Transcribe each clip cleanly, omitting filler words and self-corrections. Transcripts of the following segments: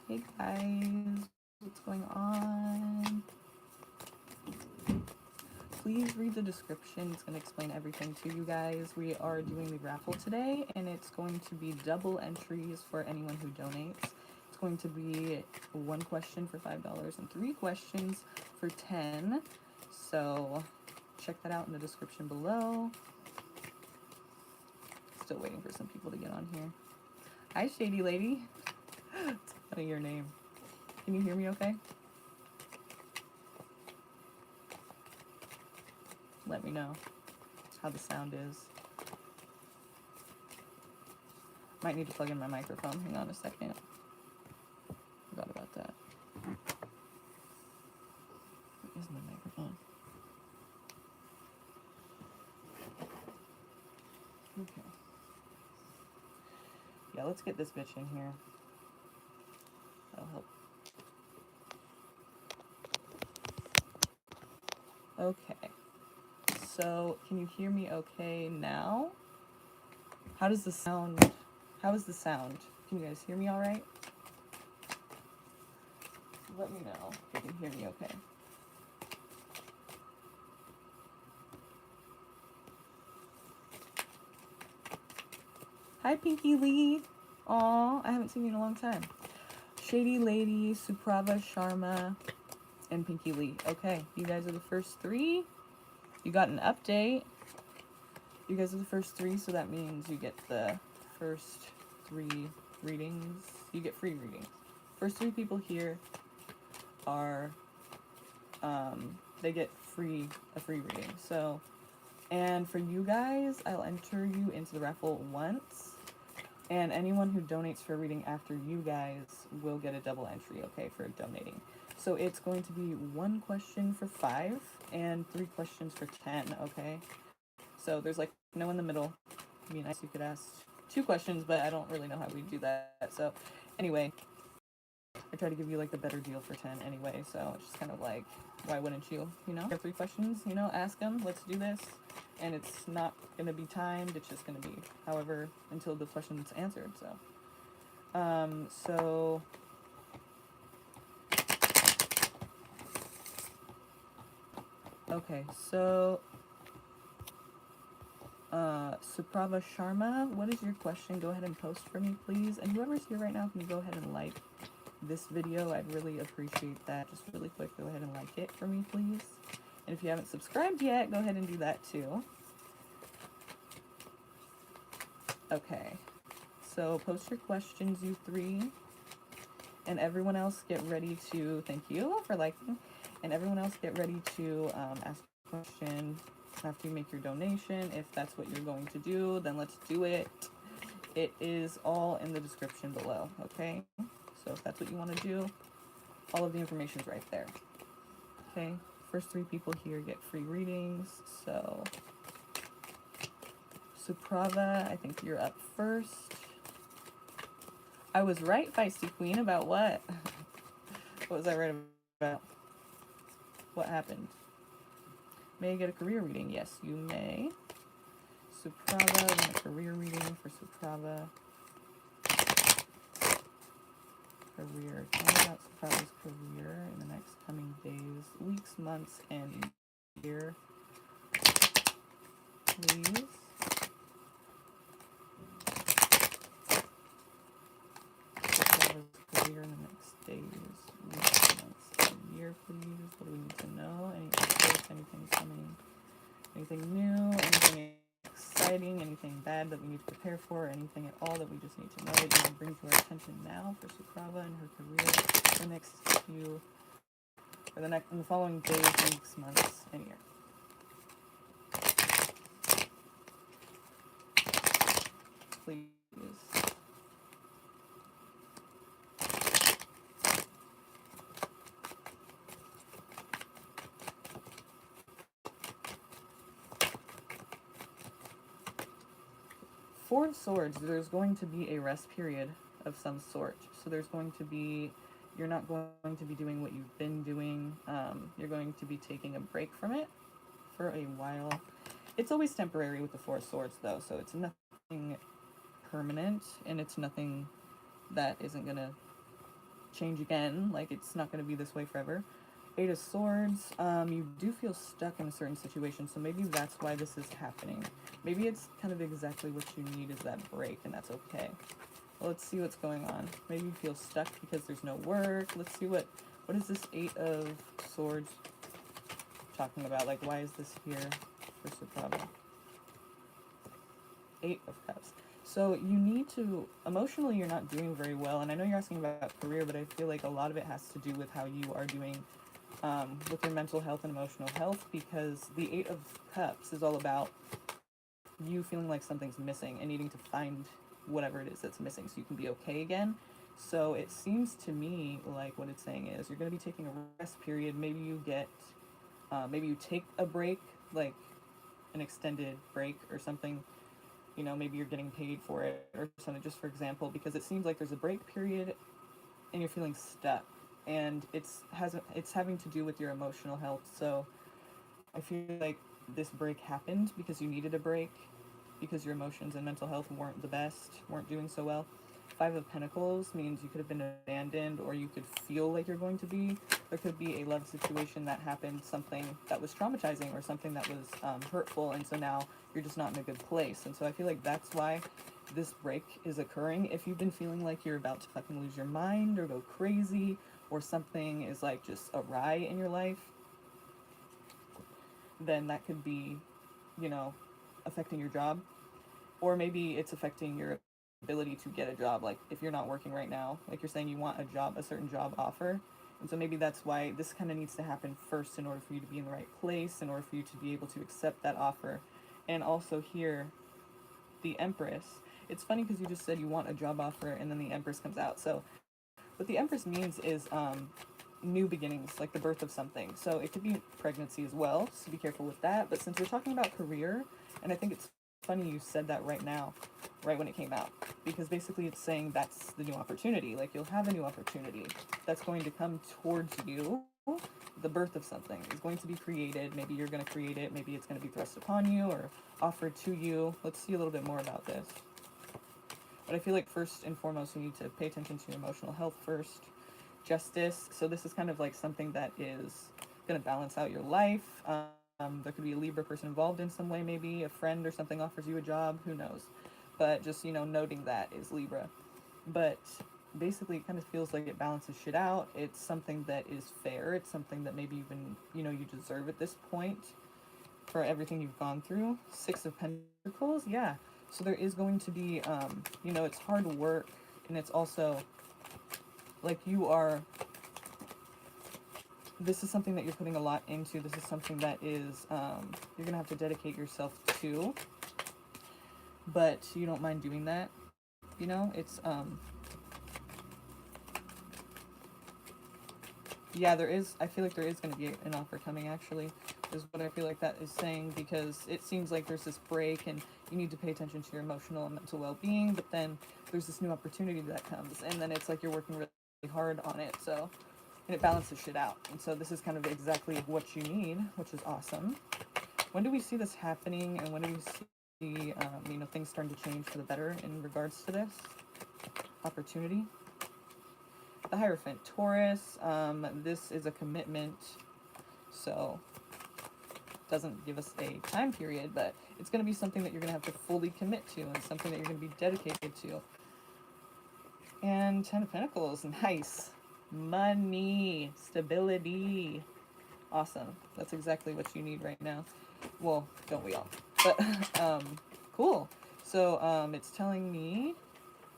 Hey guys, what's going on? Please read the description. It's going to explain everything to you guys. We are doing the raffle today, and it's going to be double entries for anyone who donates. It's going to be one question for $5 and 3 questions for 10. So check that out in the description below. Still waiting for some people to get on here. Hi, Shady Lady. It's funny your name. Can you hear me okay? Let me know how the sound is. Might need to plug in my microphone. Hang on a second. Forgot about that. Where is my microphone? Okay. Yeah, let's get this bitch in here. That'll help. Okay. So, can you hear me okay now? How does the sound? How is the sound? Can you guys hear me all right? Let me know if you can hear me okay. Hi, Pinky Lee. Aw, I haven't seen you in a long time. Shady Lady, Suprava Sharma, and Pinky Lee. Okay, you guys are the first 3. You got an update. You guys are the first 3, so that means you get the first 3 readings. You get free readings. First 3 people here are, they get a free reading. So, and for you guys, I'll enter you into the raffle once. And anyone who donates for a reading after you guys will get a double entry, okay, for donating. So it's going to be 1 question for 5 and 3 questions for 10, okay? So there's like no in the middle. I mean, you could ask 2 questions, but I don't really know how we do that. So anyway, I try to give you like the better deal for 10 anyway. So it's just kind of like, why wouldn't you? You know, you have 3 questions, you know, ask them, let's do this. And it's not going to be timed. It's just going to be however until the question's answered. So, okay, so, Suprava Sharma, what is your question? Go ahead and post for me, please. And whoever's here right now, can you go ahead and like this video? I'd really appreciate that. Just really quick, go ahead and like it for me, please. And if you haven't subscribed yet, go ahead and do that too. Okay, so post your questions, you 3. And everyone else get ready to, thank you for liking. And everyone else get ready to ask a question after you make your donation. If that's what you're going to do, then let's do it. It is all in the description below, okay? So if that's what you want to do, all of the information is right there. Okay, first 3 people here get free readings. So, Suprava, I think you're up first. I was right, Feisty Queen, about what? What was I right about? What happened? May I get a career reading? Yes, you may. Suprava, want a career reading for Suprava. Career. Tell me about Suprava's career in the next coming days, weeks, months, and year. Please. Suprava's career in the next days, weeks, months, and year, please. What do we need to know? Any updates? Anything coming? Anything new? Anything exciting? Anything bad that we need to prepare for? Anything at all that we just need to know that you want to bring to our attention now for Suprava and her career for the next few, in the following days, weeks, months, and year. Please. Four of Swords, there's going to be a rest period of some sort. So there's going to be, you're not going to be doing what you've been doing. You're going to be taking a break from it for a while. It's always temporary with the Four of Swords, though, so it's nothing permanent, and it's nothing that isn't going to change again. Like, it's not going to be this way forever. Eight of Swords, you do feel stuck in a certain situation, so maybe that's why this is happening. Maybe it's kind of exactly what you need is that break, and that's okay. Well, let's see what's going on. Maybe you feel stuck because there's no work. Let's see what is this Eight of Swords talking about? Like, why is this here for Suprava? Eight of Cups. So you need to, emotionally you're not doing very well, and I know you're asking about career, but I feel like a lot of it has to do with how you are doing with your mental health and emotional health, because the Eight of Cups is all about you feeling like something's missing and needing to find whatever it is that's missing so you can be okay again. So it seems to me like what it's saying is you're going to be taking a rest period. Maybe you get, maybe you take a break, like an extended break or something. You know, maybe you're getting paid for it or something, just for example, because it seems like there's a break period and you're feeling stuck. And it's having to do with your emotional health. So I feel like this break happened because you needed a break, because your emotions and mental health weren't the best, weren't doing so well. Five of Pentacles means you could have been abandoned, or you could feel like you're going to be. There could be a love situation that happened, something that was traumatizing or something that was hurtful, and so now you're just not in a good place. And so I feel like that's why this break is occurring. If you've been feeling like you're about to fucking lose your mind or go crazy, or something is like just awry in your life, then that could be, you know, affecting your job. Or maybe it's affecting your ability to get a job. Like, if you're not working right now, like you're saying you want a job, a certain job offer. And so maybe that's why this kind of needs to happen first in order for you to be in the right place, in order for you to be able to accept that offer. And also here, the Empress. It's funny because you just said you want a job offer and then the Empress comes out. So what the Empress means is new beginnings, like the birth of something. So it could be pregnancy as well, so be careful with that. But since we're talking about career, and I think it's funny you said that right now, right when it came out, because basically it's saying that's the new opportunity. Like, you'll have a new opportunity that's going to come towards you. The birth of something is going to be created. Maybe you're going to create it. Maybe it's going to be thrust upon you or offered to you. Let's see a little bit more about this. But I feel like first and foremost, you need to pay attention to your emotional health first. Justice. So this is kind of like something that is going to balance out your life. There could be a Libra person involved in some way, maybe a friend or something offers you a job, who knows. But just, you know, noting that is Libra. But basically it kind of feels like it balances shit out. It's something that is fair. It's something that maybe even, you know, you deserve at this point for everything you've gone through. Six of Pentacles, yeah. So there is going to be, you know, it's hard work, and it's also like you are, this is something that you're putting a lot into. This is something that is, you're going to have to dedicate yourself to, but you don't mind doing that. You know, it's, yeah, there is, I feel like there is going to be an offer coming, actually, is what I feel like that is saying, because it seems like there's this break and you need to pay attention to your emotional and mental well-being, but then there's this new opportunity that comes, and then it's like you're working really hard on it, so, and it balances shit out. And so this is kind of exactly what you need, which is awesome. When do we see this happening, and when do we see, you know, things starting to change for the better in regards to this opportunity? The Hierophant, Taurus. This is a commitment, so doesn't give us a time period, but it's going to be something that you're going to have to fully commit to, and something that you're going to be dedicated to. And Ten of Pentacles, nice. Money, stability. Awesome. That's exactly what you need right now. Well, don't we all? But, cool. So, it's telling me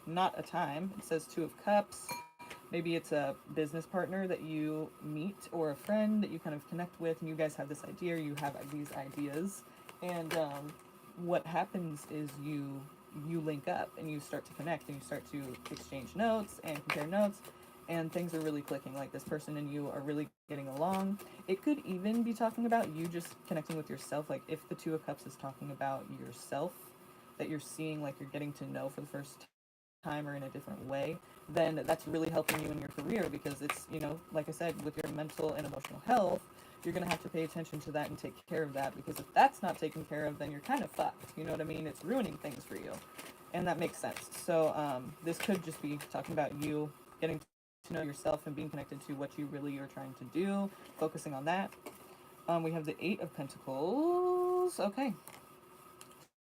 not a time. It says Two of Cups. Maybe it's a business partner that you meet, or a friend that you kind of connect with, and you guys have this idea, or you have these ideas, and what happens is you link up and you start to connect and you start to exchange notes and compare notes, and things are really clicking. Like, this person and you are really getting along. It could even be talking about you just connecting with yourself. Like, if the Two of Cups is talking about yourself, that you're seeing, like, you're getting to know for the first time or in a different way, then that's really helping you in your career, because it's, you know, like I said, with your mental and emotional health, you're going to have to pay attention to that and take care of that, because if that's not taken care of, then you're kind of fucked, you know what I mean? It's ruining things for you, and that makes sense. So this could just be talking about you getting to know yourself and being connected to what you really are trying to do, focusing on that. We have the Eight of Pentacles. Okay.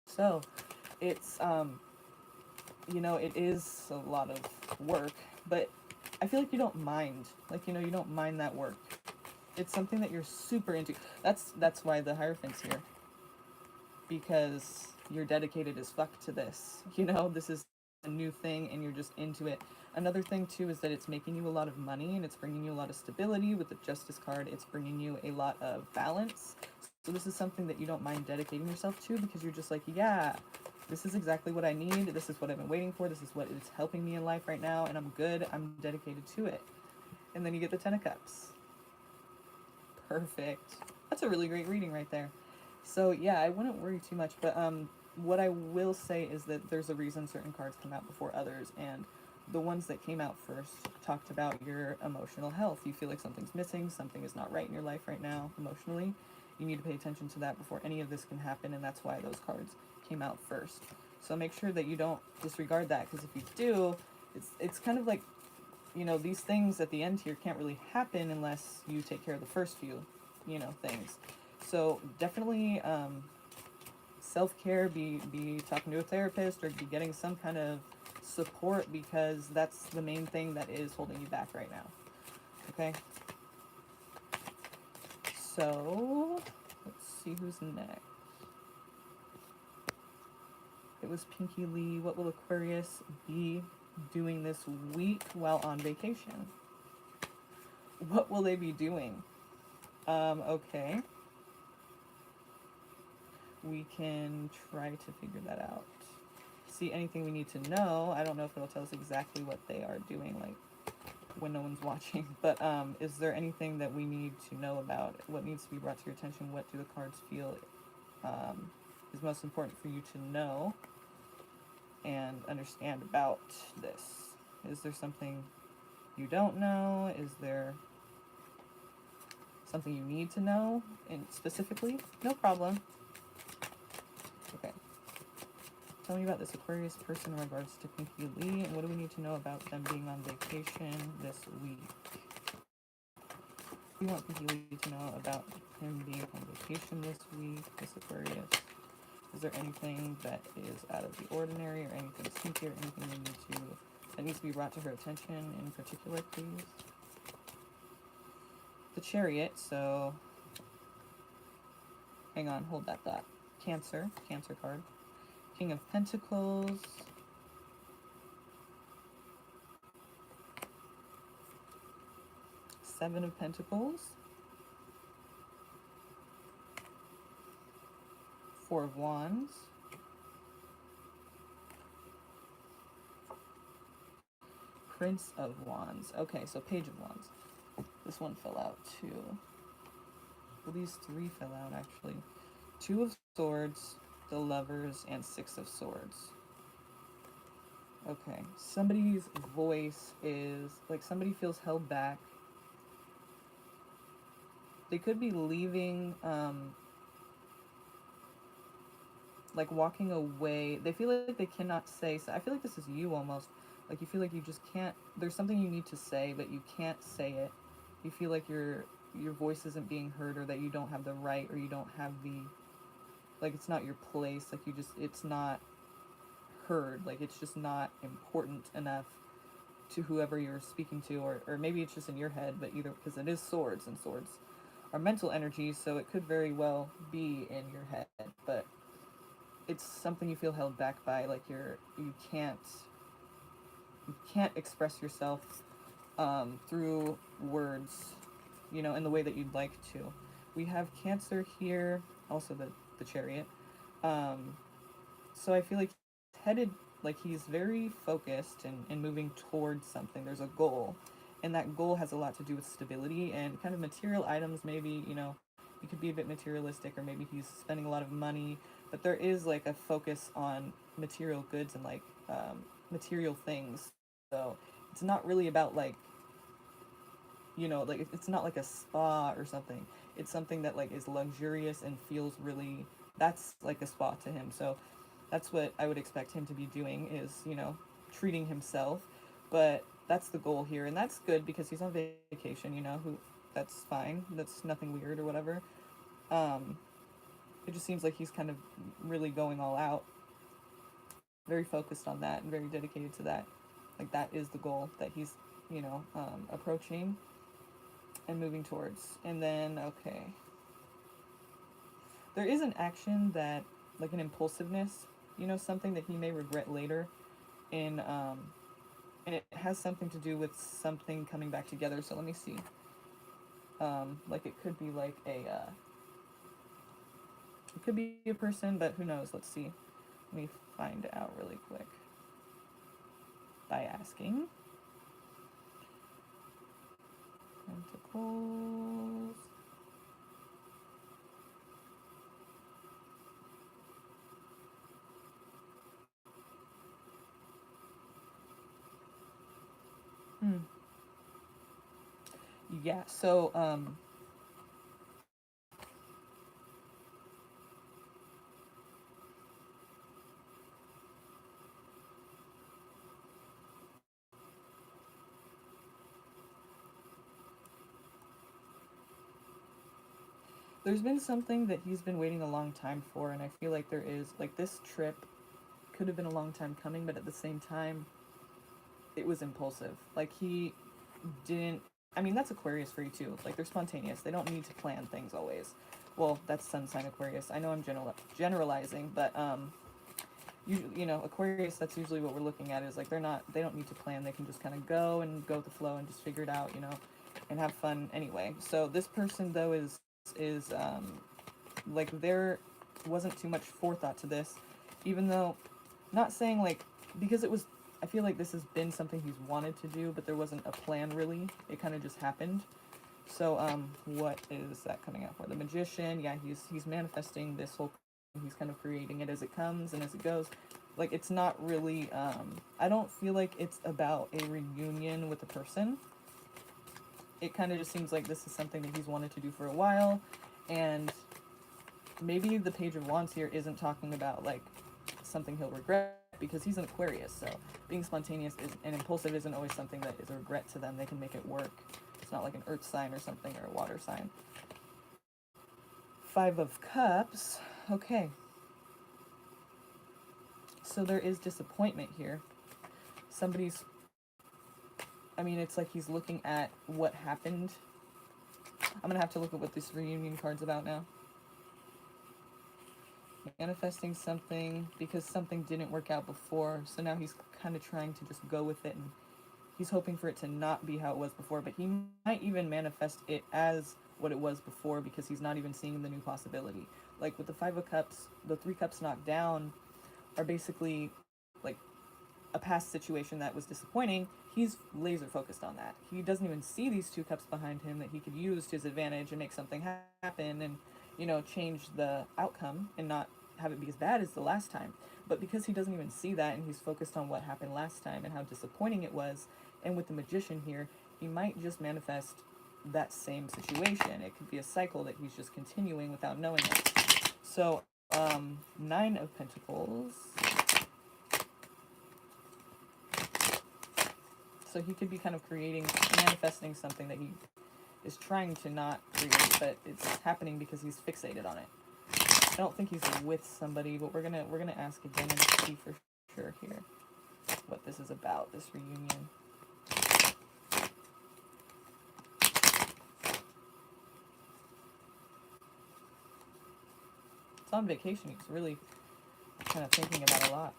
So, it's, it is a lot of work, but I feel like you don't mind. Like, you don't mind that work. It's something that you're super into. That's why the Hierophant's here. Because you're dedicated as fuck to this. This is a new thing and you're just into it. Another thing too is that it's making you a lot of money and it's bringing you a lot of stability. With the Justice card, it's bringing you a lot of balance. So this is something that you don't mind dedicating yourself to because you're just like, yeah, this is exactly what I need. This is what I've been waiting for. This is what is helping me in life right now, and I'm good. I'm dedicated to it. And then you get the Ten of Cups. Perfect. That's a really great reading right there. So yeah, I wouldn't worry too much, but what I will say is that there's a reason certain cards come out before others, and the ones that came out first talked about your emotional health. You feel like something's missing, something is not right in your life right now emotionally. You need to pay attention to that before any of this can happen, and that's why those cards came out first. So make sure that you don't disregard that, because if you do, it's kind of like, these things at the end here can't really happen unless you take care of the first few, things. So definitely self-care, be talking to a therapist or be getting some kind of support, because that's the main thing that is holding you back right now. Okay? So, let's see who's next. It was Pinky Lee. What will Aquarius be doing this week while on vacation? What will they be doing? Okay. We can try to figure that out. See, anything we need to know. I don't know if it'll tell us exactly what they are doing, like, when no one's watching. But, is there anything that we need to know about? What needs to be brought to your attention? What do the cards feel is most important for you to know and understand about this? Is there something you don't know? Is there something you need to know specifically? No problem. Okay. Tell me about this Aquarius person in regards to Pinky Lee, and what do we need to know about them being on vacation this week? We want Pinky Lee to know about him being on vacation this week, this Aquarius. Is there anything that is out of the ordinary, or anything sneaky, or anything that needs to be brought to her attention in particular, please? The Chariot, so hang on, hold that thought. Cancer card. King of Pentacles. Seven of Pentacles. Four of Wands. Prince of Wands. Okay, so Page of Wands. This one fell out too. Well, these three fell out actually. Two of Swords, the Lovers, and Six of Swords. Okay, somebody's voice is, like, somebody feels held back. They could be leaving, like, walking away. They feel like they cannot say, so I feel like this is you almost. Like, you feel like you just can't, there's something you need to say, but you can't say it. You feel like your voice isn't being heard, or that you don't have the right, or you don't have the, like, it's not your place, like, it's not heard, like, it's just not important enough to whoever you're speaking to, or maybe it's just in your head, but either, because it is swords, and swords are mental energy, so it could very well be in your head, but it's something you feel held back by, like, you can't express yourself through words, in the way that you'd like to. We have Cancer here, also the Chariot. So I feel like he's headed, like, he's very focused and moving towards something. There's a goal, and that goal has a lot to do with stability and kind of material items. Maybe, you could be a bit materialistic, or maybe he's spending a lot of money, but there is, like, a focus on material goods and, like, material things. So it's not really about, like, like, it's not like a spa or something. It's something that, like, is luxurious and feels really, that's like a spa to him. So that's what I would expect him to be doing, is, treating himself. But that's the goal here, and that's good because he's on vacation. You know, who that's fine. That's nothing weird or whatever. Um, it just seems like he's kind of really going all out, very focused on that, and very dedicated to that. Like that is the goal that he's, approaching and moving towards. And then, okay, there is an action that, like an impulsiveness, something that he may regret later, in and it has something to do with something coming back together. So let me see. Like it could be like it could be a person, but who knows? Let's see. Let me find out really quick by asking. Pentacles. Yeah, so there's been something that he's been waiting a long time for, and I feel like there is, like, this trip could have been a long time coming, but at the same time it was impulsive. Like he didn't, I mean, that's Aquarius for you too. Like they're spontaneous. They don't need to plan things always. Well, that's sun sign Aquarius. I know I'm generalizing, but Aquarius, that's usually what we're looking at, is like they don't need to plan. They can just kind of go and go with the flow and just figure it out, and have fun anyway. So this person though is like there wasn't too much forethought to this, even though, not saying like, because it was, I feel like this has been something he's wanted to do, but there wasn't a plan really. It kind of just happened. So what is that coming out for? The Magician. Yeah, he's manifesting this whole, he's kind of creating it as it comes and as it goes. Like it's not really I don't feel like it's about a reunion with the person. It kind of just seems like this is something that he's wanted to do for a while, and maybe the Page of Wands here isn't talking about like something he'll regret, because he's an Aquarius, so being spontaneous and impulsive isn't always something that is a regret to them. They can make it work. It's not like an earth sign or something, or a water sign. Five of Cups. Okay. So there is disappointment here. It's like he's looking at what happened. I'm going to have to look at what this reunion card's about now. Manifesting something because something didn't work out before, so now he's kind of trying to just go with it, and he's hoping for it to not be how it was before, but he might even manifest it as what it was before, because he's not even seeing the new possibility. Like with the Five of Cups, the Three Cups knocked down are basically like a past situation that was disappointing. He's laser focused on that. He doesn't even see these two cups behind him that he could use to his advantage and make something happen, and change the outcome and not have it be as bad as the last time. But because he doesn't even see that, and he's focused on what happened last time and how disappointing it was, and with the Magician here, he might just manifest that same situation. It could be a cycle that he's just continuing without knowing it. So Nine of Pentacles. So he could be kind of manifesting something that he is trying to not create, but it's happening because he's fixated on it. I don't think he's with somebody, but we're gonna ask again and see for sure here what this is about, this reunion. It's on vacation. He's really kind of thinking about a lot.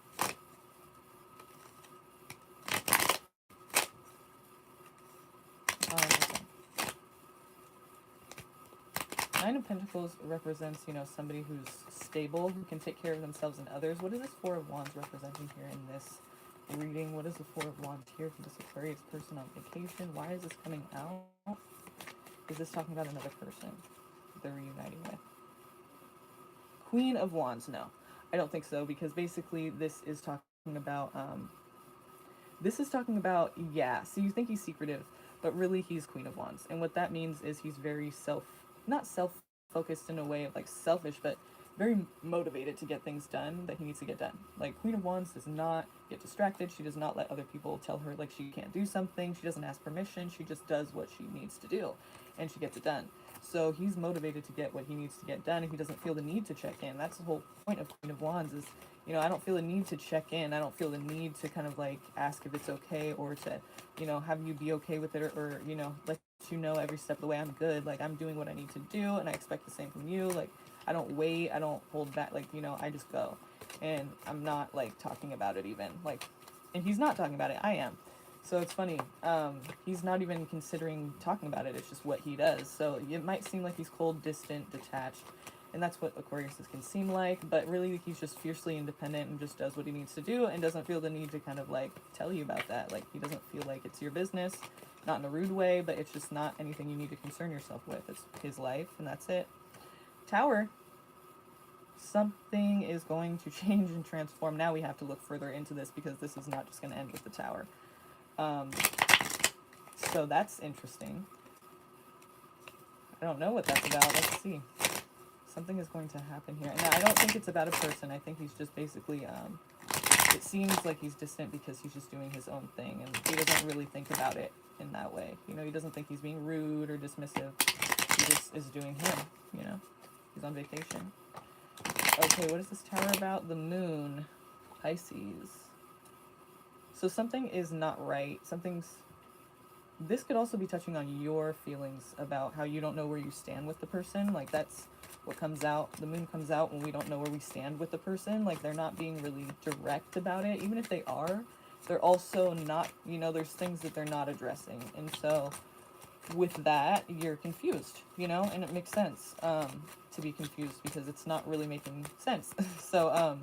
Nine of Pentacles represents, somebody who's stable, who can take care of themselves and others. What is this Four of Wands representing here in this reading? What is the Four of Wands here for this Aquarius person on vacation? Why is this coming out? Is this talking about another person they're reuniting with? Queen of Wands, no. I don't think so, because basically this is talking about, yeah, so you think he's secretive, but really he's Queen of Wands. And what that means is he's very not self-focused in a way of like selfish, but very motivated to get things done that he needs to get done. Like Queen of Wands does not get distracted. She does not let other people tell her like she can't do something. She doesn't ask permission. She just does what she needs to do, and she gets it done. So he's motivated to get what he needs to get done, and he doesn't feel the need to check in. That's the whole point of Queen of Wands is, you know, I don't feel the need to check in. I don't feel the need to kind of like ask if it's okay, or to, you know, have you be okay with it, or you know, let you know every step of the way I'm good. Like I'm doing what I need to do, and I expect the same from you. Like I don't wait. I don't hold back. Like, you know, I just go, and I'm not like talking about it even. Like, and he's not talking about it. I am. So it's funny. He's not even considering talking about it. It's just what he does. So it might seem like he's cold, distant, detached, and that's what Aquariuses can seem like. But really, he's just fiercely independent and just does what he needs to do, and doesn't feel the need to kind of like tell you about that. Like he doesn't feel like it's your business, not in a rude way, but it's just not anything you need to concern yourself with. It's his life, and that's it. Tower. Something is going to change and transform. Now we have to look further into this because this is not just going to end with the Tower. Um, so that's interesting. I don't know what that's about. Let's see. Something is going to happen here. And I don't think it's about a person. I think he's just basically, it seems like he's distant because he's just doing his own thing. And he doesn't really think about it in that way. You know, he doesn't think he's being rude or dismissive. He just is doing him, you know. He's on vacation. Okay, what is this tower about? The moon. Pisces. So something is not right. This could also be touching on your feelings about how you don't know where you stand with the person. Like that's what comes out. The moon comes out when we don't know where we stand with the person. Like they're not being really direct about it. Even if they are, they're also not, you know, there's things that they're not addressing. And so with that, you're confused, you know, and it makes sense to be confused because it's not really making sense. So,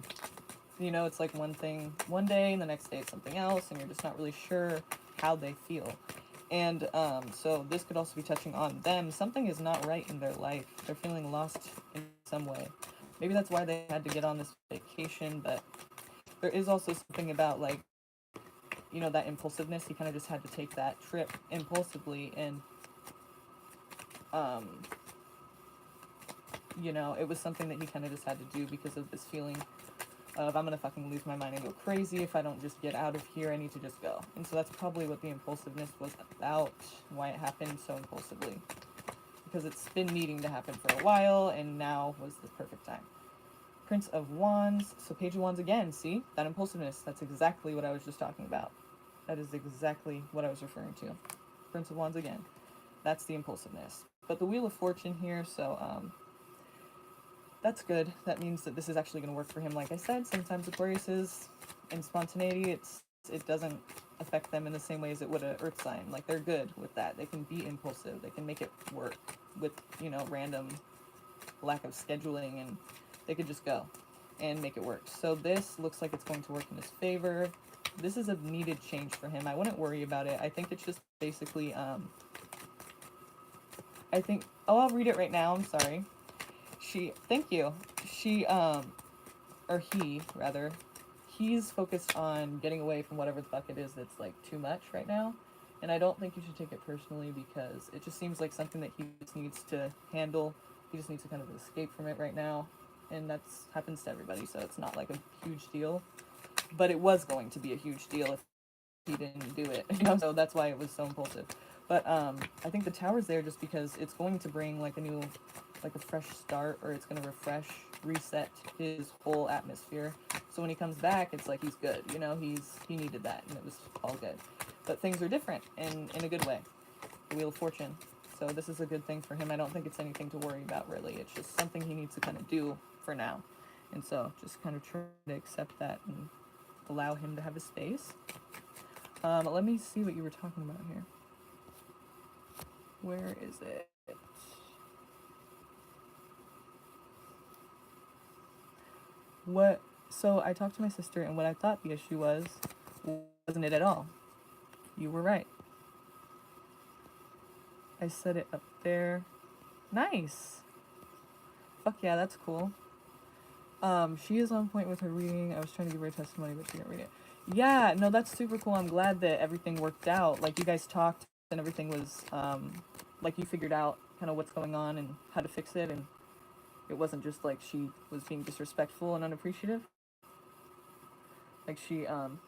you know, it's like one thing one day and the next day it's something else, and you're just not really sure how they feel. And so this could also be touching on them. Something is not right in their life. They're feeling lost in some way. Maybe that's why they had to get on this vacation, but there is also something about, like, you know, that impulsiveness. He kind of just had to take that trip impulsively, and you know, it was something that he kind of just had to do because of this feeling of I'm gonna fucking lose my mind and go crazy if I don't just get out of here. I need to just go. And so that's probably what the impulsiveness was about, why it happened so impulsively, because it's been needing to happen for a while, and now was the perfect time. Prince of Wands. So Page of Wands again. See, that impulsiveness, that's exactly what I was just talking about. That is exactly what I was referring to. Prince of Wands again. That's the impulsiveness. But the Wheel of Fortune here, so that's good. That means that this is actually going to work for him. Like I said, sometimes Aquarius is in spontaneity. It doesn't affect them in the same way as it would an Earth sign. Like they're good with that. They can be impulsive. They can make it work with, you know, random lack of scheduling, and they could just go and make it work. So this looks like it's going to work in his favor. This is a needed change for him. I wouldn't worry about it. I think it's just basically, I think, oh, I'll read it right now. I'm sorry. Thank you. Or he, rather, he's focused on getting away from whatever the fuck it is that's, like, too much right now. And I don't think you should take it personally because it just seems like something that he just needs to handle. He just needs to kind of escape from it right now. And that's happens to everybody, so it's not, like, a huge deal. But it was going to be a huge deal if he didn't do it, you know? So that's why it was so impulsive. But I think the tower's there just because it's going to bring, like, a fresh start, or it's going to reset his whole atmosphere. So when he comes back, it's like he's good, you know, he needed that, and it was all good. But things are different in a good way. The Wheel of Fortune. So this is a good thing for him. I don't think it's anything to worry about, really. It's just something he needs to kind of do for now. And so just kind of try to accept that and allow him to have his space. Let me see what you were talking about here. Where is it? So I talked to my sister, and what I thought the issue wasn't it at all. You were right. I set it up there. Nice. Fuck yeah, that's cool. She is on point with her reading. I was trying to give her a testimony, but she didn't read it. Yeah, no, that's super cool. I'm glad that everything worked out. Like, you guys talked, and everything was, like, you figured out kind of what's going on and how to fix it, and it wasn't just like she was being disrespectful and unappreciative. Like she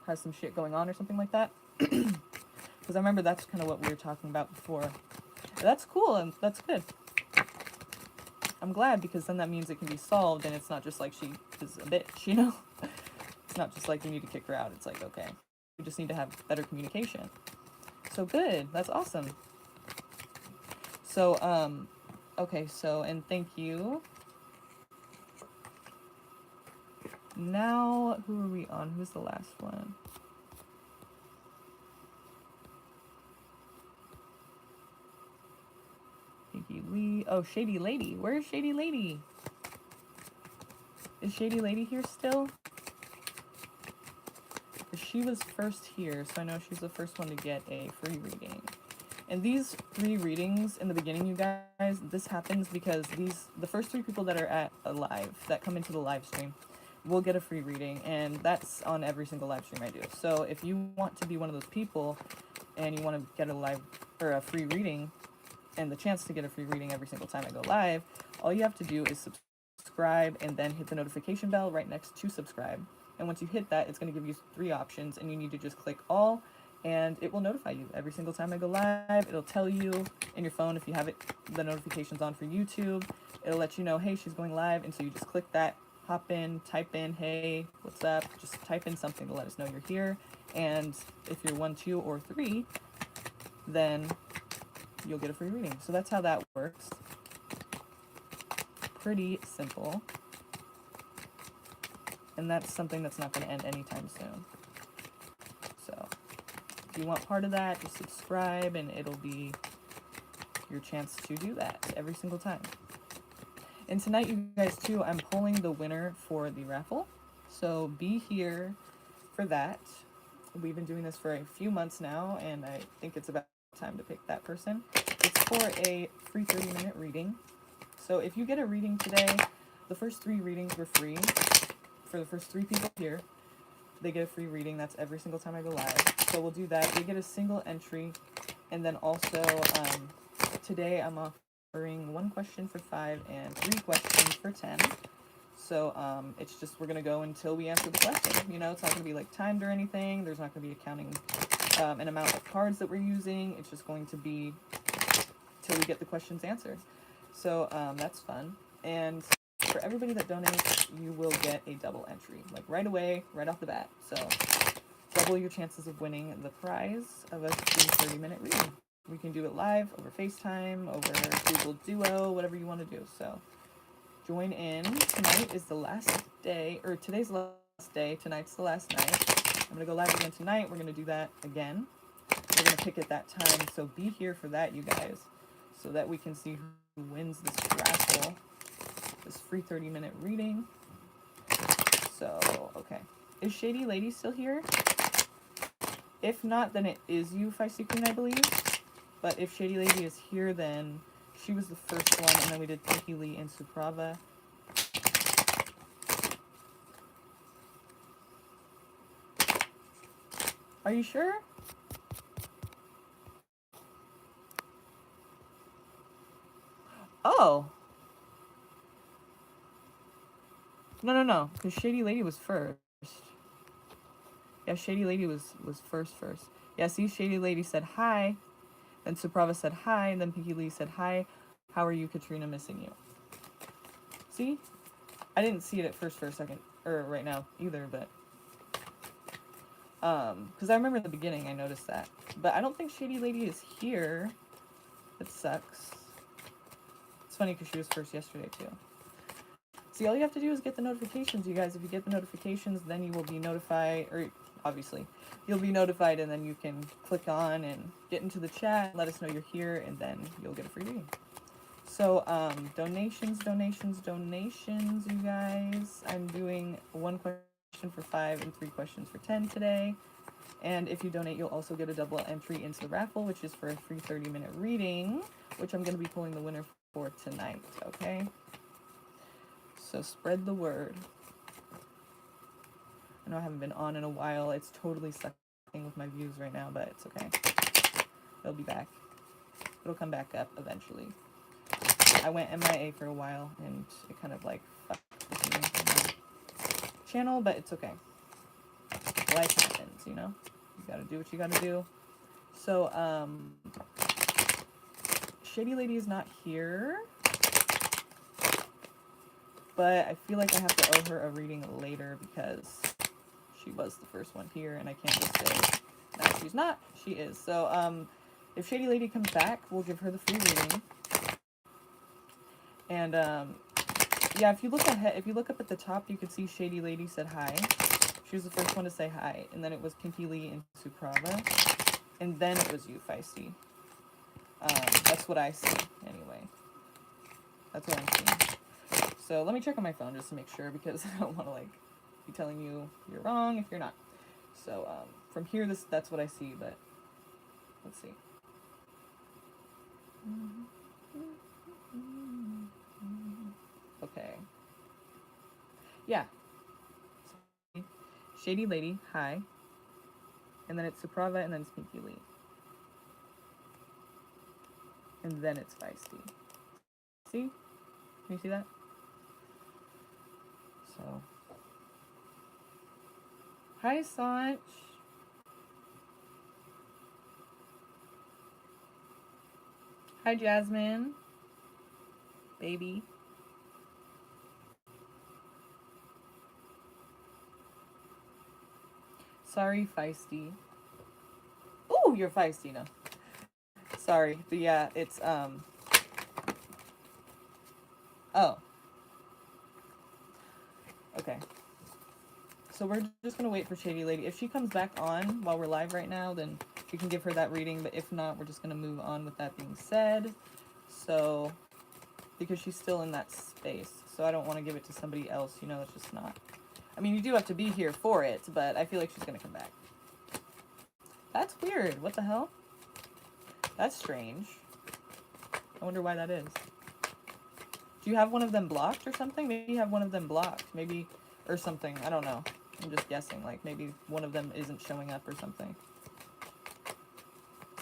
has some shit going on or something like that. Because I remember that's kind of what we were talking about before. That's cool and that's good. I'm glad, because then that means it can be solved and it's not just like she is a bitch, you know? It's not just like you need to kick her out. It's like, okay, we just need to have better communication. So good. That's awesome. So, okay, so, and thank you. Now, who are we on? Who's the last one? Pinky Lee. Oh, Shady Lady. Where's Shady Lady? Is Shady Lady here still? She was first here, so I know she's the first one to get a free reading. And these 3 readings in the beginning, you guys, this happens because the first 3 people that are at a live, that come into the live stream, will get a free reading, and that's on every single live stream I do. So if you want to be one of those people and you want to get a live or a free reading and the chance to get a free reading every single time I go live, all you have to do is subscribe and then hit the notification bell right next to subscribe. And once you hit that, it's going to give you 3 options, and you need to just click all, and it will notify you every single time I go live. It'll tell you in your phone if you have the notifications on for YouTube. It'll let you know, hey, she's going live, and so you just click that, hop in, type in, hey, what's up? Just type in something to let us know you're here. And if you're 1, 2, or 3, then you'll get a free reading. So that's how that works. Pretty simple. And that's something that's not going to end anytime soon. So if you want part of that, just subscribe and it'll be your chance to do that every single time. And tonight, you guys, too, I'm pulling the winner for the raffle. So be here for that. We've been doing this for a few months now, and I think it's about time to pick that person. It's for a free 30-minute reading. So if you get a reading today, the first 3 readings were free. For the first 3 people here, they get a free reading. That's every single time I go live. So we'll do that. They get a single entry. And then also, today I'm offering 1 question for 5 and 3 questions for 10. So it's just, we're going to go until we answer the question. You know, it's not going to be like timed or anything. There's not going to be accounting an amount of cards that we're using. It's just going to be till we get the questions answered. So that's fun. And for everybody that donates, you will get a double entry, like right away, right off the bat. So double your chances of winning the prize of a free 30-minute reading. We can do it live, over FaceTime, over Google Duo, whatever you want to do. So join in. Tonight is the last day, or today's the last day. Tonight's the last night. I'm going to go live again tonight. We're going to do that again. We're going to pick at that time. So be here for that, you guys, so that we can see who wins this raffle. This free 30-minute reading. So, okay. Is Shady Lady still here? If not, then it is you, Feisty Queen, I believe. But if Shady Lady is here, then she was the first one, and then we did Pinky Lee and Suprava. Are you sure? Oh. No, because Shady Lady was first. Yeah, Shady Lady was first. Yeah, see, Shady Lady said hi, then Suprava said hi, and then Pinky Lee said hi. How are you, Katrina? Missing you. See? I didn't see it at first for a second, or right now either, but because I remember in the beginning I noticed that. But I don't think Shady Lady is here. That sucks. It's funny because she was first yesterday too. See, all you have to do is get the notifications, you guys. If you get the notifications, then you will be notified, or obviously, you'll be notified, and then you can click on and get into the chat, let us know you're here, and then you'll get a free reading. So, donations, you guys. I'm doing 1 question for 5 and 3 questions for 10 today. And if you donate, you'll also get a double entry into the raffle, which is for a free 30-minute reading, which I'm going to be pulling the winner for tonight, okay? So spread the word. I know I haven't been on in a while. It's totally sucking with my views right now, but it's okay. It'll be back. It'll come back up eventually. I went MIA for a while, and it kind of like fucked with me on my channel, but it's okay. Life happens, you know? You gotta do what you gotta do. So, Shady Lady is not here, but I feel like I have to owe her a reading later because she was the first one here, and I can't just say, no, she's not. She is. So, if Shady Lady comes back, we'll give her the free reading. And, yeah, if you look up at the top, you can see Shady Lady said hi. She was the first one to say hi, and then it was Pinky Lee and Suprava, and then it was you, Feisty. That's what I see, anyway. That's what I'm seeing. So let me check on my phone just to make sure, because I don't want to, like, be telling you you're wrong if you're not. So, from here, that's what I see, but let's see. Okay. Yeah. Shady Lady, hi. And then it's Suprava, and then it's Pinky Lee. And then it's Feisty. See? Can you see that? So. Hi, Sanch. Hi, Jasmine. Baby. Sorry, Feisty. Ooh, you're Feisty now. Sorry, but yeah, it's, oh. Okay. So we're just gonna wait for Shady Lady. If she comes back on while we're live right now, then we can give her that reading, but if not, we're just gonna move on with that being said. So, because she's still in that space, so I don't want to give it to somebody else, you know, it's just not. I mean, you do have to be here for it, but I feel like she's gonna come back. That's weird. What the hell? That's strange. I wonder why that is. Do you have one of them blocked or something? Maybe you have one of them blocked. Maybe, or something. I don't know. I'm just guessing. Like, maybe one of them isn't showing up or something.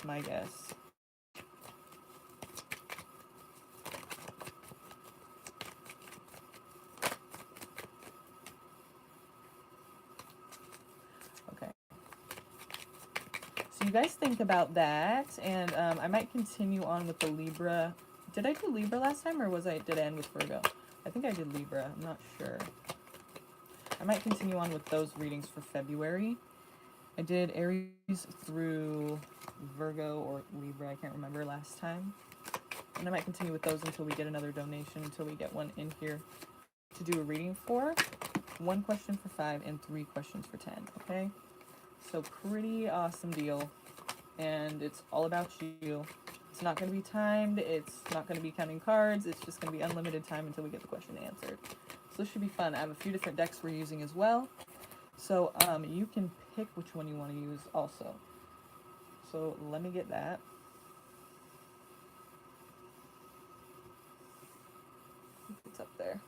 My guess. Okay. So you guys think about that, and I might continue on with the Libra. Did I do Libra last time, or did I end with Virgo? I think I did Libra. I'm not sure. I might continue on with those readings for February. I did Aries through Virgo or Libra, I can't remember last time. And I might continue with those until we get another donation, until we get one in here to do a reading for. 1 question for 5 and 3 questions for 10, okay? So pretty awesome deal. And it's all about you. It's not going to be timed. It's not going to be counting cards. It's just going to be unlimited time until we get the question answered. So this should be fun. I have a few different decks we're using as well. So you can pick which one you want to use also. So let me get that. It's up there.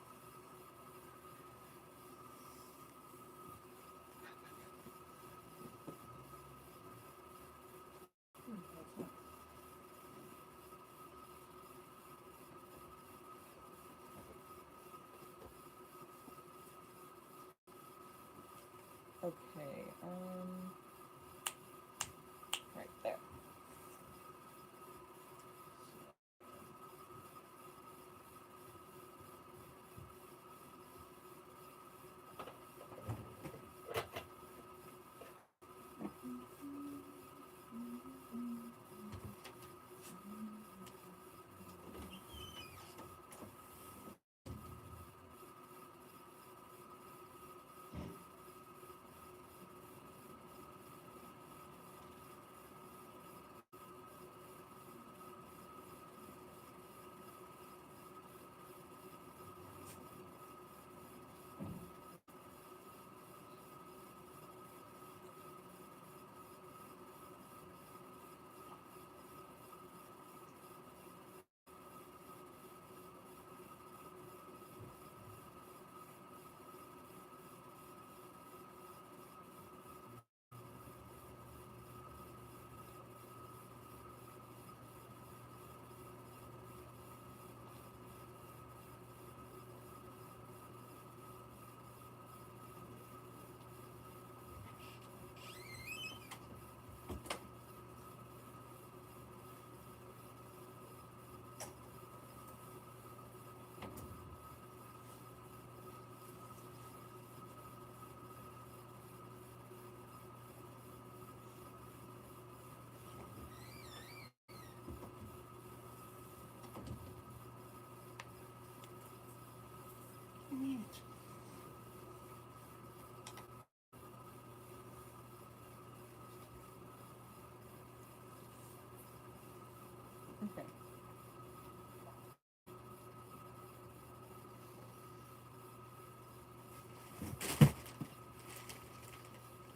Okay, right there.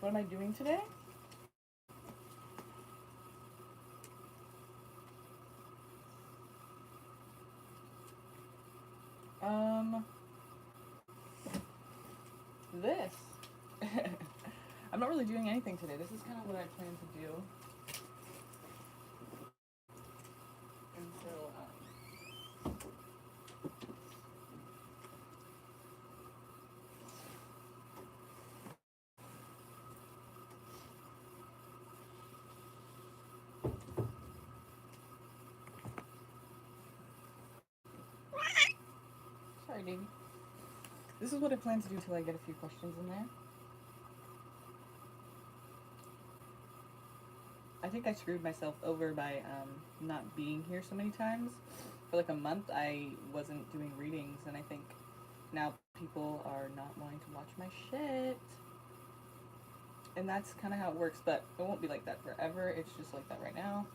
What am I doing today? This. I'm not really doing anything today. This is kind of what I plan to do. Until, sorry, baby. This is what I plan to do till I get a few questions in there. I think I screwed myself over by not being here so many times. For like a month, I wasn't doing readings, and I think now people are not wanting to watch my shit. And that's kind of how it works, but it won't be like that forever. It's just like that right now.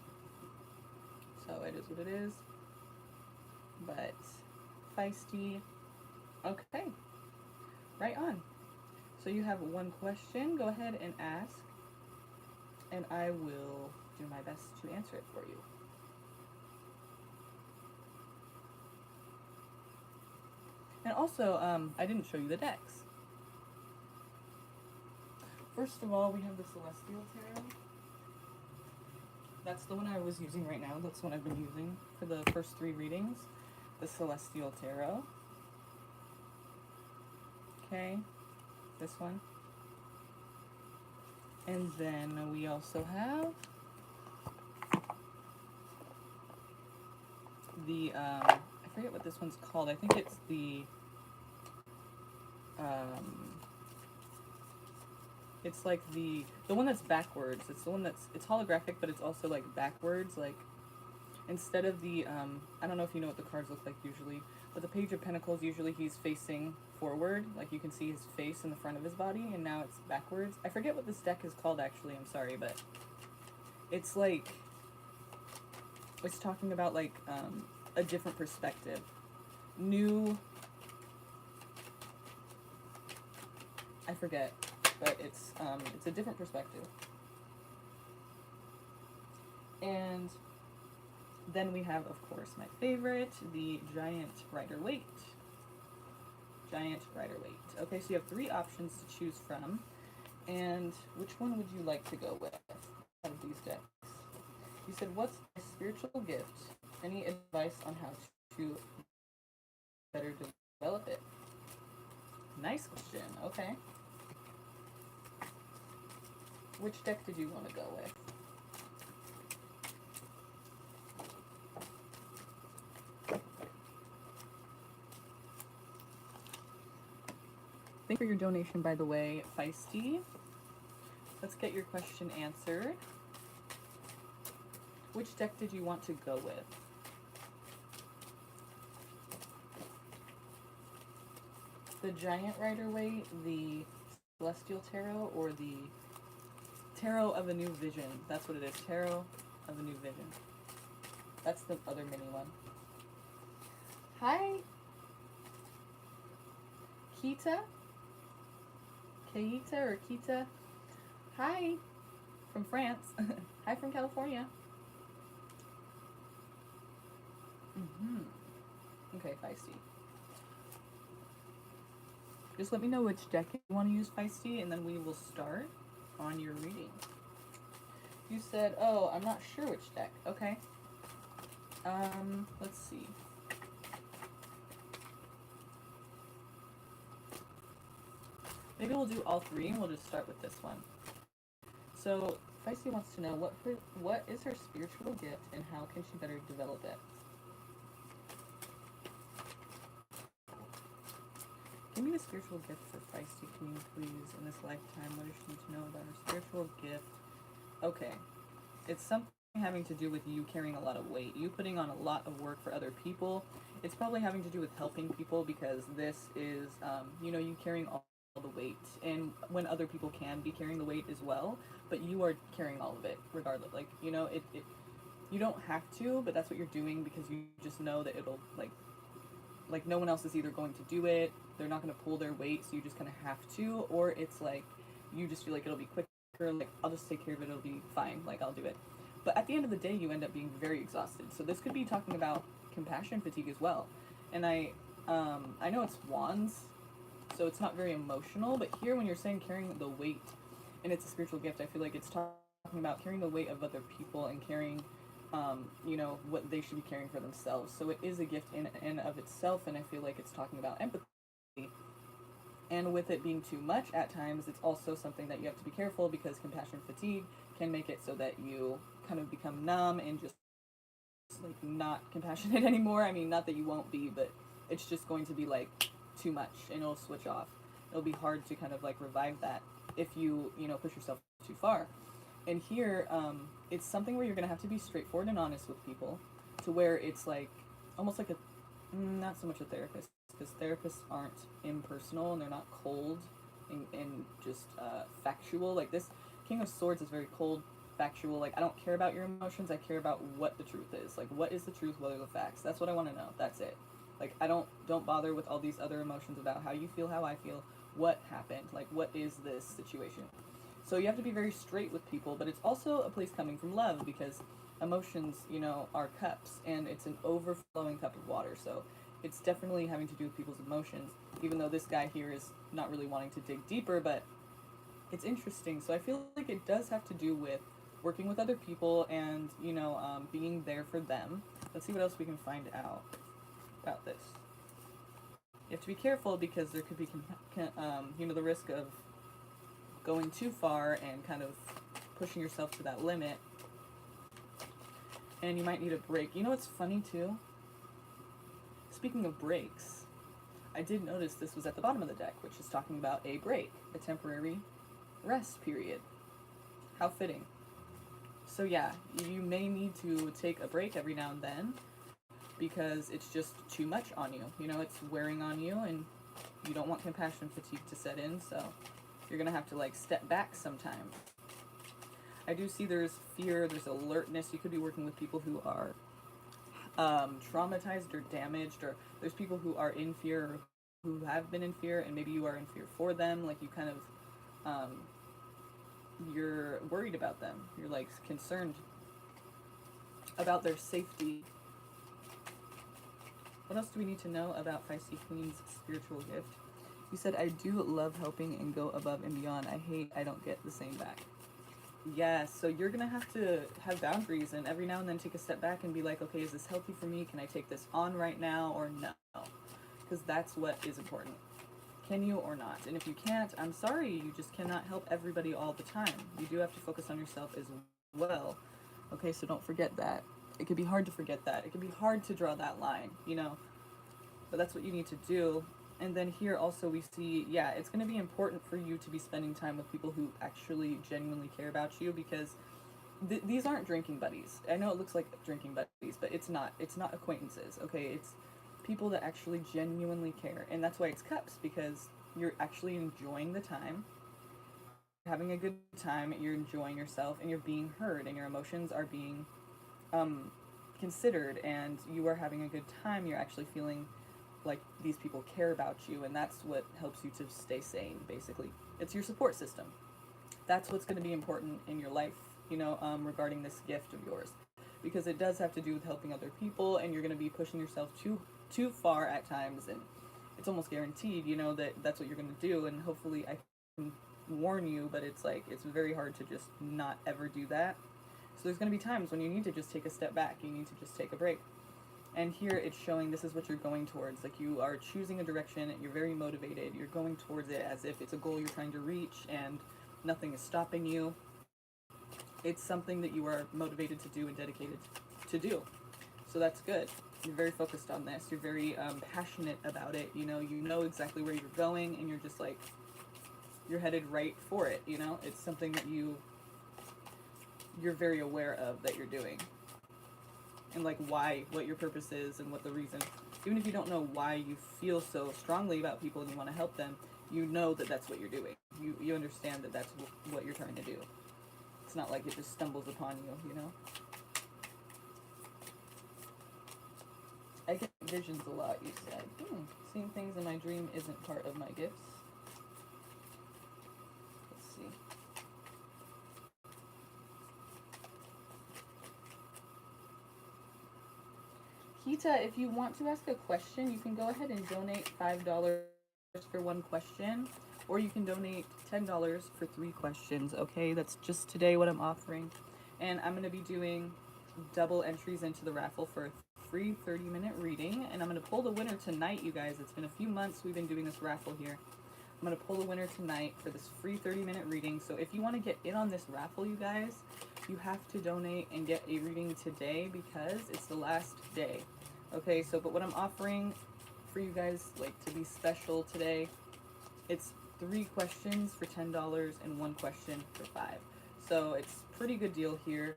So it is what it is. But feisty. Okay. Right on. So you have one question. Go ahead and ask. And I will do my best to answer it for you. And also, I didn't show you the decks. First of all, we have the Celestial Tarot. That's the one I was using right now. That's the one I've been using for the first 3 readings. The Celestial Tarot. Okay, this one. And then we also have the, I forget what this one's called. I think it's the, it's like the one that's backwards. It's the one that's, it's holographic, but it's also like backwards. Like, instead of the, I don't know if you know what the cards look like usually, but the Page of Pentacles, usually he's facing forward. Like, you can see his face in the front of his body, and now it's backwards. I forget what this deck is called, actually. I'm sorry, but it's like, it's talking about, like, a different perspective. New, I forget, but it's a different perspective. And then we have, of course, my favorite, the Giant Rider-Waite. Giant Rider-Waite. Okay, so you have 3 options to choose from. And which one would you like to go with out of these decks? You said, what's my spiritual gift? Any advice on how to better develop it? Nice question. Okay. Which deck did you want to go with? Thank you for your donation, by the way, Feisty. Let's get your question answered. Which deck did you want to go with? The Giant Rider-Waite, the Celestial Tarot, or the Tarot of a New Vision? That's what it is, Tarot of a New Vision. That's the other mini one. Hi, Kita? Keita or Kita? Hi, from France. Hi from California. Okay, Feisty. Just let me know which deck you want to use, Feisty, and then we will start on your reading. You said, oh, I'm not sure which deck. Okay. Let's see. Maybe we'll do all 3 and we'll just start with this one. So, Feisty wants to know what is her spiritual gift and how can she better develop it? Give me the spiritual gift for Feisty Queen, please, in this lifetime. What does she need to know about her spiritual gift? Okay. It's something having to do with you carrying a lot of weight. You putting on a lot of work for other people. It's probably having to do with helping people because this is, you know, you carrying all the weight. And when other people can be carrying the weight as well, but you are carrying all of it regardless. Like, you know, you don't have to, but that's what you're doing because you just know that it'll, like no one else is either going to do it, they're not going to pull their weight, so you just kind of have to, or it's like you just feel like it'll be quicker, like, I'll just take care of it, it'll be fine, like, I'll do it. But at the end of the day, you end up being very exhausted. So this could be talking about compassion fatigue as well. And I know it's wands, so it's not very emotional, but here when you're saying carrying the weight, and it's a spiritual gift, I feel like it's talking about carrying the weight of other people and carrying, you know, what they should be carrying for themselves. So it is a gift in and of itself, and I feel like it's talking about empathy. And with it being too much at times, it's also something that you have to be careful, because compassion fatigue can make it so that you kind of become numb and just like not compassionate anymore. I mean, not that you won't be, but it's just going to be like too much and it'll switch off. It'll be hard to kind of like revive that if you know, push yourself too far. And here, it's something where you're going to have to be straightforward and honest with people, to where it's like almost like not so much a therapist, because therapists aren't impersonal and they're not cold and just factual. Like this King of Swords is very cold, factual. Like, I don't care about your emotions, I care about what the truth is. Like, what is the truth, what are the facts? That's what I want to know. That's it. Like, I don't bother with all these other emotions about how you feel, how I feel, what happened, like, what is this situation. So you have to be very straight with people, but it's also a place coming from love, because emotions, you know, are cups, and it's an overflowing cup of water. So it's definitely having to do with people's emotions, even though this guy here is not really wanting to dig deeper, but it's interesting. So I feel like it does have to do with working with other people and, you know, being there for them. Let's see what else we can find out about this. You have to be careful, because there could be, you know, the risk of going too far and kind of pushing yourself to that limit. And you might need a break. You know what's funny too? Speaking of breaks, I did notice this was at the bottom of the deck, which is talking about a break, a temporary rest period. How fitting. So yeah, you may need to take a break every now and then, because it's just too much on you. You know, it's wearing on you, and you don't want compassion fatigue to set in, so you're going to have to, like, step back sometime. I do see there's fear, there's alertness. You could be working with people who are traumatized or damaged, or there's people who are in fear, or who have been in fear, and maybe you are in fear for them. Like, you kind of, you're worried about them. You're, like, concerned about their safety. What else do we need to know about Feisty Queen's spiritual gift? You said, I do love helping and go above and beyond. I hate I don't get the same back. Yeah, so you're going to have boundaries, and every now and then take a step back and be like, okay, is this healthy for me? Can I take this on right now or no? Because that's what is important. Can you or not? And if you can't, I'm sorry, you just cannot help everybody all the time. You do have to focus on yourself as well. Okay, so don't forget that. It could be hard to forget that. It could be hard to draw that line, you know? But that's what you need to do. And then here also we see, yeah, it's going to be important for you to be spending time with people who actually genuinely care about you, because these aren't drinking buddies. I know it looks like drinking buddies, but it's not. It's not acquaintances, okay? It's people that actually genuinely care. And that's why it's cups, because you're actually enjoying the time, having a good time, you're enjoying yourself, and you're being heard, and your emotions are being considered, and you are having a good time. You're actually feeling like these people care about you, and that's what helps you to stay sane, basically. It's your support system. That's what's going to be important in your life, you know, regarding this gift of yours, because it does have to do with helping other people, and you're going to be pushing yourself too far at times, and it's almost guaranteed, you know, that that's what you're going to do. And hopefully I can warn you, but it's like, it's very hard to just not ever do that. So there's going to be times when you need to just take a step back, you need to just take a break. And here it's showing this is what you're going towards. Like, you are choosing a direction, you're very motivated, you're going towards it as if it's a goal you're trying to reach, and nothing is stopping you. It's something that you are motivated to do and dedicated to do. So that's good. You're very focused on this. You're very passionate about it. You know exactly where you're going, and you're just like, you're headed right for it, you know? It's something that you're very aware of that you're doing. And like what your purpose is, and what the reason. Even if you don't know why you feel so strongly about people and you want to help them, you know that that's what you're doing. You understand that that's what you're trying to do. It's not like it just stumbles upon you, you know? I get visions a lot, you said. Seeing things in my dream isn't part of my gifts. Let's see. Kita, if you want to ask a question, you can go ahead and donate $5 for one question, or you can donate $10 for 3 questions, okay? That's just today what I'm offering. And I'm going to be doing double entries into the raffle for a free 30-minute reading, and I'm going to pull the winner tonight, you guys. It's been a few months we've been doing this raffle here. I'm going to pull the winner tonight for this free 30-minute reading. So if you want to get in on this raffle, you guys, you have to donate and get a reading today because it's the last day. Okay, so but what I'm offering for you guys, like to be special today, it's 3 questions for $10 and 1 question for 5. So it's a pretty good deal here.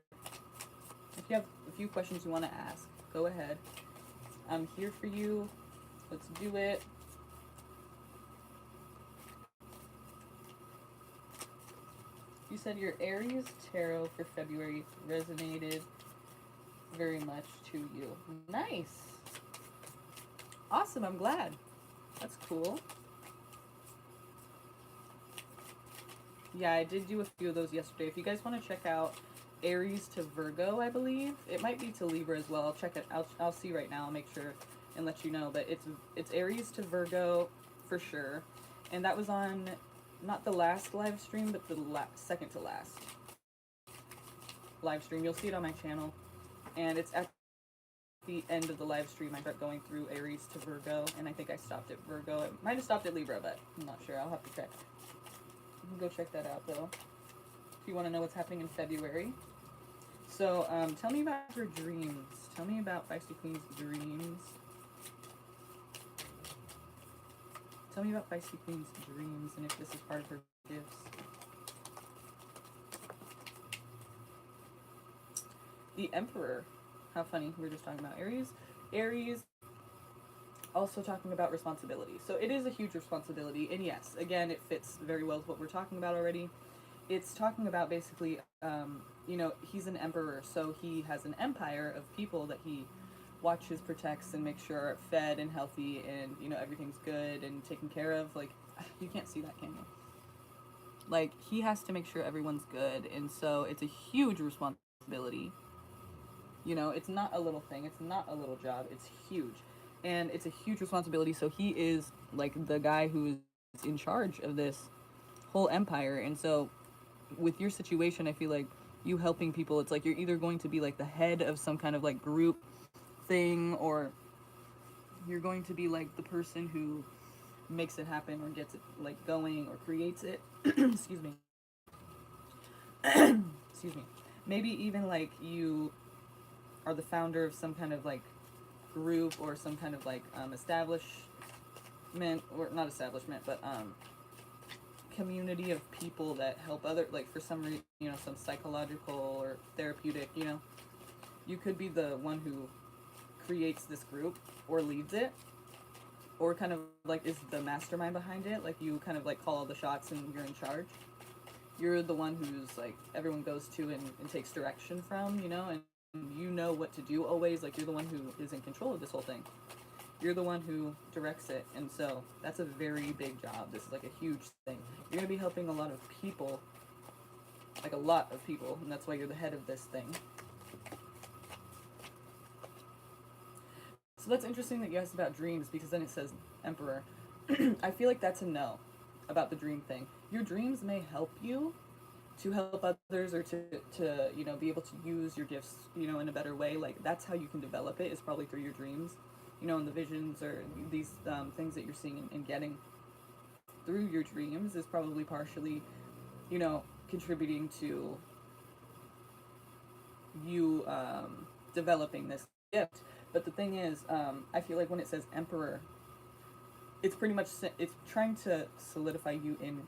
If you have a few questions you want to ask, go ahead. I'm here for you. Let's do it. You said your Aries tarot for February resonated very much to you. Nice. Awesome, I'm glad. That's cool. Yeah, I did do a few of those yesterday. If you guys want to check out Aries to Virgo, I believe. It might be to Libra as well. I'll check it. I'll see right now. I'll make sure and let you know. But it's Aries to Virgo for sure. And that was on not the last live stream, but the second to last live stream. You'll see it on my channel. And it's at the end of the live stream. I start going through Aries to Virgo. And I think I stopped at Virgo. I might have stopped at Libra, but I'm not sure. I'll have to check. You can go check that out, though, if you want to know what's happening in February. So, tell me about her dreams. Tell me about Feisty Queen's dreams. Tell me about Feisty Queen's dreams and if this is part of her gifts. The Emperor. How funny. We were just talking about Aries. Aries, also talking about responsibility. So it is a huge responsibility. And yes, again, it fits very well with what we're talking about already. It's talking about basically, you know, he's an emperor, so he has an empire of people that he watches, protects, and makes sure are fed and healthy and, you know, everything's good and taken care of. Like, you can't see that, can you? Like, he has to make sure everyone's good, and so it's a huge responsibility. You know, it's not a little thing. It's not a little job. It's huge. And it's a huge responsibility, so he is, like, the guy who's in charge of this whole empire, and so with your situation, I feel like you helping people, it's like you're either going to be like the head of some kind of like group thing, or you're going to be like the person who makes it happen or gets it like going or creates it. Excuse me. Excuse me. Maybe even like you are the founder of some kind of like group or some kind of like establishment, or not establishment, but community of people that help other, like for some reason, you know, some psychological or therapeutic, you know, you could be the one who creates this group or leads it, or kind of like is the mastermind behind it. Like you kind of like call all the shots and you're in charge. You're the one who's like everyone goes to and takes direction from, you know, and you know what to do always. Like you're the one who is in control of this whole thing. You're the one who directs it, and so that's a very big job. This is like a huge thing. You're going to be helping a lot of people, like a lot of people, and that's why you're the head of this thing. So that's interesting that you asked about dreams, because then it says Emperor. I feel like that's a no about the dream thing. Your dreams may help you to help others, or to you know, be able to use your gifts, you know, in a better way. Like that's how you can develop it, is probably through your dreams. You know, and the visions or these things that you're seeing and getting through your dreams is probably partially, you know, contributing to you developing this gift. But the thing is, I feel like when it says Emperor, it's pretty much, it's trying to solidify you in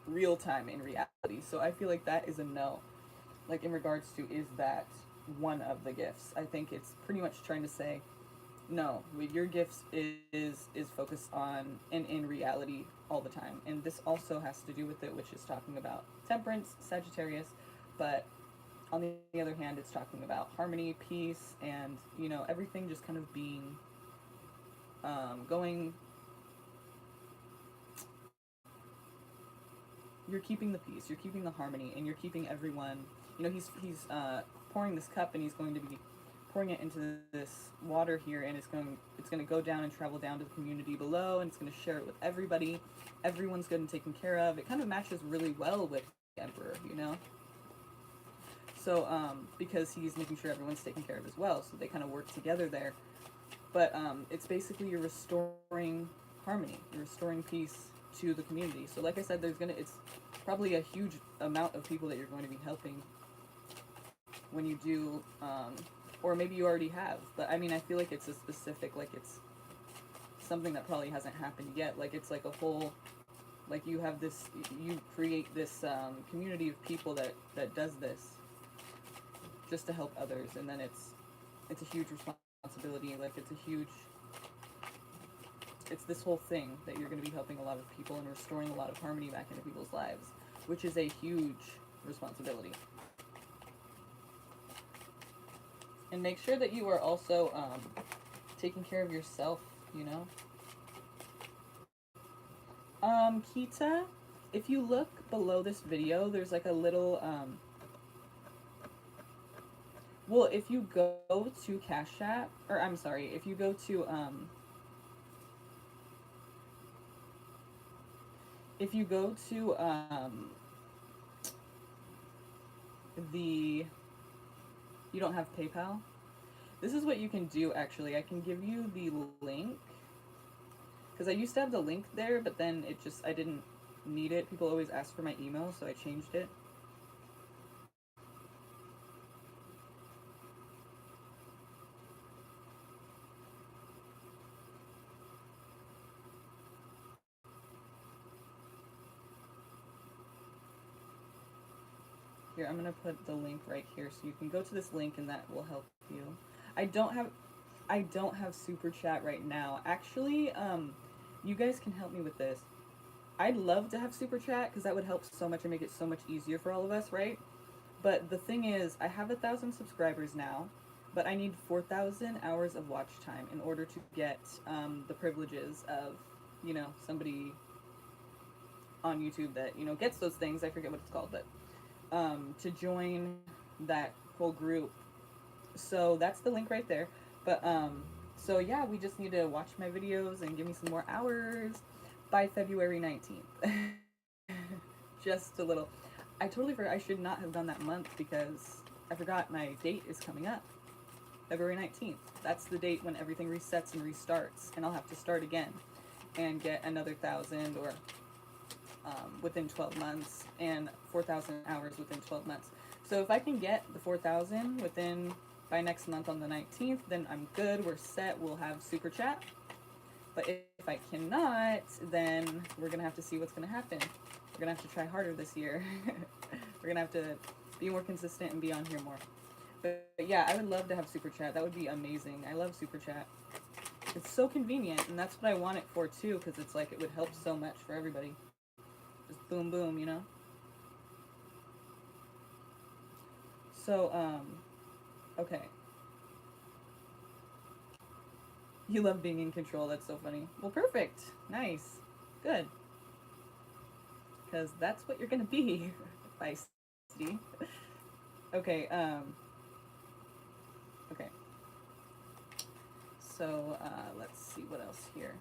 real time, in reality. So I feel like that is a no. Like in regards to, is that one of the gifts? I think it's pretty much trying to say, no, your gifts is focused on and in reality all the time. And this also has to do with it, which is talking about temperance, Sagittarius, but on the other hand, it's talking about harmony, peace, and, you know, everything just kind of being, going, you're keeping the peace, you're keeping the harmony, and you're keeping everyone, you know, he's pouring this cup, and he's going to be pouring it into this water here, and it's going to go down and travel down to the community below, and it's going to share it with everybody. Everyone's good and taken care of. It kind of matches really well with the Emperor, you know? So, because he's making sure everyone's taken care of as well, so they kind of work together there. But it's basically you're restoring harmony, you're restoring peace to the community. So like I said, it's probably a huge amount of people that you're going to be helping when you do, or maybe you already have. But I mean, I feel like it's a specific, like it's something that probably hasn't happened yet. Like it's like a whole, like you have this, you create this community of people that does this just to help others, and then it's a huge responsibility. Like it's this whole thing that you're going to be helping a lot of people and restoring a lot of harmony back into people's lives, which is a huge responsibility. And make sure that you are also taking care of yourself, you know. Kita, if you look below this video, there's like a little well, if you go to CashApp, or I'm sorry, if you go to the, you don't have PayPal, this is what you can do. Actually, I can give you the link, because I used to have the link there, but then I didn't need it. People always ask for my email, so I changed it. Here, I'm going to put the link right here, so you can go to this link and that will help you. I don't have super chat right now. Actually, you guys can help me with this. I'd love to have super chat, because that would help so much and make it so much easier for all of us, right? But the thing is, I have 1,000 subscribers now, but I need 4,000 hours of watch time in order to get the privileges of, you know, somebody on YouTube that, you know, gets those things. I forget what it's called, but to join that whole group. So that's the link right there. But so yeah, we just need to watch my videos and give me some more hours by February 19th. Just a little. I totally forgot. I should not have done that month, because I forgot my date is coming up. February 19th. That's the date when everything resets and restarts, and I'll have to start again and get another 1,000, or within 12 months, and 4,000 hours within 12 months. So if I can get the 4,000 by next month on the 19th, then I'm good, we're set, we'll have super chat. But if I cannot, then we're gonna have to see what's gonna happen. We're gonna have to try harder this year. We're gonna have to be more consistent and be on here more. But yeah, I would love to have super chat. That would be amazing. I love super chat. It's so convenient, and that's what I want it for too, because it's like it would help so much for everybody. Just boom, boom, you know? So, okay. You love being in control. That's so funny. Well, perfect. Nice. Good. Because that's what you're going to be, feisty. Okay, okay. So, let's see what else here.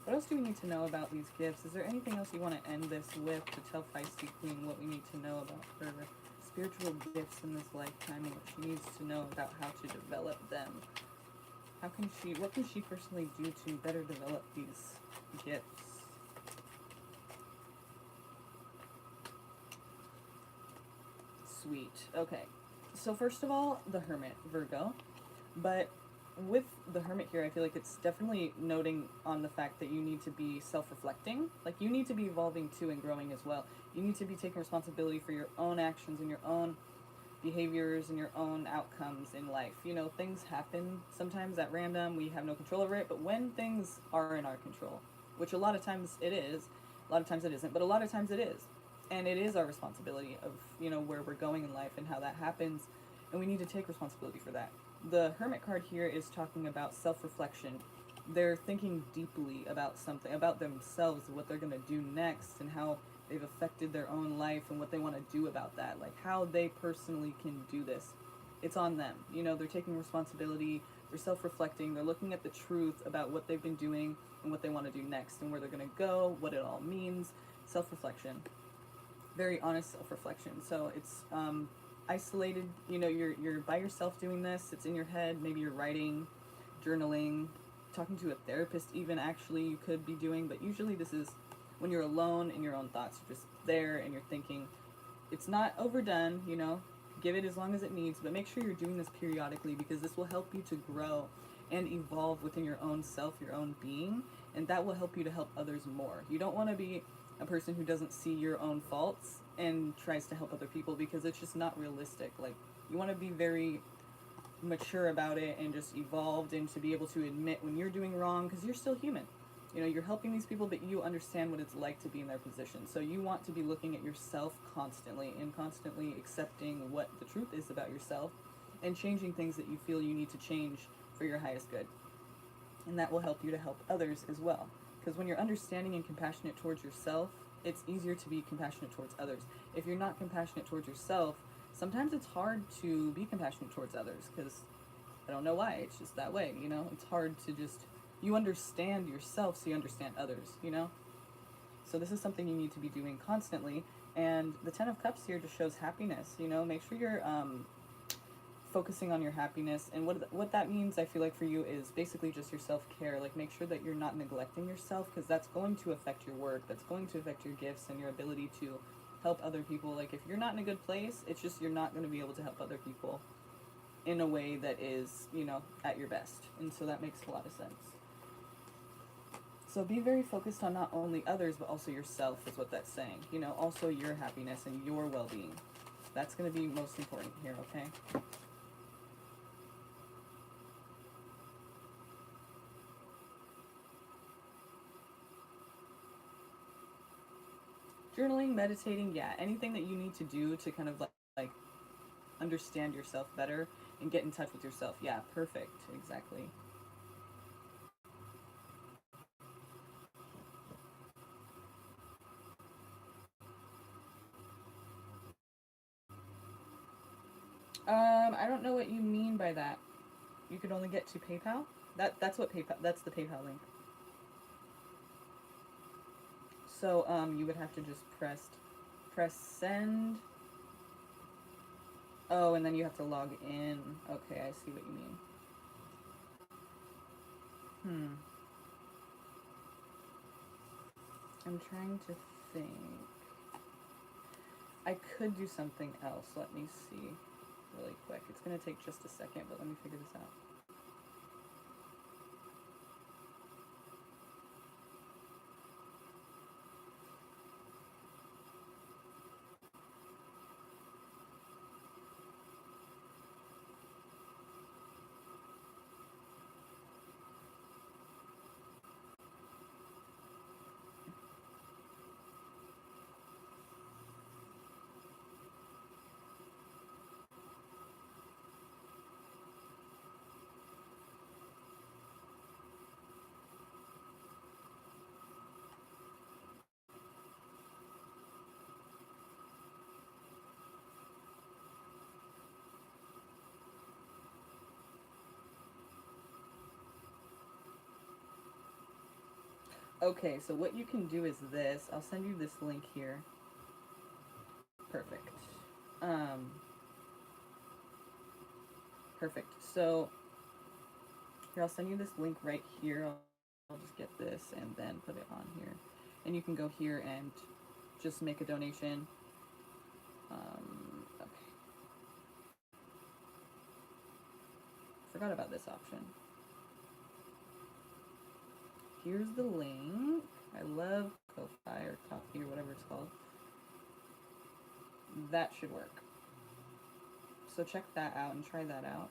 What else do we need to know about these gifts? Is there anything else you want to end this with to tell Feisty Queen what we need to know about her spiritual gifts in this lifetime and what she needs to know about how to develop them? What can she personally do to better develop these gifts? Sweet. Okay. So first of all, the Hermit Virgo. But with the Hermit here, I feel like it's definitely noting on the fact that you need to be self-reflecting. Like, you need to be evolving too and growing as well. You need to be taking responsibility for your own actions and your own behaviors and your own outcomes in life. You know, things happen sometimes at random. We have no control over it. But when things are in our control, which a lot of times it is, a lot of times it isn't, but a lot of times it is. And it is our responsibility of, you know, where we're going in life and how that happens. And we need to take responsibility for that. The Hermit card here is talking about self-reflection. They're thinking deeply about something, about themselves, what they're going to do next, and how they've affected their own life and what they want to do about that, like how they personally can do this. It's on them. You know, they're taking responsibility, they're self-reflecting, they're looking at the truth about what they've been doing and what they want to do next and where they're going to go, what it all means. Self-reflection. Very honest self-reflection. So it's isolated, you know, you're by yourself doing this, it's in your head, maybe you're writing, journaling, talking to a therapist even, actually, you could be doing, but usually this is when you're alone in your own thoughts. You're just there and you're thinking. It's not overdone, you know, give it as long as it needs, but make sure you're doing this periodically, because this will help you to grow and evolve within your own self, your own being, and that will help you to help others more. You don't want to be a person who doesn't see your own faults and tries to help other people, because it's just not realistic. Like, you want to be very mature about it and just evolved, and to be able to admit when you're doing wrong, because you're still human. You know, you're helping these people, but you understand what it's like to be in their position. So you want to be looking at yourself constantly and constantly accepting what the truth is about yourself and changing things that you feel you need to change for your highest good. And that will help you to help others as well. Because when you're understanding and compassionate towards yourself, it's easier to be compassionate towards others. If you're not compassionate towards yourself, sometimes it's hard to be compassionate towards others, because I don't know why, it's just that way, you know? It's hard to just, you understand yourself, so you understand others, you know? So this is something you need to be doing constantly. And the Ten of Cups here just shows happiness, you know? Make sure you're focusing on your happiness. And what that means, I feel like, for you is basically just your self-care. Like, make sure that you're not neglecting yourself, because that's going to affect your work, that's going to affect your gifts and your ability to help other people. Like, if you're not in a good place, it's just, you're not going to be able to help other people in a way that is, you know, at your best. And so that makes a lot of sense. So be very focused on not only others, but also yourself, is what that's saying. You know, also your happiness and your well-being. That's going to be most important here, okay? Journaling, meditating, yeah, anything that you need to do to kind of like understand yourself better and get in touch with yourself. Yeah, perfect, exactly. I don't know what you mean by that. You could only get to PayPal? That's what PayPal, that's the PayPal link. So you would have to just press send. Oh, and then you have to log in. Okay, I see what you mean. I'm trying to think. I could do something else. Let me see really quick. It's going to take just a second, but let me figure this out. Okay, so what you can do is this. I'll send you this link here. Perfect. Um, Perfect. So here, I'll send you this link right here. I'll just get this and then put it on here. And you can go here and just make a donation. Okay. Forgot about this option. Here's the link. I love Ko-Fi or Coffee or whatever it's called. That should work. So check that out and try that out.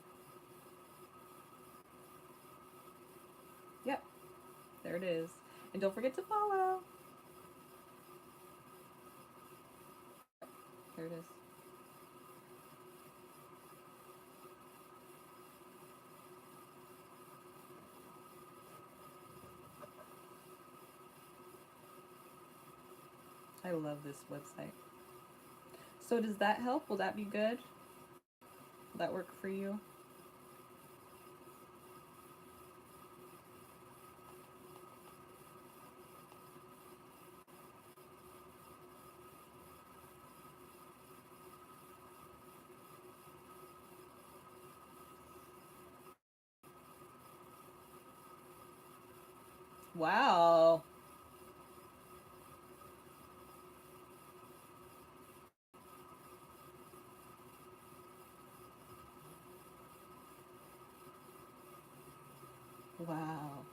Yep, there it is. And don't forget to follow. There it is. I love this website. So does that help? Will that be good? Will that work for you? Wow. Wow.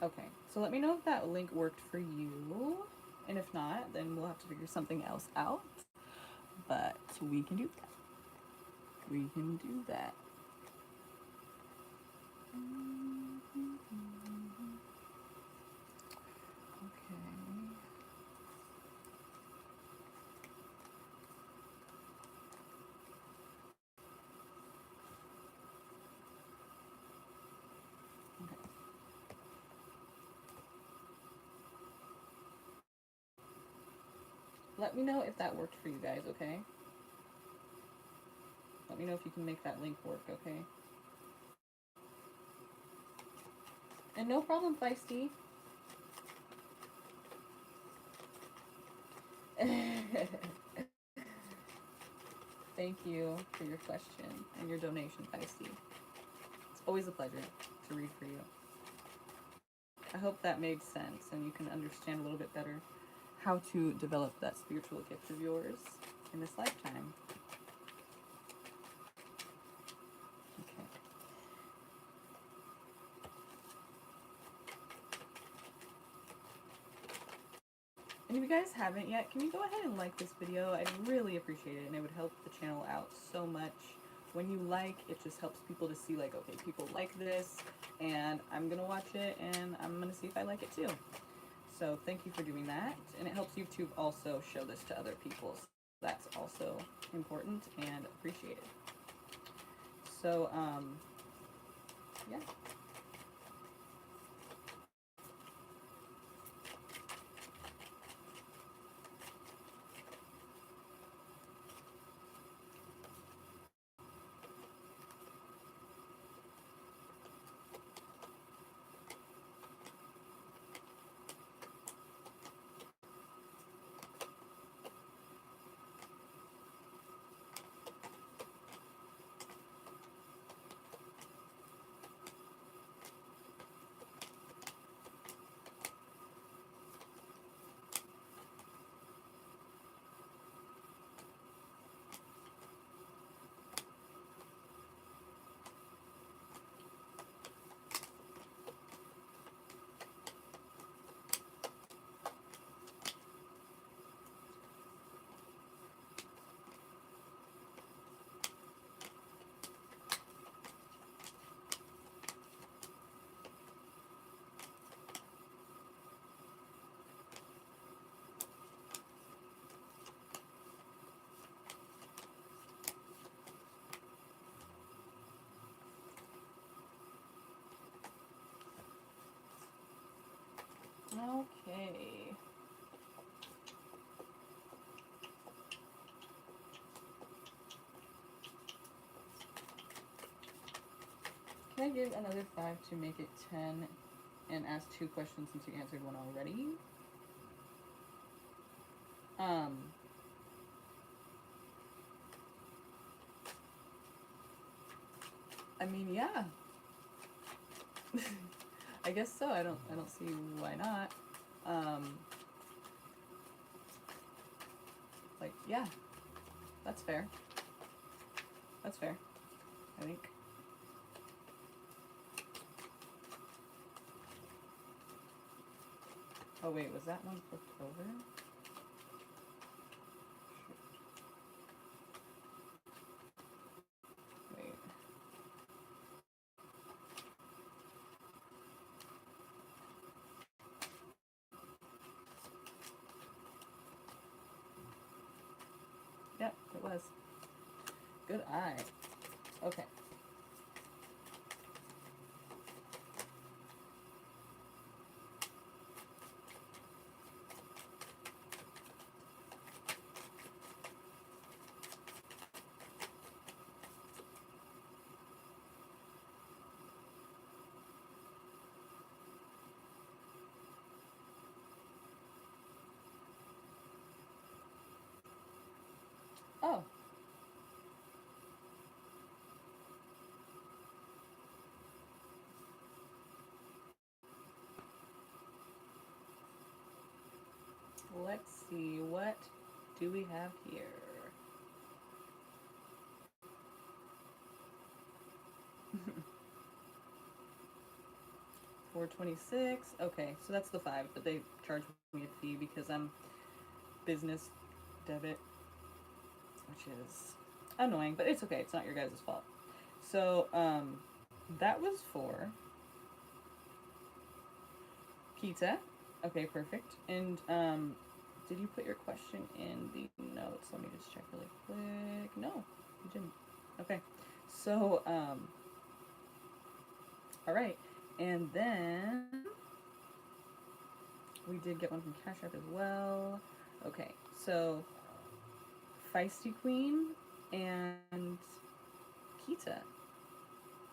Okay, so let me know if that link worked for you. And if not, then we'll have to figure something else out. But we can do that. We can do that. Okay. Let me know if that worked for you guys, okay? Let me know if you can make that link work, okay? And no problem, Feisty. Thank you for your question and your donation, Feisty. It's always a pleasure to read for you. I hope that made sense and you can understand a little bit better how to develop that spiritual gift of yours in this lifetime. Okay. And if you guys haven't yet, can you go ahead and like this video? I'd really appreciate it, and it would help the channel out so much. When you like, it just helps people to see, like, okay, people like this, and I'm gonna watch it, and I'm gonna see if I like it too. So thank you for doing that, and it helps YouTube also show this to other people. So that's also important and appreciated. So, yeah. Okay. Can I give another 5 to make it 10 and ask 2 questions since you answered one already? I mean, yeah. I guess so. I don't see why not. Like, yeah. That's fair. That's fair. I think. Oh wait, was that one flipped over? Wait. Yep, it was. has. Good eye. Okay. Oh. Let's see, what do we have here? $4.26. Okay, so that's the 5, but they charge me a fee because I'm business debit, which is annoying, but it's okay. It's not your guys' fault. So, that was for Kita. Okay, perfect. And, did you put your question in the notes? Let me just check really quick. No, you didn't. Okay. So, all right. And then we did get one from CashApp as well. Okay, so Feisty Queen and Kita.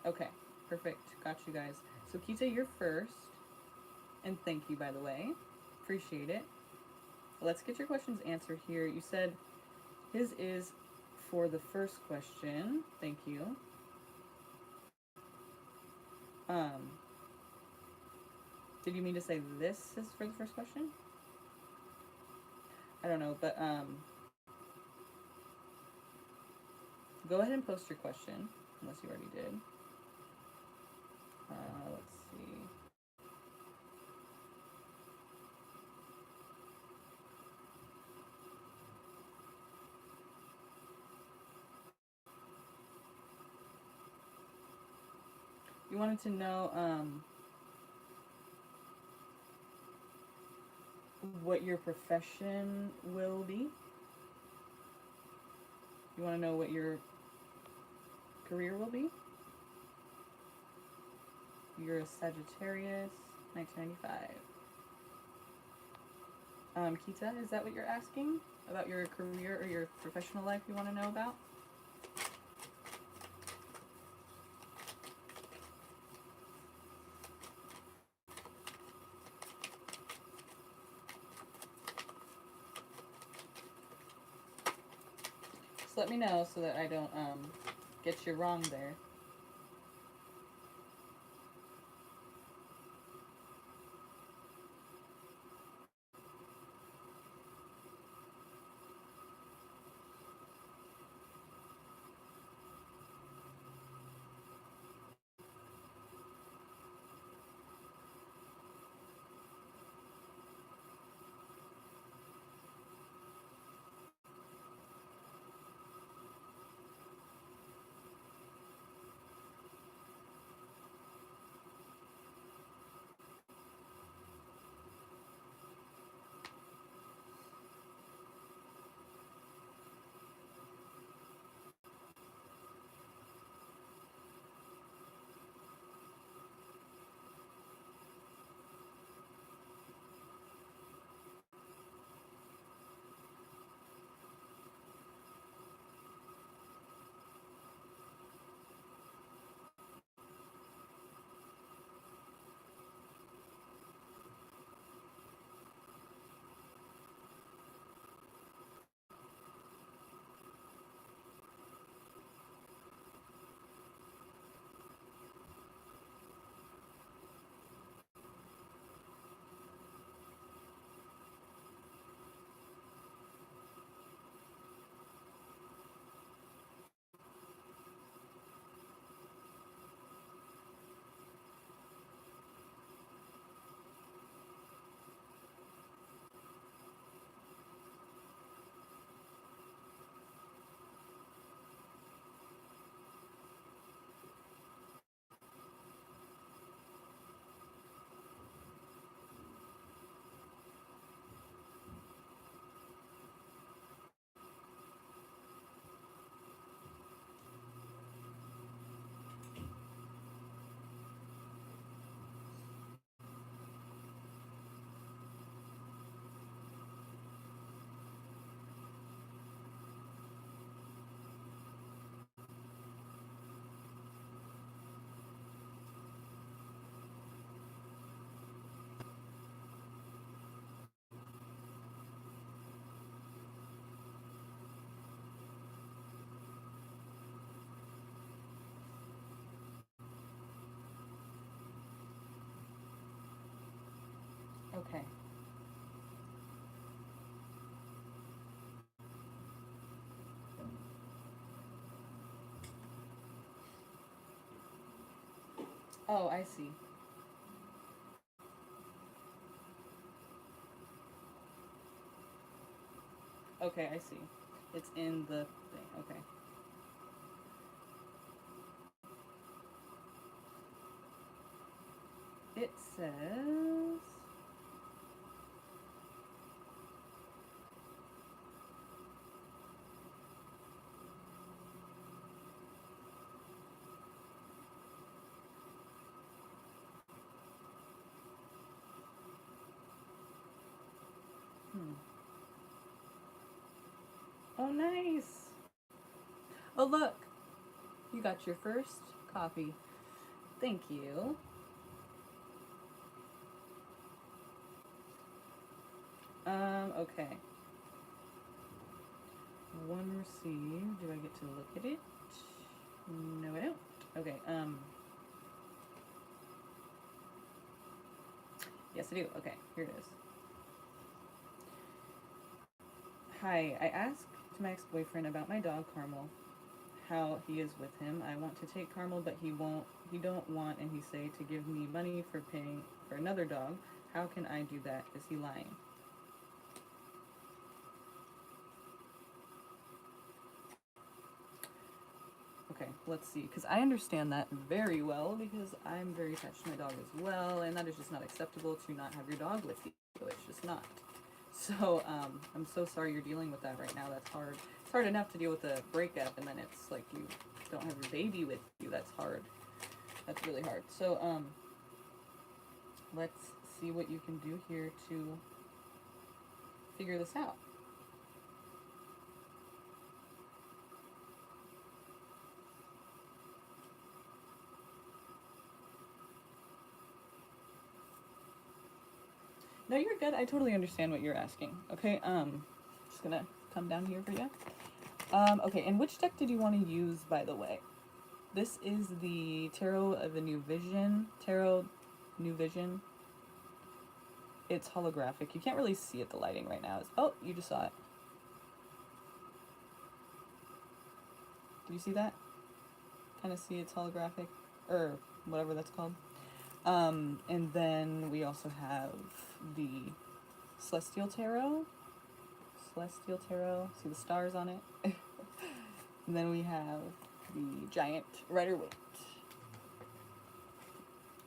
Okay, perfect. Got you guys. So Kita, you're first. And thank you, by the way. Appreciate it. Let's get your questions answered here. You said his is for the first question. Thank you. Did you mean to say this is for the first question? I don't know, but go ahead and post your question, unless you already did. Let's see. You wanted to know what your profession will be? You want to know what your career will be? You're a Sagittarius, 1995. Kita, is that what you're asking? About your career or your professional life you want to know about? Just let me know so that I don't get you wrong there. Okay. Oh, I see. Okay, I see. It's in the thing. Okay. It says, hmm. Oh, nice. Oh, look. You got your first copy. Thank you. Okay. One received. Do I get to look at it? No, I don't. Okay, yes, I do. Okay, here it is. Hi, I asked my ex-boyfriend about my dog, Carmel, how he is with him. I want to take Carmel, but he don't want, and he say to give me money for paying for another dog. How can I do that? Is he lying? Okay, let's see, because I understand that very well, because I'm very attached to my dog as well, and that is just not acceptable to not have your dog with you. It's just not. So, I'm so sorry you're dealing with that right now. That's hard. It's hard enough to deal with a breakup, and then it's like you don't have your baby with you. That's hard. That's really hard. So, let's see what you can do here to figure this out. No, you're good. I totally understand what you're asking. Okay, just gonna come down here for you. Okay, and which deck did you want to use, by the way? This is the Tarot of a New Vision. Tarot New Vision. It's holographic. You can't really see it, the lighting right now. Oh, you just saw it. Did you see that? Kind of see it's holographic, or whatever that's called. And then we also have the Celestial Tarot. Celestial Tarot. See the stars on it? And then we have the Giant Rider-Waite.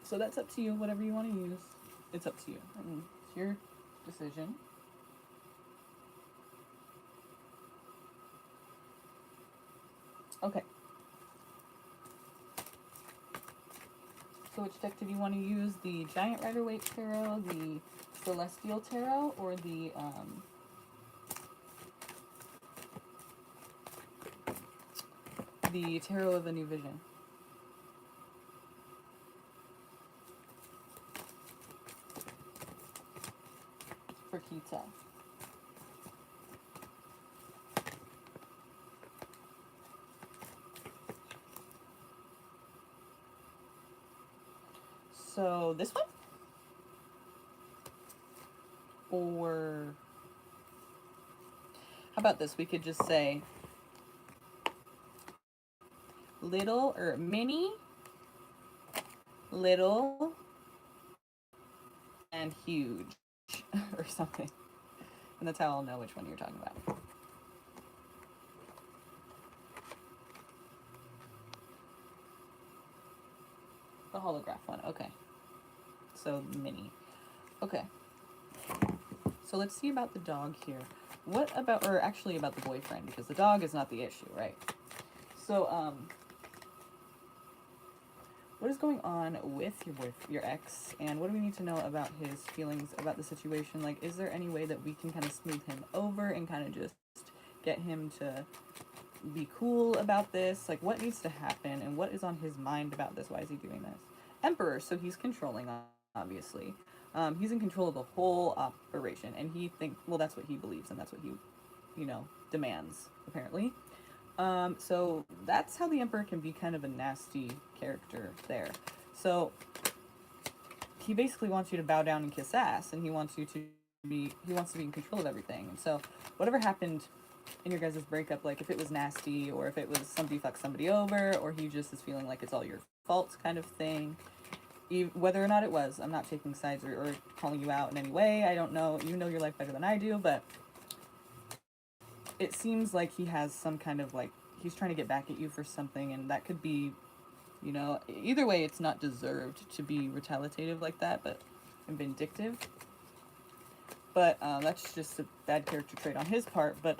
So that's up to you, whatever you want to use. It's up to you. It's your decision. Okay. So which deck did you want to use? The Giant Rider-Waite Tarot, the Celestial Tarot, or the Tarot of a New Vision? For Kita. So this one? Or how about this? We could just say little or mini, little, and huge or something. And that's how I'll know which one you're talking about. The holograph one, okay. So mini. Okay. So let's see about the dog here. What about, or actually about the boyfriend, because the dog is not the issue, right? So, what is going on with your ex, and what do we need to know about his feelings about the situation? Like, is there any way that we can kind of smooth him over and kind of just get him to be cool about this? Like, what needs to happen, and what is on his mind about this? Why is he doing this? Emperor, so he's controlling, obviously. He's in control of the whole operation, and well, that's what he believes, and that's what he, demands, apparently. So that's how the Emperor can be kind of a nasty character there. So he basically wants you to bow down and kiss ass, and he wants to be in control of everything. And so whatever happened in your guys' breakup, like if it was nasty, or if it was somebody fucked somebody over, or he just is feeling like it's all your fault kind of thing, whether or not it was, I'm not taking sides or calling you out in any way. I don't know, you know your life better than I do, but it seems like he has some kind of like, he's trying to get back at you for something, and that could be, you know, either way, it's not deserved to be retaliative like that, but and vindictive. But that's just a bad character trait on his part. But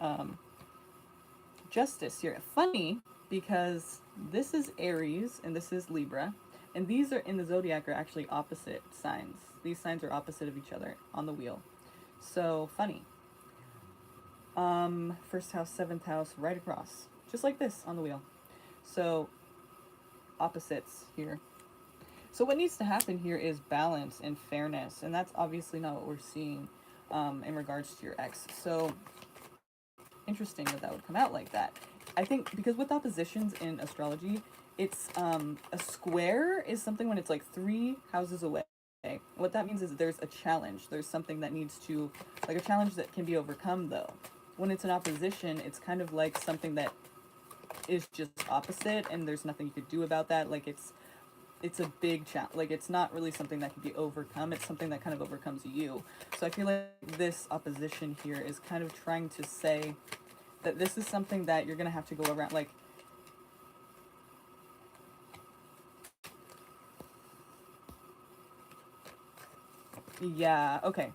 Justice here, funny, because this is Aries and this is Libra, and these are in the zodiac are actually opposite signs. These signs are opposite of each other on the wheel. So funny. First house, seventh house, right across, just like this on the wheel. So opposites here. So what needs to happen here is balance and fairness, and that's obviously not what we're seeing in regards to your ex. So interesting that would come out like that. I think because with oppositions in astrology, it's a square is something when it's like 3 houses away. What that means is there's a challenge. There's something that needs to, like a challenge that can be overcome though. When it's an opposition, it's kind of like something that is just opposite and there's nothing you could do about that. Like it's a big challenge. Like it's not really something that can be overcome. It's something that kind of overcomes you. So I feel like this opposition here is kind of trying to say that this is something that you're going to have to go around. Like, yeah, okay.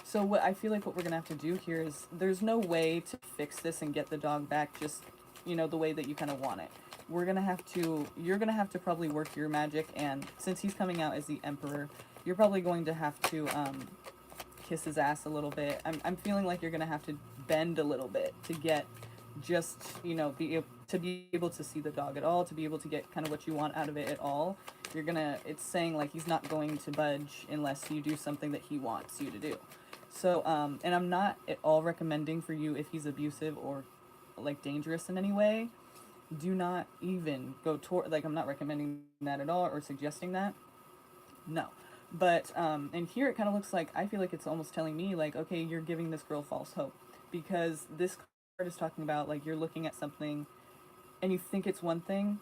So what I feel like what we're going to have to do here is there's no way to fix this and get the dog back just, you know, the way that you kind of want it. We're going to have to, you're going to have to probably work your magic, and since he's coming out as the Emperor, you're probably going to have to kiss his ass a little bit. I'm feeling like you're going to have to bend a little bit to get just, you know, be able to see the dog at all, to be able to get kind of what you want out of it at all. You're going to, it's saying like he's not going to budge unless you do something that he wants you to do. So, and I'm not at all recommending for you if he's abusive or like dangerous in any way. Do not even go toward, like, I'm not recommending that at all or suggesting that. No. But, and here it kind of looks like, I feel like it's almost telling me, like, okay, you're giving this girl false hope. Because this card is talking about, like, you're looking at something and you think it's one thing,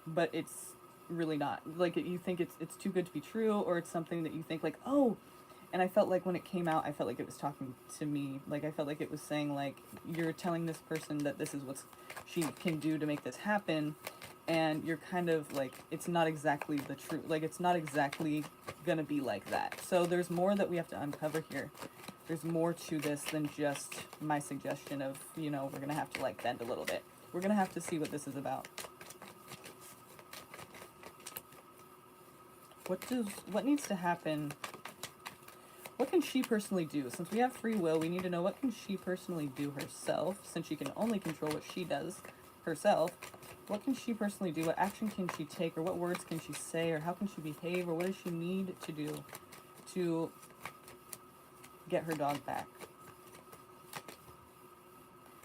but it's really not. Like, you think it's too good to be true, or it's something that you think, like, oh, and I felt like when it came out, I felt like it was talking to me. Like, I felt like it was saying, like, you're telling this person that this is what she can do to make this happen, and you're kind of, like, it's not exactly the truth. Like, it's not exactly gonna be like that. So there's more that we have to uncover here. There's more to this than just my suggestion of, you know, we're gonna have to, like, bend a little bit. We're gonna have to see what this is about. What needs to happen? What can she personally do? Since we have free will, we need to know what can she personally do herself, since she can only control what she does herself. What can she personally do? What action can she take? Or what words can she say? Or how can she behave? Or what does she need to do to get her dog back?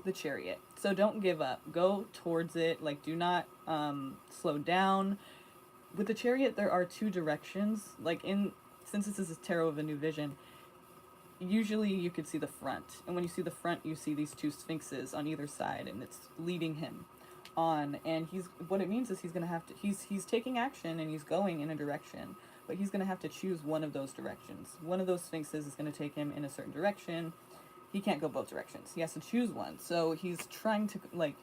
The Chariot. So don't give up. Go towards it. Like, do not slow down. With the Chariot, there are 2 directions. Like, since this is a tarot of a new vision, usually you could see the front. And when you see the front, you see these 2 sphinxes on either side, and it's leading him on. And what it means is he's going to have to, he's taking action and he's going in a direction, but he's going to have to choose one of those directions. One of those sphinxes is going to take him in a certain direction. He can't go both directions. He has to choose one. So he's trying to, like,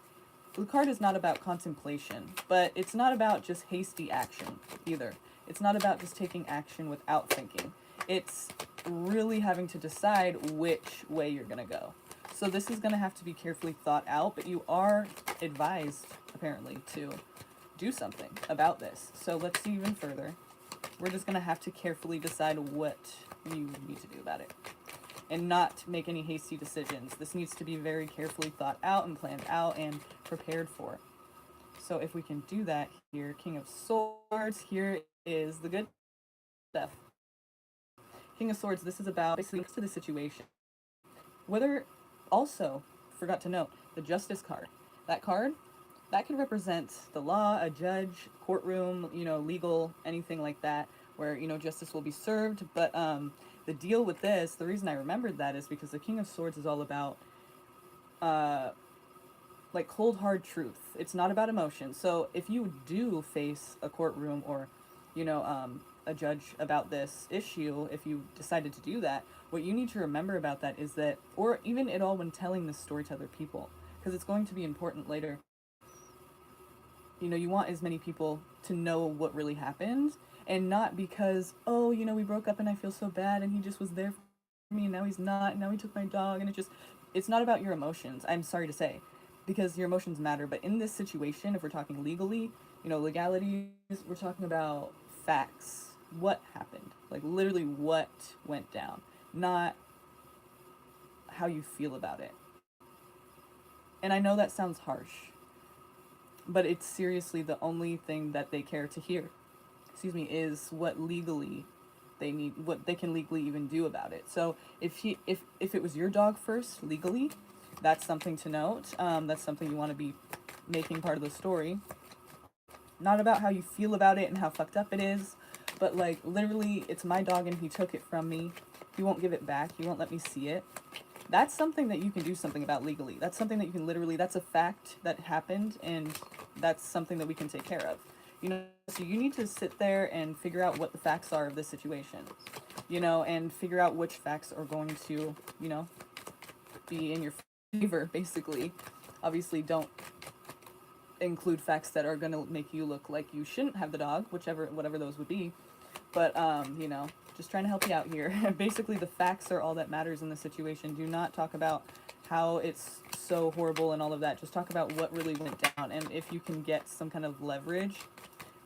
the card is not about contemplation, but it's not about just hasty action either. It's not about just taking action without thinking. It's really having to decide which way you're going to go. So this is going to have to be carefully thought out, but you are advised, apparently, to do something about this. So let's see even further. We're just going to have to carefully decide what you need to do about it, and not make any hasty decisions. This needs to be very carefully thought out and planned out and prepared for. So if we can do that here, King of Swords, here is the good stuff. King of Swords, this is about basically next to the situation. Whether, also, forgot to note, the Justice card. That card, that could represent the law, a judge, courtroom, you know, legal, anything like that. where, you know, justice will be served. But the deal with this, the reason I remembered that is because the King of Swords is all about uh, like cold hard truth. It's not about emotion. So if you do face a courtroom or, you know, a judge about this issue, if you decided to do that, what you need to remember about that is that, or even at all when telling this story to other people, because it's going to be important later. You know, you want as many people to know what really happened, and not because, oh, you know, we broke up and I feel so bad and he just was there for me and now he's not and now he took my dog, and it's not about your emotions, I'm sorry to say, because your emotions matter. But in this situation, if we're talking legally, you know, legalities, we're talking about facts. What happened? Like literally what went down, not how you feel about it. And I know that sounds harsh, but it's seriously the only thing that they care to hear, excuse me, is what legally they need, what they can legally even do about it. So if it was your dog first legally, that's something to note. That's something you want to be making part of the story. Not about how you feel about it and how fucked up it is, but like literally, it's my dog and he took it from me. He won't give it back. He won't let me see it. That's something that you can do something about legally. That's something that you can literally, that's a fact that happened, and that's something that we can take care of. You know, so you need to sit there and figure out what the facts are of this situation, you know, and figure out which facts are going to, you know, be in your favor, basically. Obviously, don't include facts that are going to make you look like you shouldn't have the dog, whatever those would be. But, you know, just trying to help you out here. Basically, the facts are all that matters in the situation. Do not talk about how it's so horrible and all of that. Just talk about what really went down, and if you can get some kind of leverage,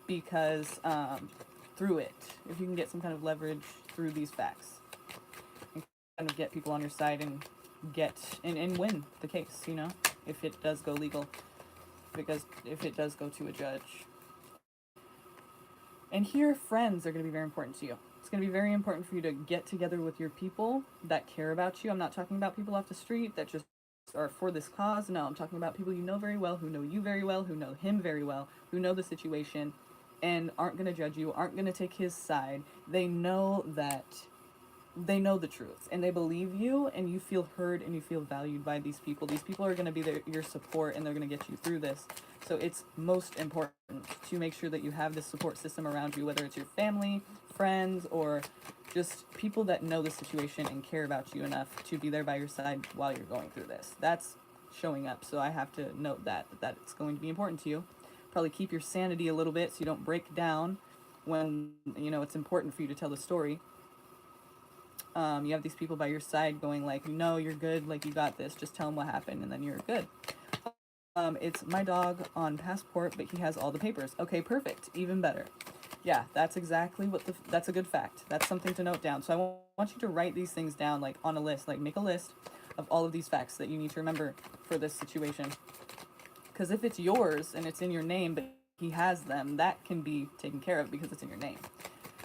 because through it, if you can get some kind of leverage through these facts, and kind of get people on your side and and win the case, you know, if it does go legal, because if it does go to a judge. And here, friends are going to be very important to you. It's going to be very important for you to get together with your people that care about you. I'm not talking about people off the street that just are for this cause. No, I'm talking about people you know very well, who know you very well, who know him very well, who know the situation, and aren't going to judge you, aren't going to take his side. They know the truth, and they believe you, and you feel heard and you feel valued by these people. These people are going to be your support, and they're going to get you through this. So it's most important to make sure that you have this support system around you, whether it's your family, friends, or just people that know the situation and care about you enough to be there by your side while you're going through this. That's showing up. So I have to note that it's going to be important to you. Probably keep your sanity a little bit so you don't break down when, you know, it's important for you to tell the story. You have these people by your side going like, no, you're good, like you got this, just tell them what happened and then you're good. It's my dog on passport, but he has all the papers. Okay, perfect, even better. Yeah, that's exactly that's a good fact. That's something to note down. So I want you to write these things down, like on a list, like make a list of all of these facts that you need to remember for this situation. Because if it's yours and it's in your name, but he has them, that can be taken care of because it's in your name.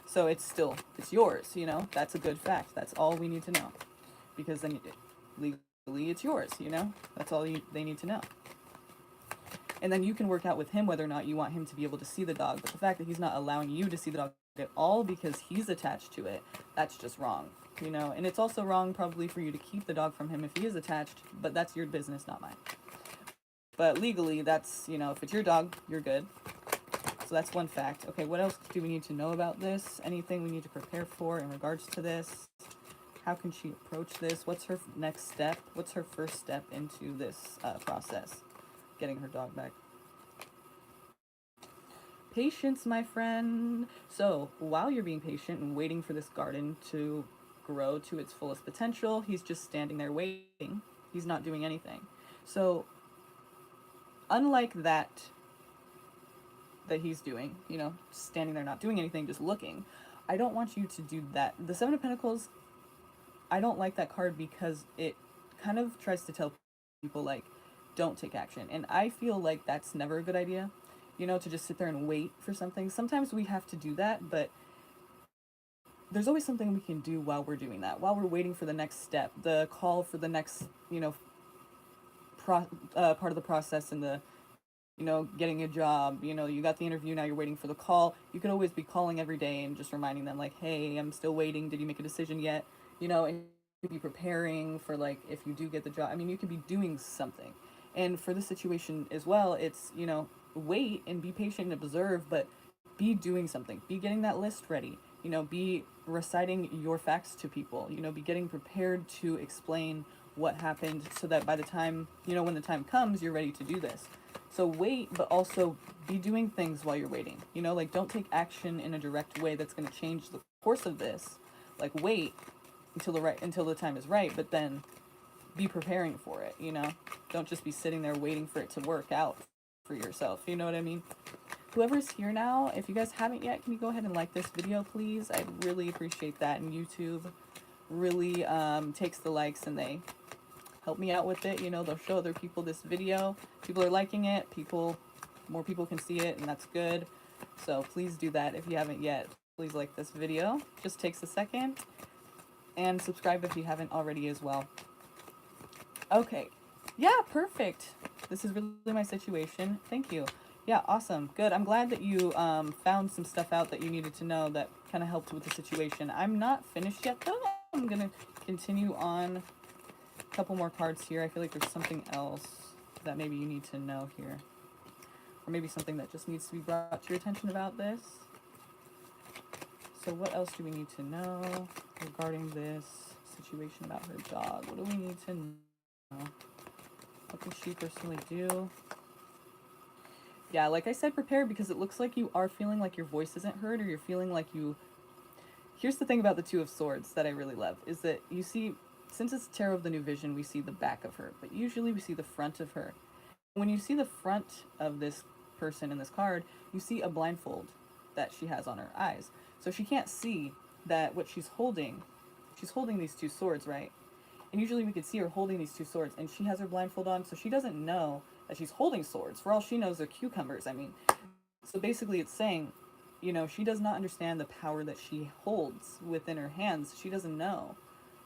So it's yours, you know, that's a good fact. That's all we need to know, because then legally it's yours, you know, that's all they need to know. And then you can work out with him whether or not you want him to be able to see the dog. But the fact that he's not allowing you to see the dog at all because he's attached to it, that's just wrong, you know. And it's also wrong probably for you to keep the dog from him if he is attached, but that's your business, not mine. But legally, that's, you know, if it's your dog, you're good. So that's one fact. Okay, what else do we need to know about this? Anything we need to prepare for in regards to this? How can she approach this? What's her next step? What's her first step into this process? Getting her dog back. Patience, my friend. So while you're being patient and waiting for this garden to grow to its fullest potential, he's just standing there waiting. He's not doing anything. So unlike that he's doing, you know, standing there not doing anything, just looking, I don't want you to do that. The Seven of Pentacles, I don't like that card because it kind of tries to tell people like, don't take action. And I feel like that's never a good idea, you know, to just sit there and wait for something. Sometimes we have to do that, but there's always something we can do while we're doing that, while we're waiting for the next step, the call for the next, you know, part of the process in the you know, getting a job, you know, you got the interview, now you're waiting for the call. You could always be calling every day and just reminding them, like, hey, I'm still waiting. Did you make a decision yet? You know, and you could be preparing for, like, if you do get the job. I mean, you could be doing something. And for this situation as well, it's, you know, wait and be patient and observe, but be doing something. Be getting that list ready. You know, be reciting your facts to people. You know, be getting prepared to explain what happened so that by the time, you know, when the time comes, you're ready to do this. So wait, but also be doing things while you're waiting. You know, like don't take action in a direct way that's going to change the course of this. Like wait until the time is right, but then be preparing for it, you know? Don't just be sitting there waiting for it to work out for yourself. You know what I mean? Whoever's here now, if you guys haven't yet, can you go ahead and like this video, please? I'd really appreciate that. And YouTube really takes the likes and they help me out with it. You know, they'll show other people this video. People are liking it. More people can see it, and that's good. So please do that if you haven't yet. Please like this video. Just takes a second. And subscribe if you haven't already as well. Okay. Yeah, perfect. This is really my situation. Thank you. Yeah, awesome. Good. I'm glad that you found some stuff out that you needed to know that kind of helped with the situation. I'm not finished yet, though. I'm going to continue on a couple more cards here. I feel like there's something else that maybe you need to know here. Or maybe something that just needs to be brought to your attention about this. So what else do we need to know regarding this situation about her dog? What do we need to know? What can she personally do? Yeah, like I said, prepare, because it looks like you are feeling like your voice isn't heard, or you're feeling like you... Here's the thing about the Two of Swords that I really love, is that you see, since it's Tarot of the New Vision, we see the back of her, but usually we see the front of her. When you see the front of this person in this card, you see a blindfold that she has on her eyes. So she can't see that what she's holding these two swords, right? And usually we could see her holding these two swords, and she has her blindfold on, so she doesn't know that she's holding swords. For all she knows, they're cucumbers, I mean. So basically it's saying, you know, she does not understand the power that she holds within her hands. She doesn't know.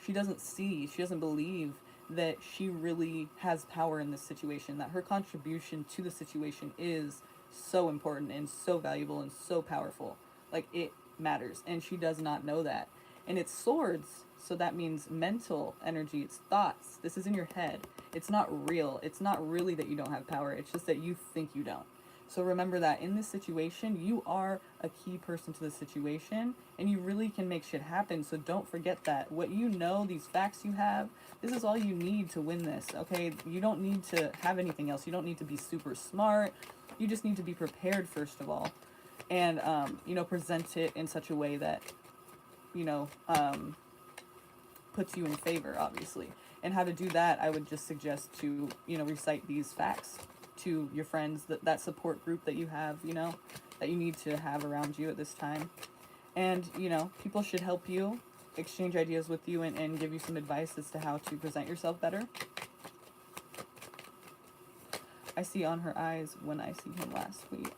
She doesn't see. She doesn't believe that she really has power in this situation, that her contribution to the situation is so important and so valuable and so powerful. Like, it matters, and she does not know that. And it's swords, so that means mental energy, it's thoughts. This is in your head. It's not real. It's not really that you don't have power. It's just that you think you don't. So remember that in this situation, you are a key person to the situation, and you really can make shit happen. So don't forget that. What you know, these facts you have, this is all you need to win this, okay? You don't need to have anything else. You don't need to be super smart. You just need to be prepared, first of all, and, you know, present it in such a way that, you know, puts you in favor, obviously. And how to do that, I would just suggest to, you know, recite these facts to your friends, that support group that you have, you know, that you need to have around you at this time. And, you know, people should help you, exchange ideas with you, and give you some advice as to how to present yourself better. I see on her eyes when I see him last week.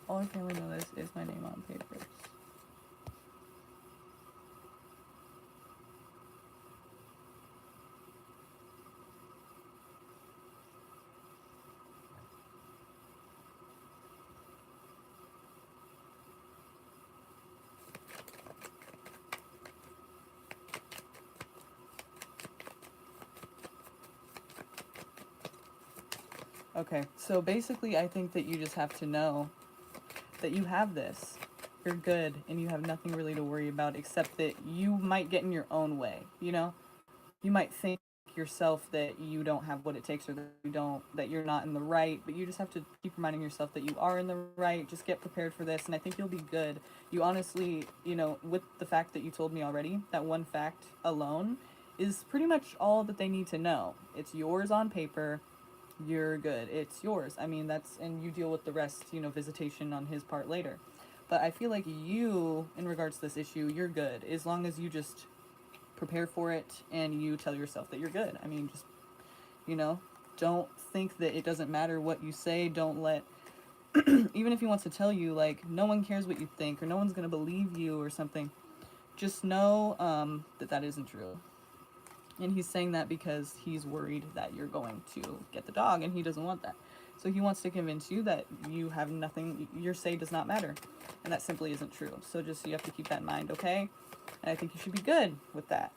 All I family know is my name on papers. Okay, so basically I think that you just have to know that you have this. You're good, and you have nothing really to worry about, except that you might get in your own way, you know? You might think yourself that you don't have what it takes, or that you're not in the right, but you just have to keep reminding yourself that you are in the right. Just get prepared for this, and I think you'll be good. You honestly, you know, with the fact that you told me already, that one fact alone is pretty much all that they need to know. It's yours on paper. You're good. It's yours. I mean, and you deal with the rest, you know, visitation on his part later. But I feel like you, in regards to this issue, you're good. As long as you just prepare for it and you tell yourself that you're good. I mean, just, you know, don't think that it doesn't matter what you say. Don't let even if he wants to tell you, like, no one cares what you think, or no one's going to believe you, or something, just know that that isn't true. And he's saying that because he's worried that you're going to get the dog, and he doesn't want that. So he wants to convince you that you have nothing, your say does not matter. And that simply isn't true. So just, you have to keep that in mind, okay? And I think you should be good with that.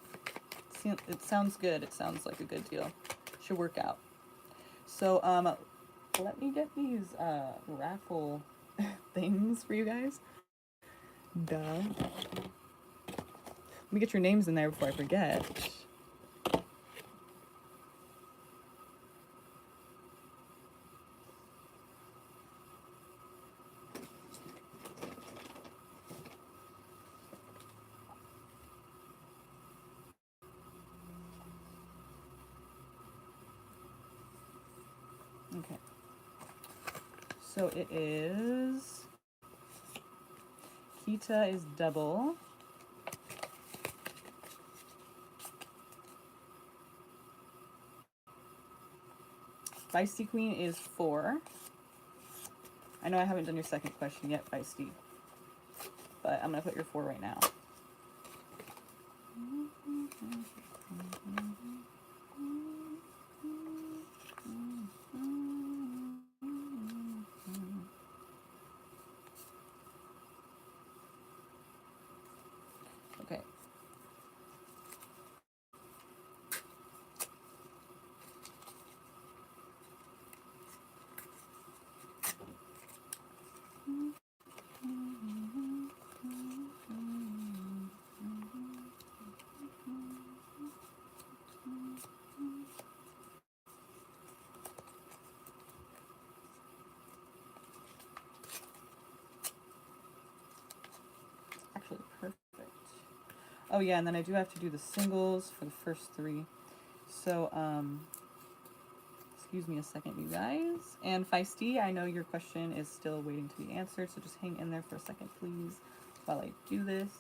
It sounds good. It sounds like a good deal. Should work out. So, let me get these raffle things for you guys. Duh. Let me get your names in there before I forget. Okay. So it is... Kita is double. Feisty Queen is 4. I know I haven't done your second question yet, Feisty. But I'm going to put your 4 right now. Okay. Actually, perfect. Oh yeah, and then I do have to do the singles for the first 3. So, excuse me a second, you guys. And Feisty, I know your question is still waiting to be answered, so just hang in there for a second, please, while I do this.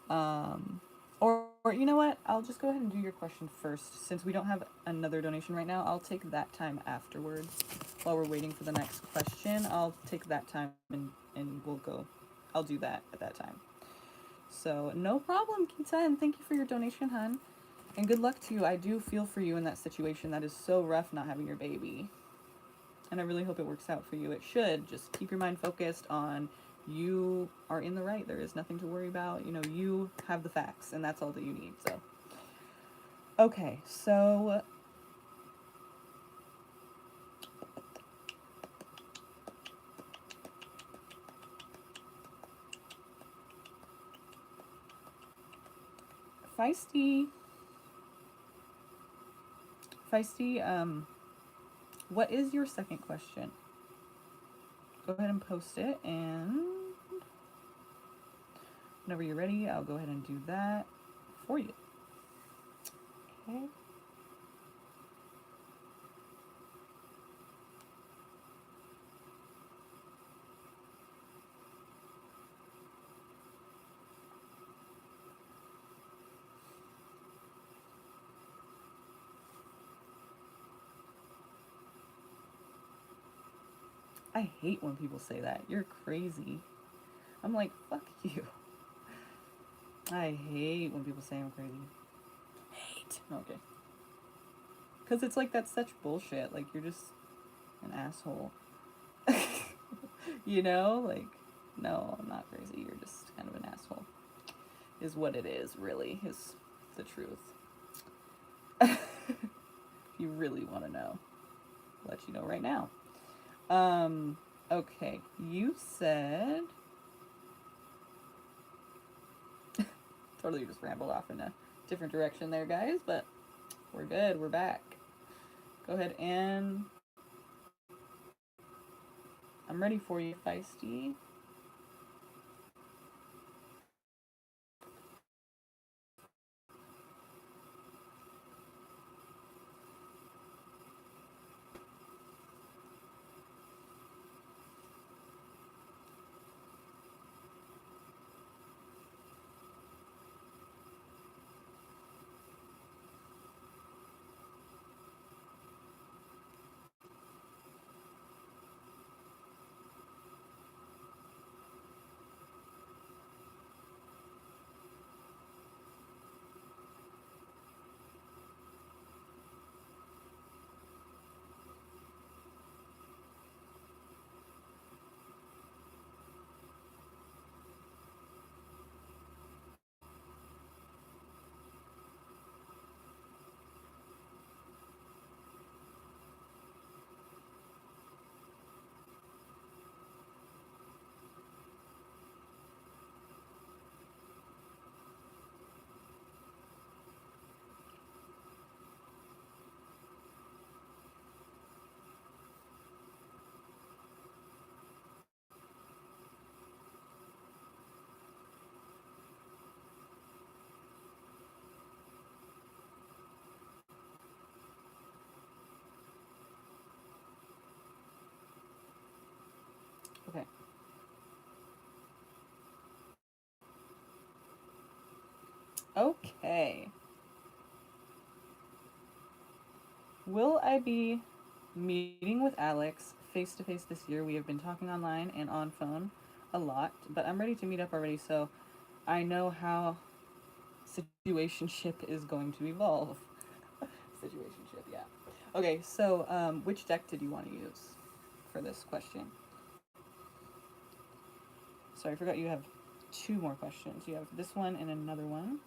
Or you know what? I'll just go ahead and do your question first. Since we don't have another donation right now, I'll take that time afterwards. While we're waiting for the next question, I'll take that time and we'll go. I'll do that at that time. So, no problem, Kita, and thank you for your donation, hun. And good luck to you. I do feel for you in that situation. That is so rough not having your baby. And I really hope it works out for you. It should. Just keep your mind focused on you are in the right. There is nothing to worry about. You know, you have the facts, and that's all that you need. So, okay, so Feisty, what is your second question? Go ahead and post it, and whenever you're ready, I'll go ahead and do that for you. Okay. I hate when people say that. You're crazy. I'm like, fuck you. I hate when people say I'm crazy. Hate. Okay. Because it's like, that's such bullshit. Like, you're just an asshole. You know? Like, no, I'm not crazy. You're just kind of an asshole. Is what it is, really. Is the truth. If you really want to know. I'll let you know right now. Okay. You said... Totally just rambled off in a different direction there, guys, but we're good. We're back. Go ahead and... I'm ready for you, Feisty. Okay. Will I be meeting with Alex face to face this year? We have been talking online and on phone a lot, but I'm ready to meet up already, so I know how situationship is going to evolve. Situationship, yeah. Okay, so which deck did you want to use for this question? Sorry, I forgot you have two more questions. You have this one and another one.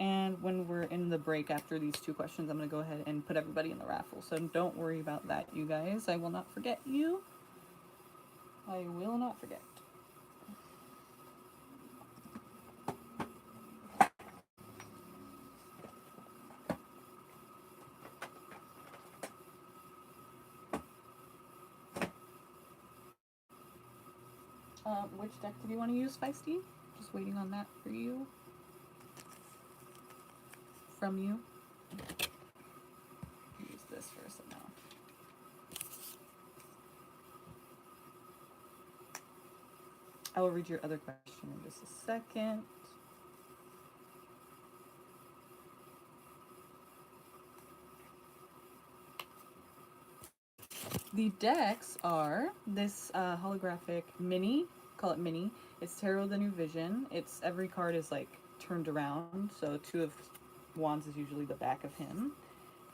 And when we're in the break after these two questions, I'm going to go ahead and put everybody in the raffle. So don't worry about that, you guys. I will not forget you. I will not forget. Which deck did you want to use, Feisty? Just waiting on that for you. From you. Use this first now. I will read your other question in just a second. The decks are this holographic mini, call it mini. It's Tarot the New Vision. It's every card is like turned around, so Two of Wands is usually the back of him.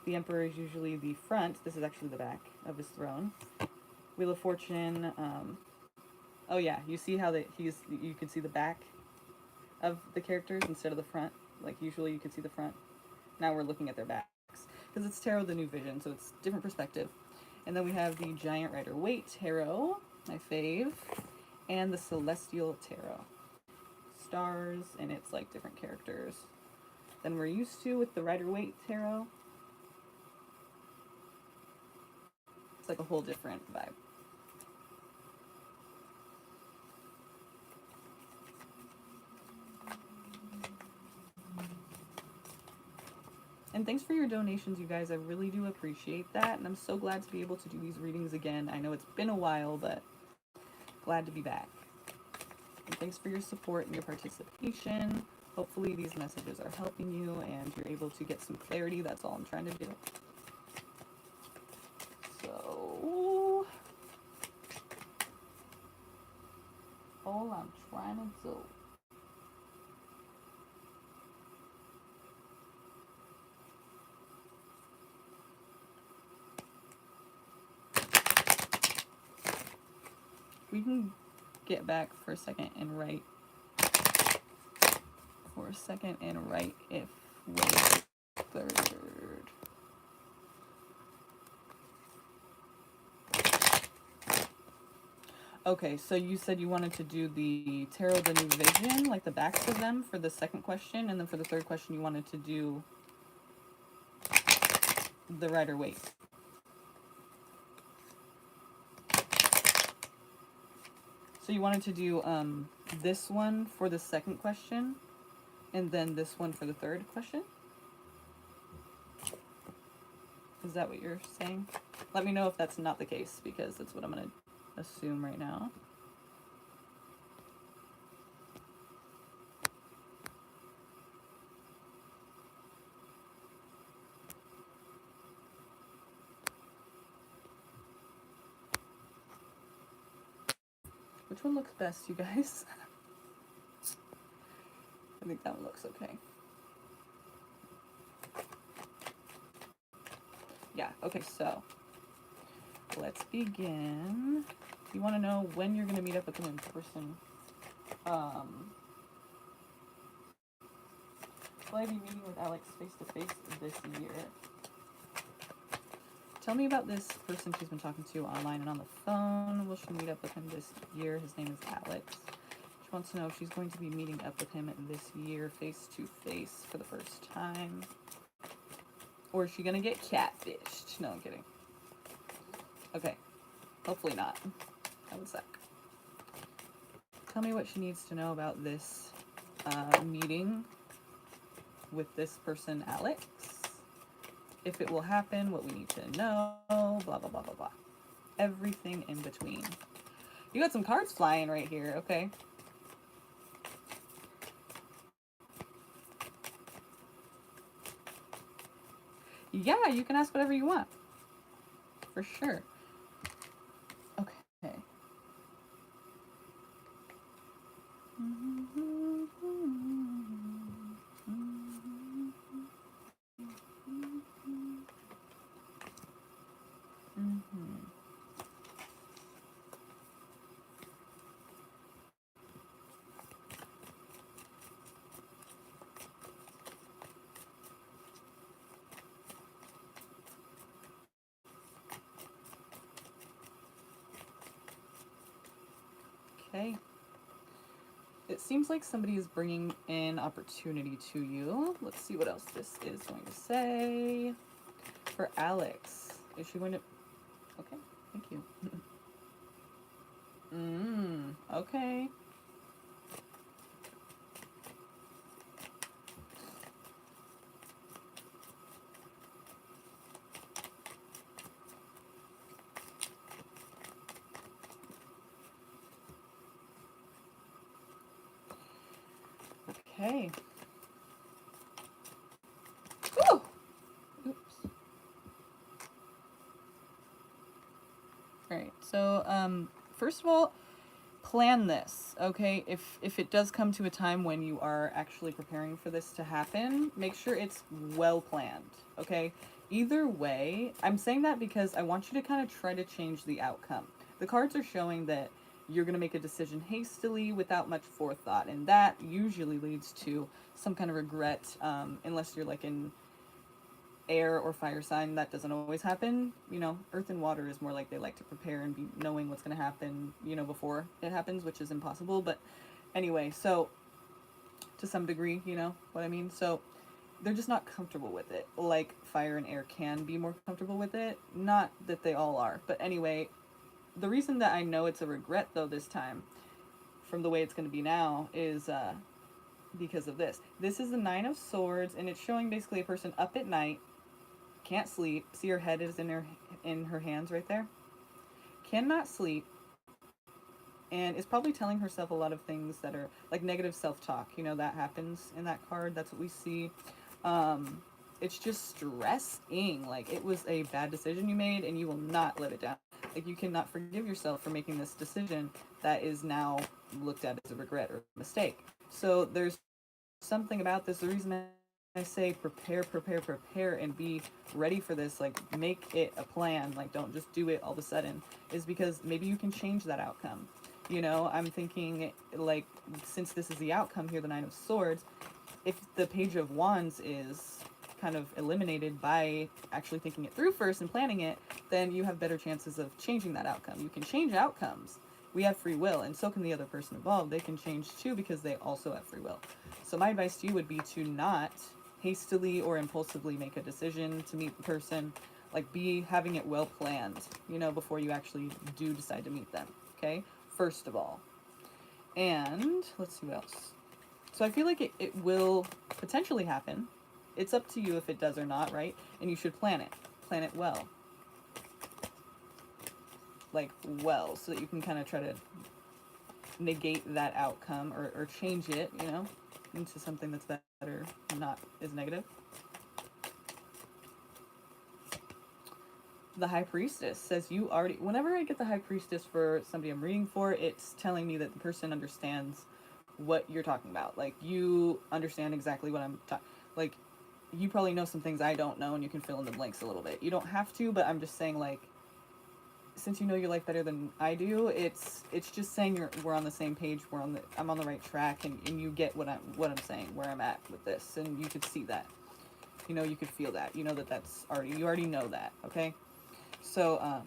The Emperor is usually the front. This is actually the back of his throne. Wheel of Fortune. Oh yeah, you see how you can see the back of the characters instead of the front. Like usually you can see the front. Now we're looking at their backs because it's Tarot the New Vision, so it's different perspective. And then we have the Giant Rider-Waite Tarot, my fave, and the Celestial Tarot. Stars, and it's like different characters than we're used to with the Rider-Waite Tarot. It's like a whole different vibe. And thanks for your donations, you guys. I really do appreciate that. And I'm so glad to be able to do these readings again. I know it's been a while, but glad to be back. And thanks for your support and your participation. Hopefully these messages are helping you and you're able to get some clarity. That's all I'm trying to do. So, all I'm trying to do. We can get back for a second and write. If wait third. Okay, so you said you wanted to do the Tarot the New Vision, like the backs of them for the second question, and then for the third question you wanted to do the Rider-Waite. So you wanted to do this one for the second question, and then this one for the third question? Is that what you're saying? Let me know if that's not the case, because that's what I'm going to assume right now. Which one looks best, you guys? I think that one looks okay. Yeah, okay, so let's begin. You want to know when you're going to meet up with them in person. Will I be meeting with Alex face to face this year? Tell me about this person she's been talking to online and on the phone. Will she meet up with him this year? His name is Alex. She wants to know if she's going to be meeting up with him this year face to face for the first time. Or is she going to get catfished? No, I'm kidding. Okay. Hopefully not. That would suck. Tell me what she needs to know about this meeting with this person, Alex. If it will happen, what we need to know, blah, blah, blah, blah, blah. Everything in between. You got some cards flying right here. Okay. Yeah, you can ask whatever you want. For sure. Okay. Okay. It seems like somebody is bringing in opportunity to you. Let's see what else this is going to say. For Alex, is she going to... Okay, thank you. Okay. Okay. Ooh! Oops. Alright, so, first of all, plan this, okay? If it does come to a time when you are actually preparing for this to happen, make sure it's well planned, okay? Either way, I'm saying that because I want you to kind of try to change the outcome. The cards are showing that you're going to make a decision hastily without much forethought, and that usually leads to some kind of regret, unless you're like in air or fire sign. That doesn't always happen. You know, earth and water is more like they like to prepare and be knowing what's going to happen, you know, before it happens, which is impossible. But anyway, so to some degree, you know what I mean? So they're just not comfortable with it. Like fire and air can be more comfortable with it. Not that they all are. But anyway, the reason that I know it's a regret though this time, from the way it's going to be now, is because of this. This is the 9 of Swords, and it's showing basically a person up at night, can't sleep. See, her head is in her hands right there. Cannot sleep, and is probably telling herself a lot of things that are like negative self-talk. You know, that happens in that card. That's what we see. It's just stressing. Like, it was a bad decision you made, and you will not let it down. Like, you cannot forgive yourself for making this decision that is now looked at as a regret or a mistake. So there's something about this. The reason I say prepare, and be ready for this, like make it a plan, like don't just do it all of a sudden, is because maybe you can change that outcome. You know, I'm thinking, like, since this is the outcome here, the 9 of Swords, if the Page of Wands is kind of eliminated by actually thinking it through first and planning it, then you have better chances of changing that outcome. You can change outcomes. We have free will, and so can the other person involved. They can change too because they also have free will. So my advice to you would be to not hastily or impulsively make a decision to meet the person. Like, be having it well planned, you know, before you actually do decide to meet them, okay? First of all. And let's see what else. So I feel like it will potentially happen. It's up to you if it does or not, right? And you should plan it. Plan it well. Like, well, so that you can kind of try to negate that outcome or change it, you know, into something that's better, not as negative. The High Priestess says you already... Whenever I get the High Priestess for somebody I'm reading for, it's telling me that the person understands what you're talking about. Like, you understand exactly what I'm talking... Like, you probably know some things I don't know, and you can fill in the blanks a little bit. You don't have to, but I'm just saying, like, since you know your life better than I do, it's just saying we're on the same page. I'm on the right track, and you get what I'm saying, where I'm at with this, and you could see that. You know, you could feel that. You know that you already know that, okay? So,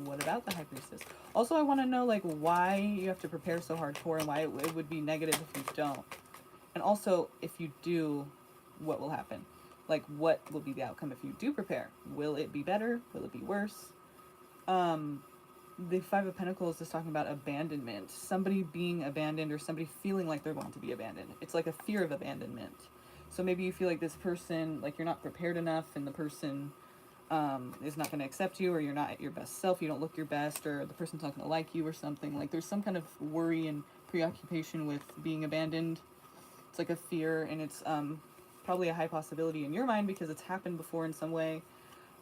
what about the High Priestess? Also, I want to know, like, why you have to prepare so hardcore, and why it would be negative if you don't. And also, if you do, what will happen? Like, what will be the outcome if you do prepare? Will it be better? Will it be worse? The 5 of Pentacles is talking about abandonment. Somebody being abandoned, or somebody feeling like they're going to be abandoned. It's like a fear of abandonment. So maybe you feel like this person, like, you're not prepared enough, and the person is not going to accept you, or you're not your best self, you don't look your best, or the person's not going to like you or something. Like there's some kind of worry and preoccupation with being abandoned. It's like a fear, and it's probably a high possibility in your mind because it's happened before in some way.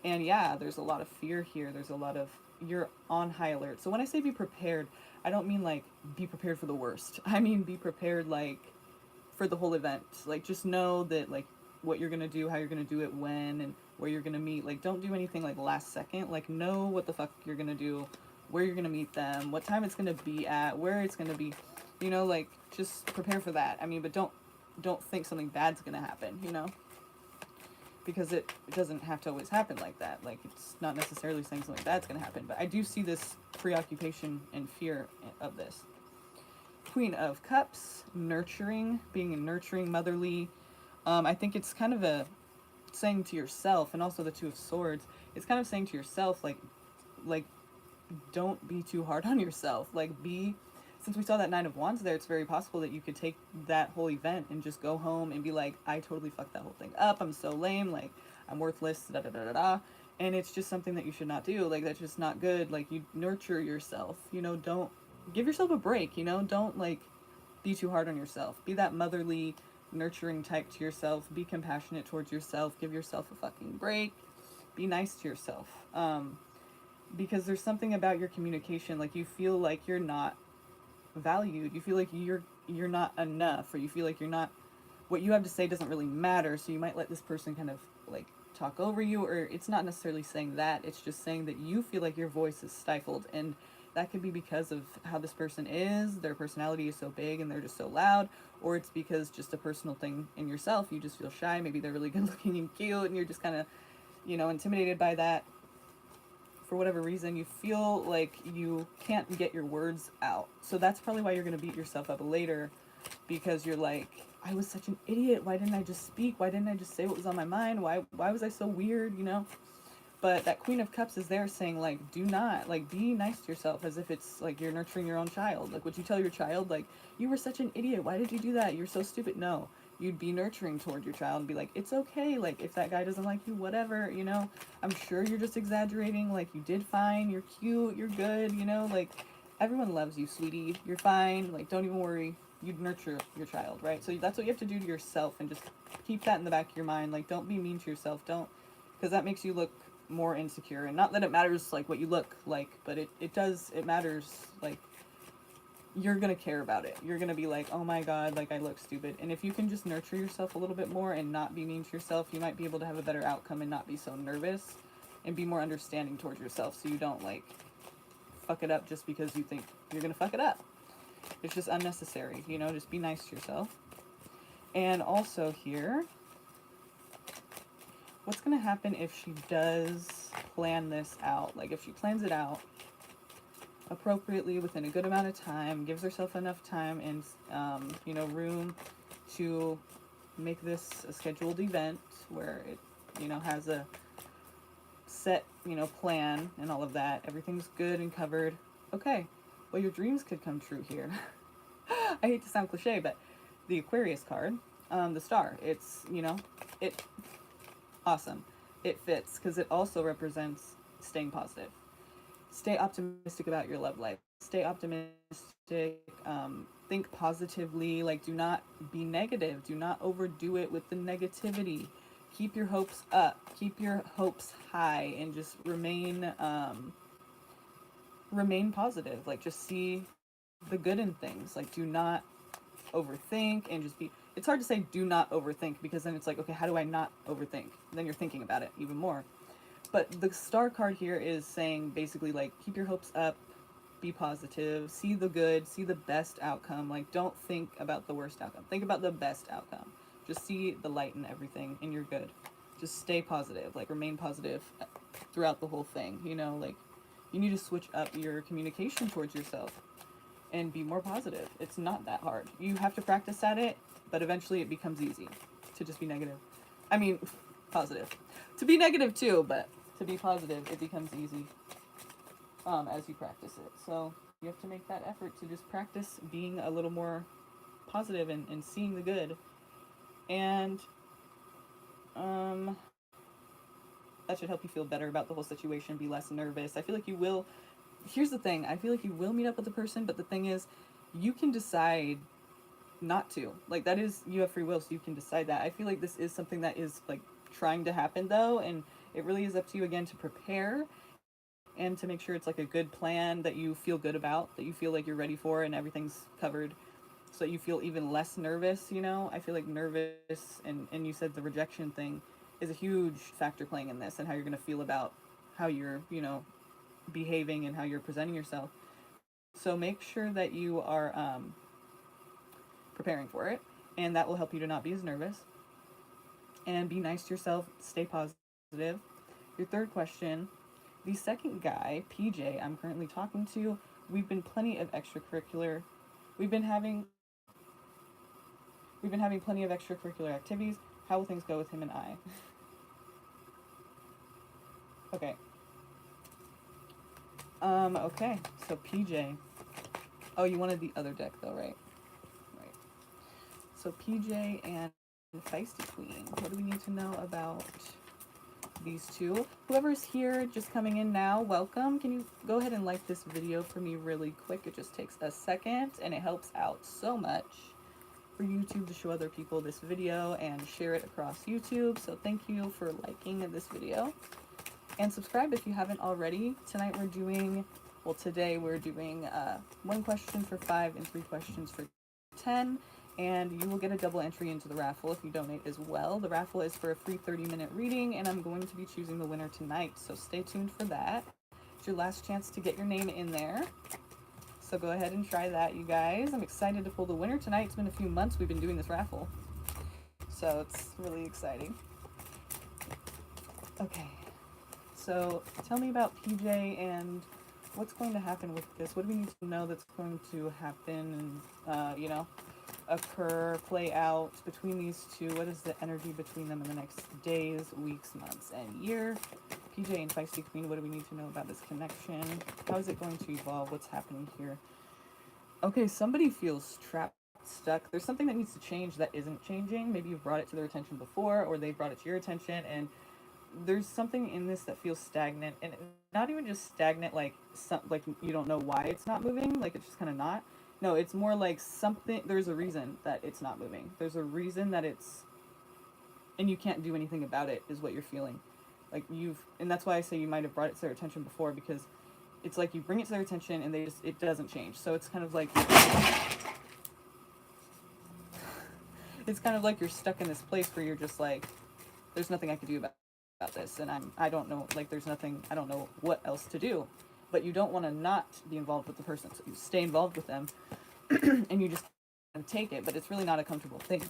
And yeah, there's a lot of fear here. There's a lot of, you're on high alert. So when I say be prepared, I don't mean like be prepared for the worst. I mean be prepared like for the whole event. Like just know that like what you're gonna do, how you're gonna do it, when, and where you're gonna meet. Like don't do anything like last second. Like know what the fuck you're gonna do, where you're gonna meet them, what time it's gonna be at, where it's gonna be. You know, like just prepare for that. I mean, but don't think something bad's gonna happen. You know, because it doesn't have to always happen like that. Like it's not necessarily saying something bad's gonna happen. But I do see this preoccupation and fear of this. Queen of Cups, nurturing, being a nurturing, motherly. I think it's kind of a saying to yourself, and also the Two of Swords. It's kind of saying to yourself, like, don't be too hard on yourself. Like, since we saw that Nine of Wands there, it's very possible that you could take that whole event and just go home and be like, I totally fucked that whole thing up. I'm so lame. Like, I'm worthless. Da da da da da. And it's just something that you should not do. Like, that's just not good. Like, you nurture yourself. You know, don't give yourself a break. You know, don't like be too hard on yourself. Be that motherly, nurturing type to yourself. Be compassionate towards yourself. Give yourself a fucking break. Be nice to yourself. Because there's something about your communication, like you feel like you're not valued. You feel like you're not enough, or you feel like you're not, what you have to say doesn't really matter. So you might let this person kind of like talk over you, or it's not necessarily saying that. It's just saying that you feel like your voice is stifled, and that could be because of how this person is. Their personality is so big and they're just so loud, or it's because just a personal thing in yourself. You just feel shy. Maybe they're really good looking and cute, and you're just kind of, you know, intimidated by that. For whatever reason, you feel like you can't get your words out. So that's probably why you're going to beat yourself up later, because you're like, I was such an idiot. Why didn't I just speak? Why didn't I just say what was on my mind? Why was I so weird, you know? But that Queen of Cups is there saying, like, do not, like, be nice to yourself, as if it's like you're nurturing your own child. Like, would you tell your child, like, you were such an idiot. Why did you do that? You're so stupid. No. You'd be nurturing toward your child and be like, it's okay. Like, if that guy doesn't like you, whatever, you know, I'm sure you're just exaggerating. Like, you did fine. You're cute. You're good. You know, like, everyone loves you, sweetie. You're fine. Like, don't even worry. You'd nurture your child, right? So that's what you have to do to yourself, and just keep that in the back of your mind. Like, don't be mean to yourself. Don't, because that makes you look more insecure. And not that it matters, like, what you look like, but it matters. Like, you're gonna care about it. You're gonna be like, oh my god, like, I look stupid. And if you can just nurture yourself a little bit more and not be mean to yourself, you might be able to have a better outcome and not be so nervous, and be more understanding towards yourself, so you don't like fuck it up just because you think you're gonna fuck it up. It's just unnecessary, you know. Just be nice to yourself. And also here, what's gonna happen if she does plan this out? Like, if she plans it out appropriately within a good amount of time, gives herself enough time and you know, room to make this a scheduled event where it, you know, has a set, you know, plan and all of that, everything's good and covered. Okay, well, your dreams could come true here. I hate to sound cliche, but the Aquarius card, the star, it's, you know, it awesome. It fits because it also represents staying positive. Stay optimistic about your love life. Stay optimistic. Think positively. Like, do not be negative. Do not overdo it with the negativity. Keep your hopes up. Keep your hopes high, and just remain positive. Like, just see the good in things. Like, do not overthink, and just be. It's hard to say do not overthink, because then it's like, okay, how do I not overthink? Then you're thinking about it even more. But the star card here is saying basically, like, keep your hopes up, be positive, see the good, see the best outcome. Like, don't think about the worst outcome. Think about the best outcome. Just see the light in everything, and you're good. Just stay positive. Like, remain positive throughout the whole thing. You know, like, you need to switch up your communication towards yourself and be more positive. It's not that hard. You have to practice at it, but eventually it becomes easy to just be negative. I mean, positive. To be negative too, but to be positive, it becomes easy as you practice it. So you have to make that effort to just practice being a little more positive and seeing the good. And that should help you feel better about the whole situation, be less nervous. I feel like you will, here's the thing, I feel like you will meet up with the person, but the thing is, you can decide not to. Like, that is, you have free will, so you can decide that. I feel like this is something that is, like, trying to happen, though, and it really is up to you, again, to prepare and to make sure it's, like, a good plan that you feel good about, that you feel like you're ready for, and everything's covered, so that you feel even less nervous, you know? I feel like nervous, and you said the rejection thing is a huge factor playing in this, and how you're going to feel about how you're, you know, behaving and how you're presenting yourself. So make sure that you are preparing for it, and that will help you to not be as nervous. And be nice to yourself, stay positive. Your third question, the second guy, PJ, I'm currently talking to, we've been plenty of extracurricular, we've been having plenty of extracurricular activities. How will things go with him and I? Okay. Okay, so PJ. Oh, you wanted the other deck though, right? Right. So PJ and Feisty Queen. What do we need to know about these two? Whoever's here, just coming in now, welcome. Can you go ahead and like this video for me really quick? It just takes a second, and it helps out so much for YouTube to show other people this video and share it across YouTube. So thank you for liking this video. And subscribe if you haven't already. Tonight we're doing, well, today we're doing 1 question for 5 and 3 questions for 10. And you will get a double entry into the raffle if you donate as well. The raffle is for a free 30-minute reading, and I'm going to be choosing the winner tonight, so stay tuned for that. It's your last chance to get your name in there. So go ahead and try that, you guys. I'm excited to pull the winner tonight. It's been a few months we've been doing this raffle, so it's really exciting. Okay, so tell me about PJ and what's going to happen with this. What do we need to know that's going to happen and, you know, occur, play out between these two? What is the energy between them in the next days, weeks, months, and year? PJ and Feisty Queen, what do we need to know about this connection? How is it going to evolve? What's happening here? Okay, somebody feels trapped, stuck. There's something that needs to change that isn't changing. Maybe you've brought it to their attention before, or they brought it to your attention, and there's something in this that feels stagnant, and not even just stagnant like you don't know why it's not moving, like it's just kind of not. No, it's more like something, there's a reason that it's not moving. There's a reason that it's, and you can't do anything about it, is what you're feeling. Like and that's why I say you might have brought it to their attention before, because it's like you bring it to their attention and it doesn't change. So it's kind of like, it's kind of like you're stuck in this place where you're just like, there's nothing I can do about this, and I don't know, like there's nothing, I don't know what else to do. But you don't want to not be involved with the person, so you stay involved with them, and you just take it, but it's really not a comfortable thing.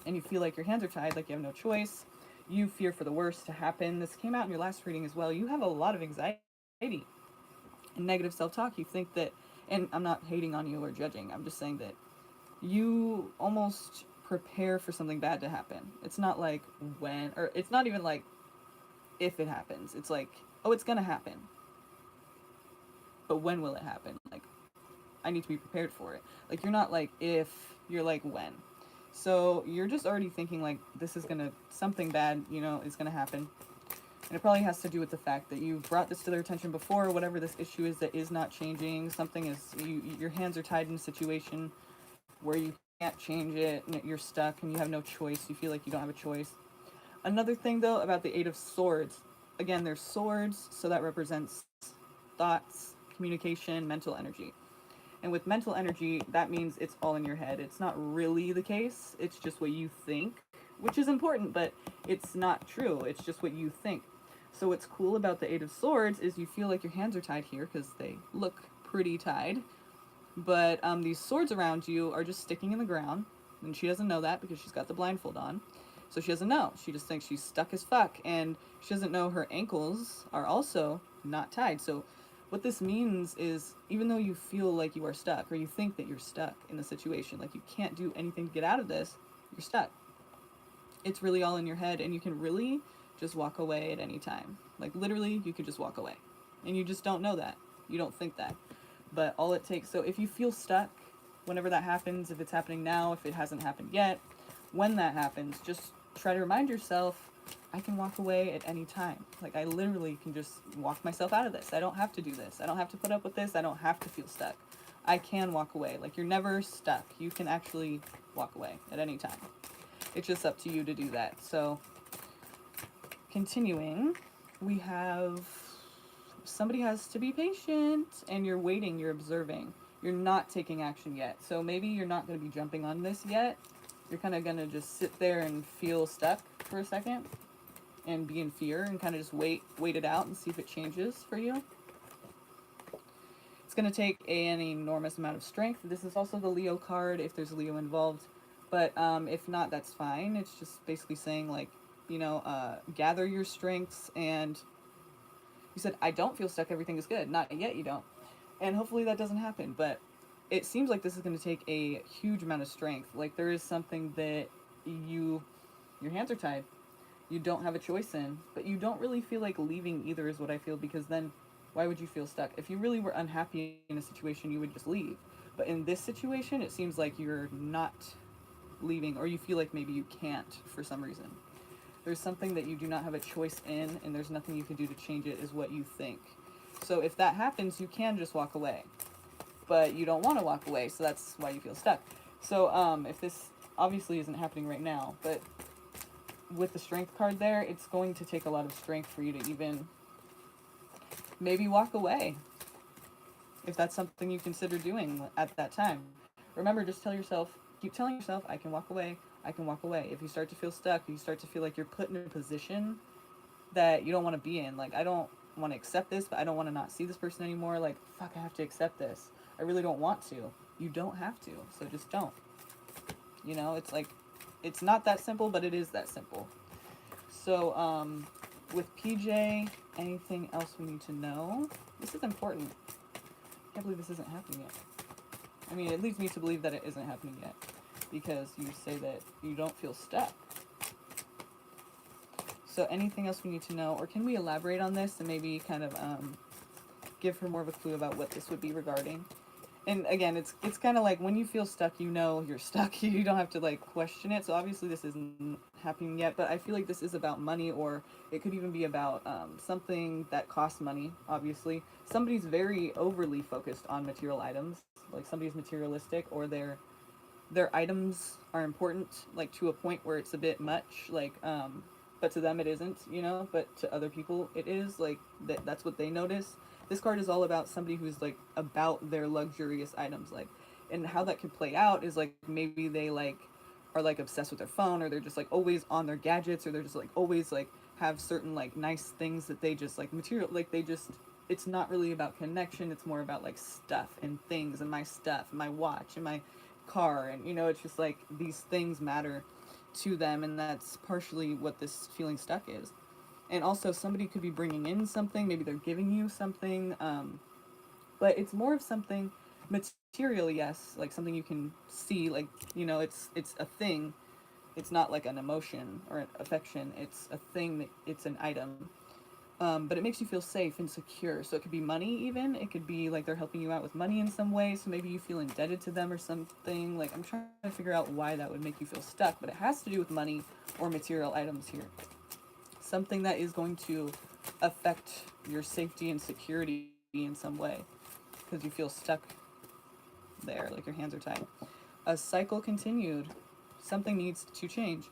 And you feel like your hands are tied, like you have no choice. You fear for the worst to happen. This came out in your last reading as well. You have a lot of anxiety and negative self-talk. You think that, and I'm not hating on you or judging, I'm just saying that you almost prepare for something bad to happen. It's not like when, or it's not even like if it happens. It's like, oh, it's gonna happen. But when will it happen? Like, I need to be prepared for it. Like, you're not like if, you're like when. So you're just already thinking like this is gonna, something bad, you know, is gonna happen. And it probably has to do with the fact that you've brought this to their attention before, whatever this issue is that is not changing. Something is, your hands are tied in a situation where you can't change it, and you're stuck and you have no choice. You feel like you don't have a choice. Another thing though about the 8 of Swords, again, there's swords, so that represents thoughts, communication, mental energy. And with mental energy, that means it's all in your head. It's not really the case. It's just what you think, which is important, but it's not true. It's just what you think. So what's cool about the 8 of Swords is you feel like your hands are tied here because they look pretty tied. But these swords around you are just sticking in the ground. And she doesn't know that because she's got the blindfold on. So she doesn't know. She just thinks she's stuck as fuck. And she doesn't know her ankles are also not tied. So what this means is, even though you feel like you are stuck, or you think that you're stuck in the situation, like you can't do anything to get out of this, you're stuck. It's really all in your head, and you can really just walk away at any time. Like literally, you could just walk away. And you just don't know that. You don't think that. But all it takes, so if you feel stuck, whenever that happens, if it's happening now, if it hasn't happened yet, when that happens, just try to remind yourself I can walk away at any time. Like, I literally can just walk myself out of this. I don't have to do this. I don't have to put up with this. I don't have to feel stuck. I can walk away. Like, you're never stuck. You can actually walk away at any time. It's just up to you to do that. So, continuing, we have somebody has to be patient, and you're waiting, you're observing. You're not taking action yet. So maybe you're not going to be jumping on this yet. You're kind of going to just sit there and feel stuck for a second and be in fear and kind of just wait it out and see if it changes for you. It's going to take an enormous amount of strength. This is also the Leo card if there's Leo involved. But if not, that's fine. It's just basically saying, like, you know, gather your strengths. And you said, I don't feel stuck, everything is good. Not yet, you don't. And hopefully that doesn't happen. But it seems like this is going to take a huge amount of strength. Like, there is something that your hands are tied. You don't have a choice in. But you don't really feel like leaving either, is what I feel. Because then, why would you feel stuck? If you really were unhappy in a situation, you would just leave. But in this situation, it seems like you're not leaving, or you feel like maybe you can't for some reason. There's something that you do not have a choice in, and there's nothing you can do to change it, is what you think. So if that happens, you can just walk away. But you don't want to walk away, so that's why you feel stuck. So if this obviously isn't happening right now, but with the strength card there, it's going to take a lot of strength for you to even maybe walk away, if that's something you consider doing at that time. Remember, just keep telling yourself, I can walk away, I can walk away. If you start to feel stuck, you start to feel like you're put in a position that you don't want to be in. Like, I don't want to accept this, but I don't want to not see this person anymore. Like, fuck, I have to accept this. I really don't want to. You don't have to, so just don't. You know, it's like, it's not that simple, but it is that simple. So, with PJ, anything else we need to know? This is important. I can't believe this isn't happening yet. I mean, it leads me to believe that it isn't happening yet, because you say that you don't feel stuck. So anything else we need to know, or can we elaborate on this and maybe kind of give her more of a clue about what this would be regarding? And again, it's kind of like when you feel stuck, you know you're stuck. You don't have to like question it. So obviously this isn't happening yet, but I feel like this is about money, or it could even be about something that costs money, obviously. Somebody's very overly focused on material items, like somebody's materialistic, or their items are important, like to a point where it's a bit much, like but to them it isn't, you know, but to other people it is, like that's what they notice. This card is all about somebody who's like about their luxurious items, like, and how that could play out is like maybe they like are like obsessed with their phone, or they're just like always on their gadgets, or they're just like always like have certain like nice things that they just like material, like they just, it's not really about connection, it's more about like stuff and things, and my stuff, my watch and my car, and you know, it's just like these things matter to them, and that's partially what this feeling stuck is. And also somebody could be bringing in something, maybe they're giving you something, but it's more of something material, yes, like something you can see, like, you know, it's a thing. It's not like an emotion or an affection, it's a thing, it's an item. But it makes you feel safe and secure. So it could be money even. It could be like they're helping you out with money in some way. So maybe you feel indebted to them or something. Like, I'm trying to figure out why that would make you feel stuck. But it has to do with money or material items here. Something that is going to affect your safety and security in some way. Because you feel stuck there, like your hands are tied. A cycle continued. Something needs to change.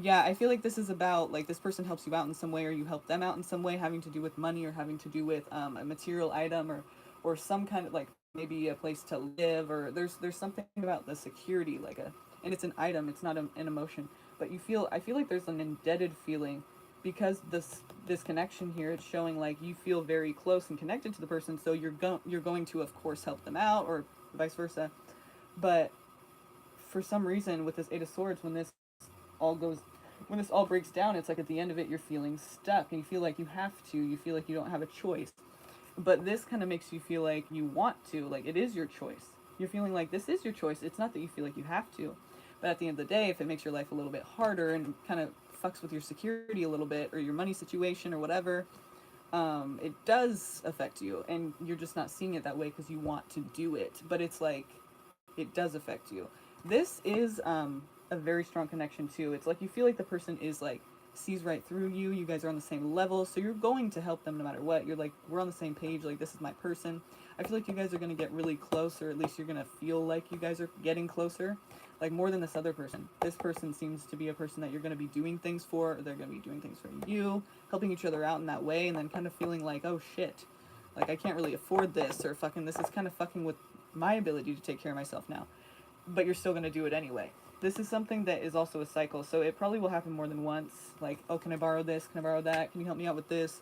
Yeah, I feel like this is about, like, this person helps you out in some way, or you help them out in some way, having to do with money, or having to do with a material item, or some kind of, like, maybe a place to live, or there's something about the security, like and it's an item, it's not an emotion, but I feel like there's an indebted feeling, because this connection here, it's showing like you feel very close and connected to the person, so you're going to, of course, help them out, or vice versa. But for some reason, with this Eight of Swords, all goes when this all breaks down, it's like at the end of it you're feeling stuck, and you feel like you have to, you feel like you don't have a choice. But this kind of makes you feel like you want to, like it is your choice. You're feeling like this is your choice. It's not that you feel like you have to. But at the end of the day, if it makes your life a little bit harder and kind of fucks with your security a little bit, or your money situation or whatever, it does affect you, and you're just not seeing it that way because you want to do it. But it's like it does affect you. This is a very strong connection too. It's like you feel like the person is like sees right through you. You guys are on the same level, so you're going to help them no matter what. You're like, we're on the same page, like this is my person. I feel like you guys are going to get really close, or at least you're going to feel like you guys are getting closer, like more than this other person. This person seems to be a person that you're going to be doing things for, or they're going to be doing things for you, helping each other out in that way, and then kind of feeling like, oh shit, like I can't really afford this, or fucking this is kind of fucking with my ability to take care of myself now. But you're still going to do it anyway. This is something that is also a cycle, so it probably will happen more than once. Like, oh, can I borrow this? Can I borrow that? Can you help me out with this?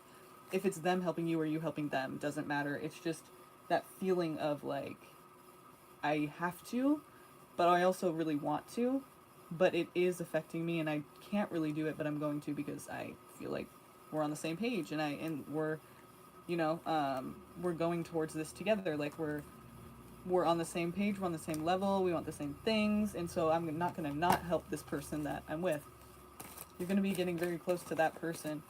If it's them helping you or you helping them, doesn't matter. It's just that feeling of like, I have to, but I also really want to, but it is affecting me and I can't really do it, but I'm going to because I feel like we're on the same page and we're, you know, we're going towards this together. Like we're on the same page, we're on the same level, we want the same things, and so I'm not going to not help this person that I'm with. You're going to be getting very close to that person,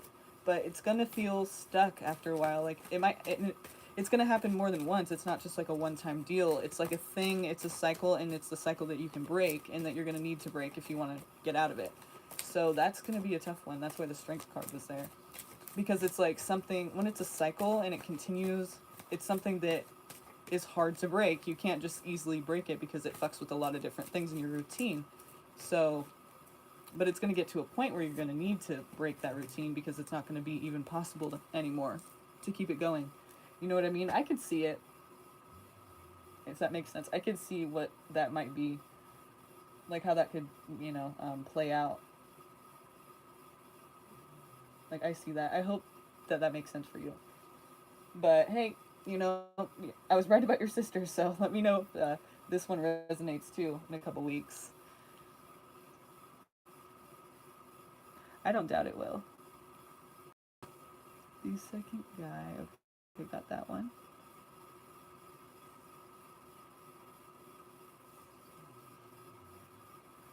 but it's going to feel stuck after a while. Like it's going to happen more than once. It's not just like a one-time deal. It's like a thing, it's a cycle, and it's the cycle that you can break and that you're going to need to break if you want to get out of it. So that's going to be a tough one. That's why the strength card was there. Because it's like something, when it's a cycle and it continues, it's something that is hard to break. You can't just easily break it because it fucks with a lot of different things in your routine. So, but it's going to get to a point where you're going to need to break that routine because it's not going to be even possible anymore to keep it going. You know what I mean? I could see it. If that makes sense. I could see what that might be. Like how that could, you know, play out. Like I see that. I hope that that makes sense for you. But hey, you know, I was right about your sister, so let me know if this one resonates too in a couple weeks. I don't doubt it will. The second guy, okay, got that one.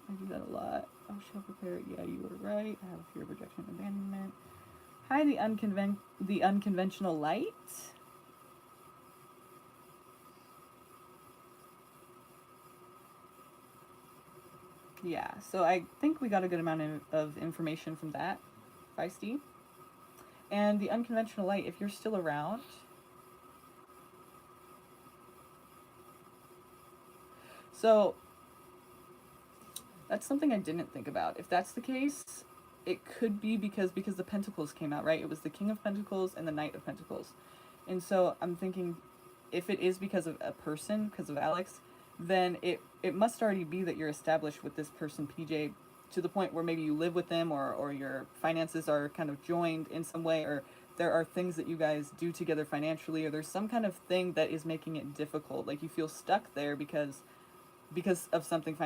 I do that a lot. Oh, shall prepare. Yeah, you were right. I have a fear of rejection and abandonment. Hi, the unconventional light. Yeah, so I think we got a good amount of information from that, Feisty. And the unconventional light, if you're still around, so that's something I didn't think about. If that's the case, it could be because the Pentacles came out, right? It was the King of Pentacles and the Knight of Pentacles. And so I'm thinking if it is because of a person, because of Alex, then it must already be that you're established with this person, PJ, to the point where maybe you live with them or your finances are kind of joined in some way, or there are things that you guys do together financially, or there's some kind of thing that is making it difficult. Like you feel stuck there because of something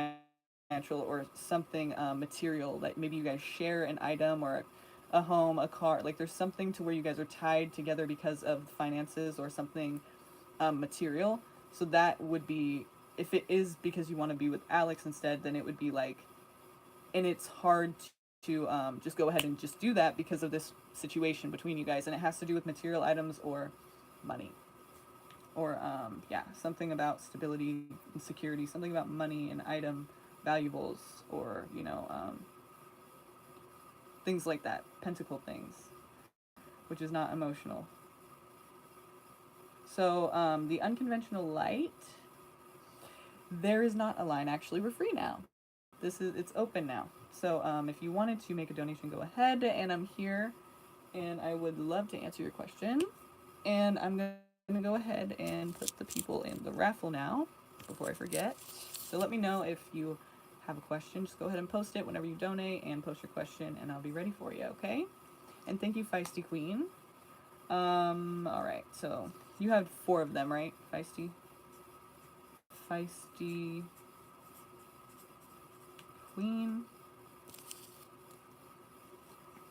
financial or something material. Like maybe you guys share an item or a home, a car. Like there's something to where you guys are tied together because of finances or something material. So that would be, if it is because you want to be with Alex instead, then it would be like, and it's hard to just go ahead and just do that because of this situation between you guys, and it has to do with material items or money, or yeah, something about stability and security, something about money and item valuables, or you know, things like that, pentacle things, which is not emotional. So the unconventional light, there is not a line. Actually, we're free now. It's open now. So if you wanted to make a donation, go ahead, and I'm here, and I would love to answer your question. And I'm gonna go ahead and put the people in the raffle now before I forget. So let me know if you have a question. Just go ahead and post it whenever you donate, and post your question, and I'll be ready for you. Okay? And thank you, Feisty Queen. All right. So you have 4 of them, right, Feisty? Feisty Queen.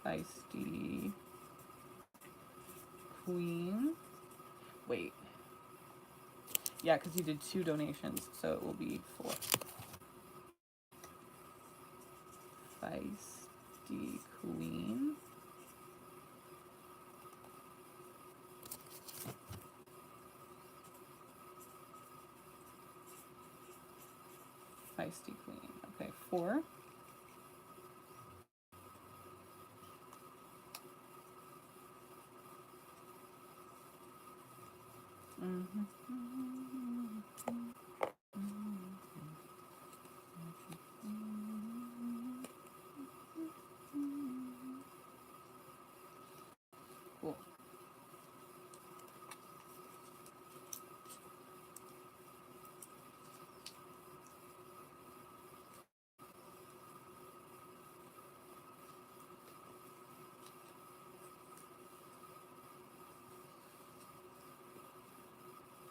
Feisty Queen. Wait. Yeah, because you did 2 donations, so it will be 4. Feisty Queen. Feisty Queen. Okay, 4. Cool.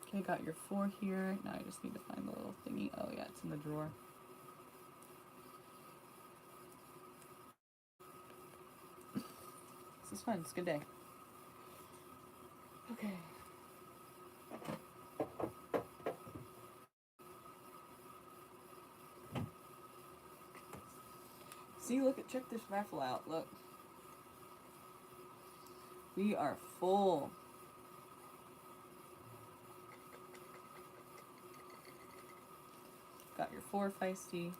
Okay, got your 4 here. Now I just need to find the little thingy. Oh yeah, it's in the drawer. This is fun. It's a good day. Okay. See, look at, check this raffle out. Look. We are full. Got your 4 feisty.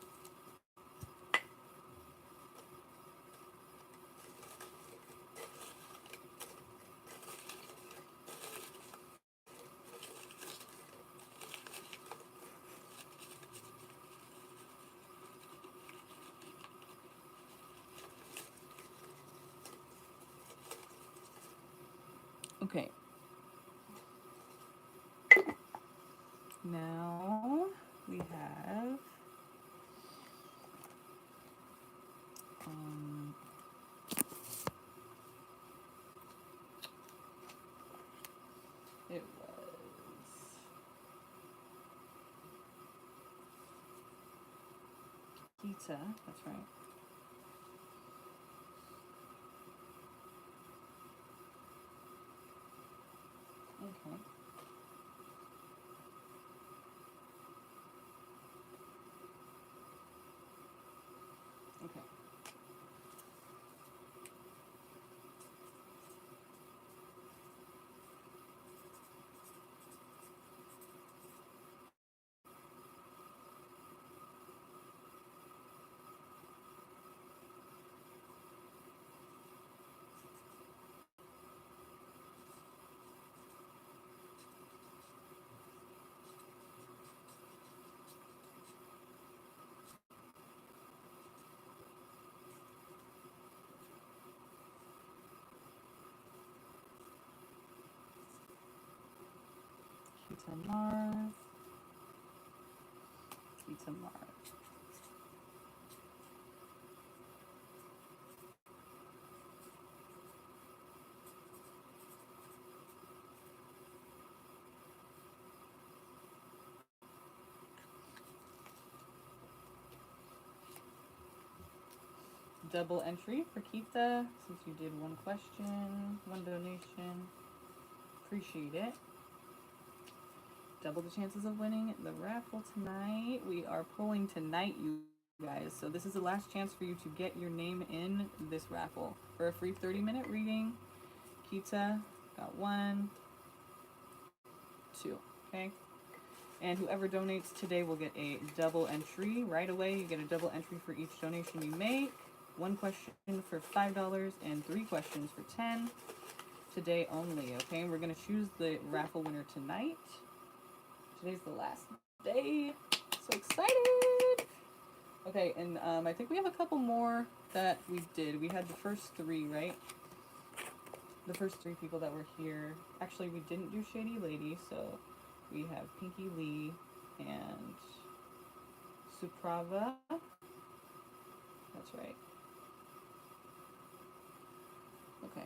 Okay. Now we have it was Kita, that's right. Okay. Okay. Kita Mars. Kita Mars. Double entry for Kita, since you did 1 question, 1 donation. Appreciate it. Double the chances of winning the raffle tonight. We are pulling tonight, you guys. So this is the last chance for you to get your name in this raffle for a free 30-minute reading. Kita got 1, 2. Okay. And whoever donates today will get a double entry right away. You get a double entry for each donation you make. 1 question for $5 and 3 questions for $10. Today only, okay? We're going to choose the raffle winner tonight. Today's the last day. So excited! Okay, and I think we have a couple more that we did. We had the first 3, right? The first 3 people that were here. Actually, we didn't do Shady Lady, so we have Pinky Lee and Suprava. That's right. Okay.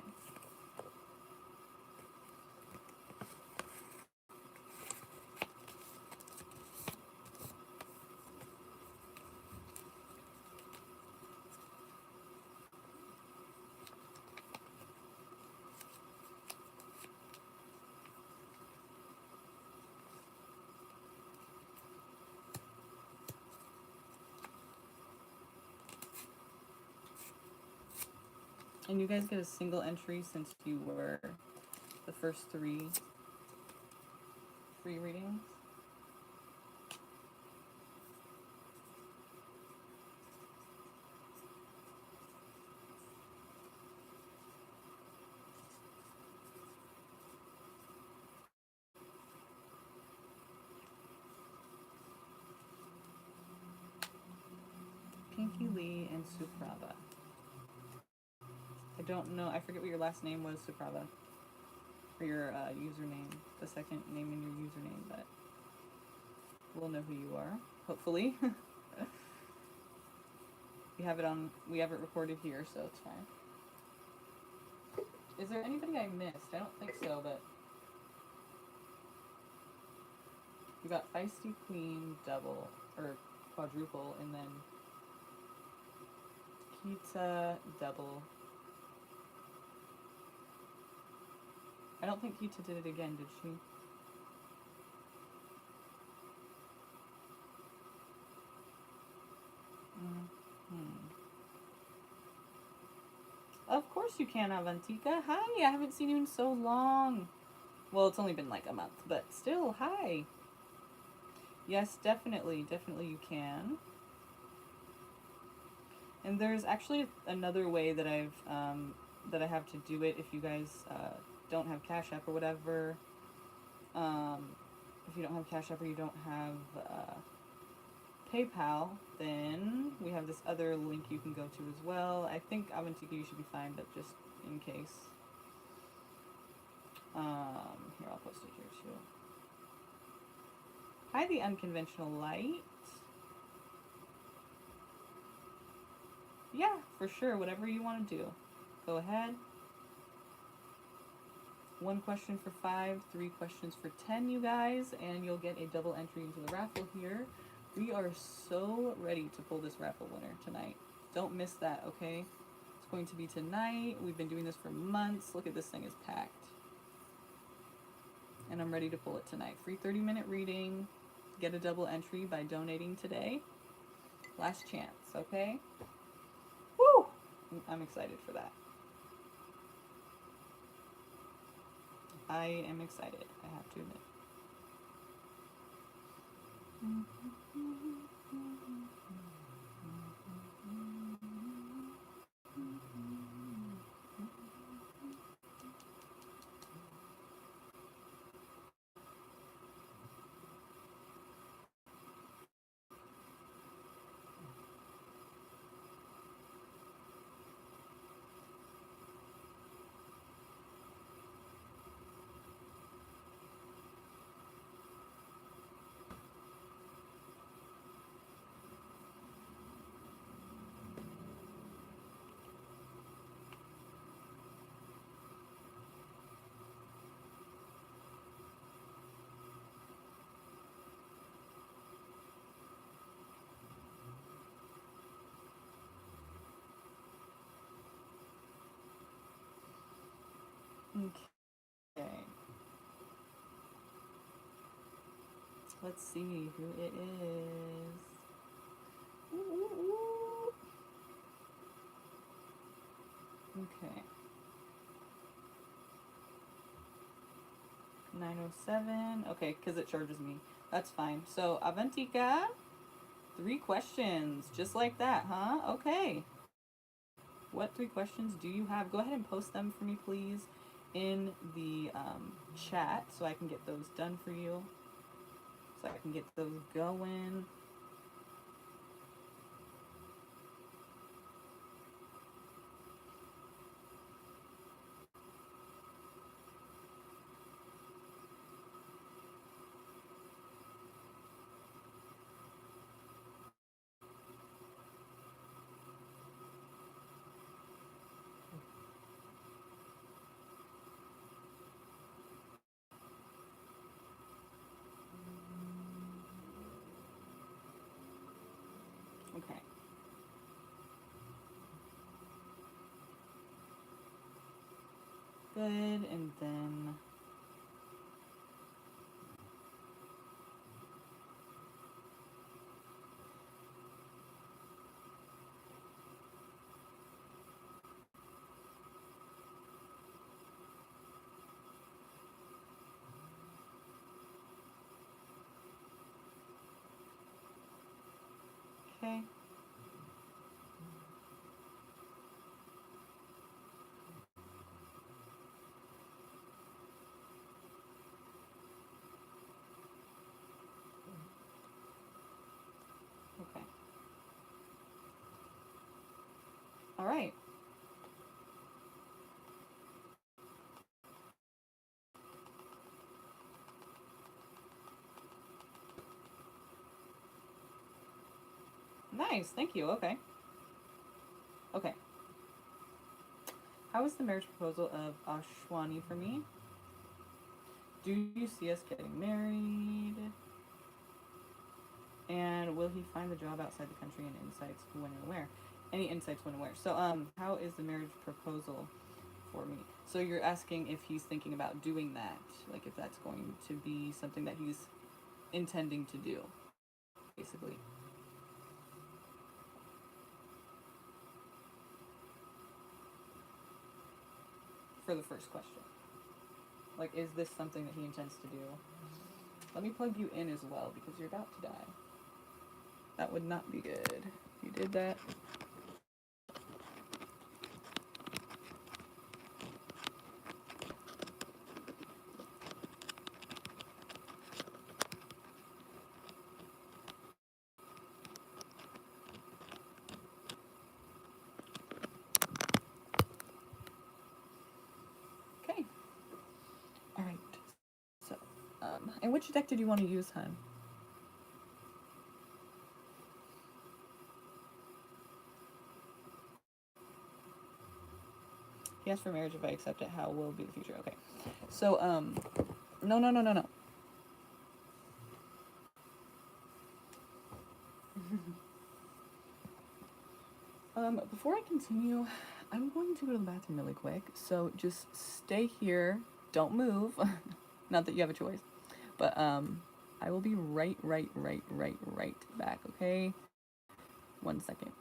And you guys get a single entry since you were the first 3 free readings. Pinky Lee and Suprava. I don't know. I forget what your last name was, Suprava. Or your username. The second name in your username, but we'll know who you are. Hopefully. We have it recorded here, so it's fine. Is there anybody I missed? I don't think so, but you got Feisty Queen double or quadruple, and then Kita double. I don't think Kita did it again, did she? Of course you can, Avantika. Hi, I haven't seen you in so long. Well, it's only been like a month, but still, hi. Yes, definitely you can. And there's actually another way that I have to do it if you guys don't have CashApp or whatever. If you don't have CashApp or you don't have PayPal, then we have this other link you can go to as well. I think Avantika, you should be fine, but just in case. Here, I'll post it here too. Hi, the Unconventional Light. Yeah, for sure. Whatever you want to do. Go ahead. 1 question for 5, 3 questions for 10, you guys, and you'll get a double entry into the raffle here. We are so ready to pull this raffle winner tonight. Don't miss that, okay? It's going to be tonight. We've been doing this for months. Look at this thing is packed. And I'm ready to pull it tonight. Free 30-minute reading. Get a double entry by donating today. Last chance, okay? Woo! I'm excited for that. I am excited, I have to admit. Okay. Let's see who it is. Ooh. Okay. 907. Okay, because it charges me. That's fine. So, Avantika, 3 questions. Just like that, huh? Okay. What 3 questions do you have? Go ahead and post them for me, please, in the chat so I can get those done for you. So I can get those going. Okay. Good, and then okay. Nice, thank you. Okay. Okay. How is the marriage proposal of Ashwani for me? Do you see us getting married? And will he find the job outside the country, and insights when and where? Any insights when and where? So, how is the marriage proposal for me? So you're asking if he's thinking about doing that, like if that's going to be something that he's intending to do, basically. For the first question. Like, is this something that he intends to do? Let me plug you in as well because you're about to die. That would not be good. You did that. Okay. All right. So, and which deck did you want to use, hon? He asked for marriage. If I accept it, how will be the future? Okay. So, no, no, no, no, no. Before I continue, I'm going to go to the bathroom really quick. So just stay here. Don't move. Not that you have a choice. But, I will be right back, okay? 1 second.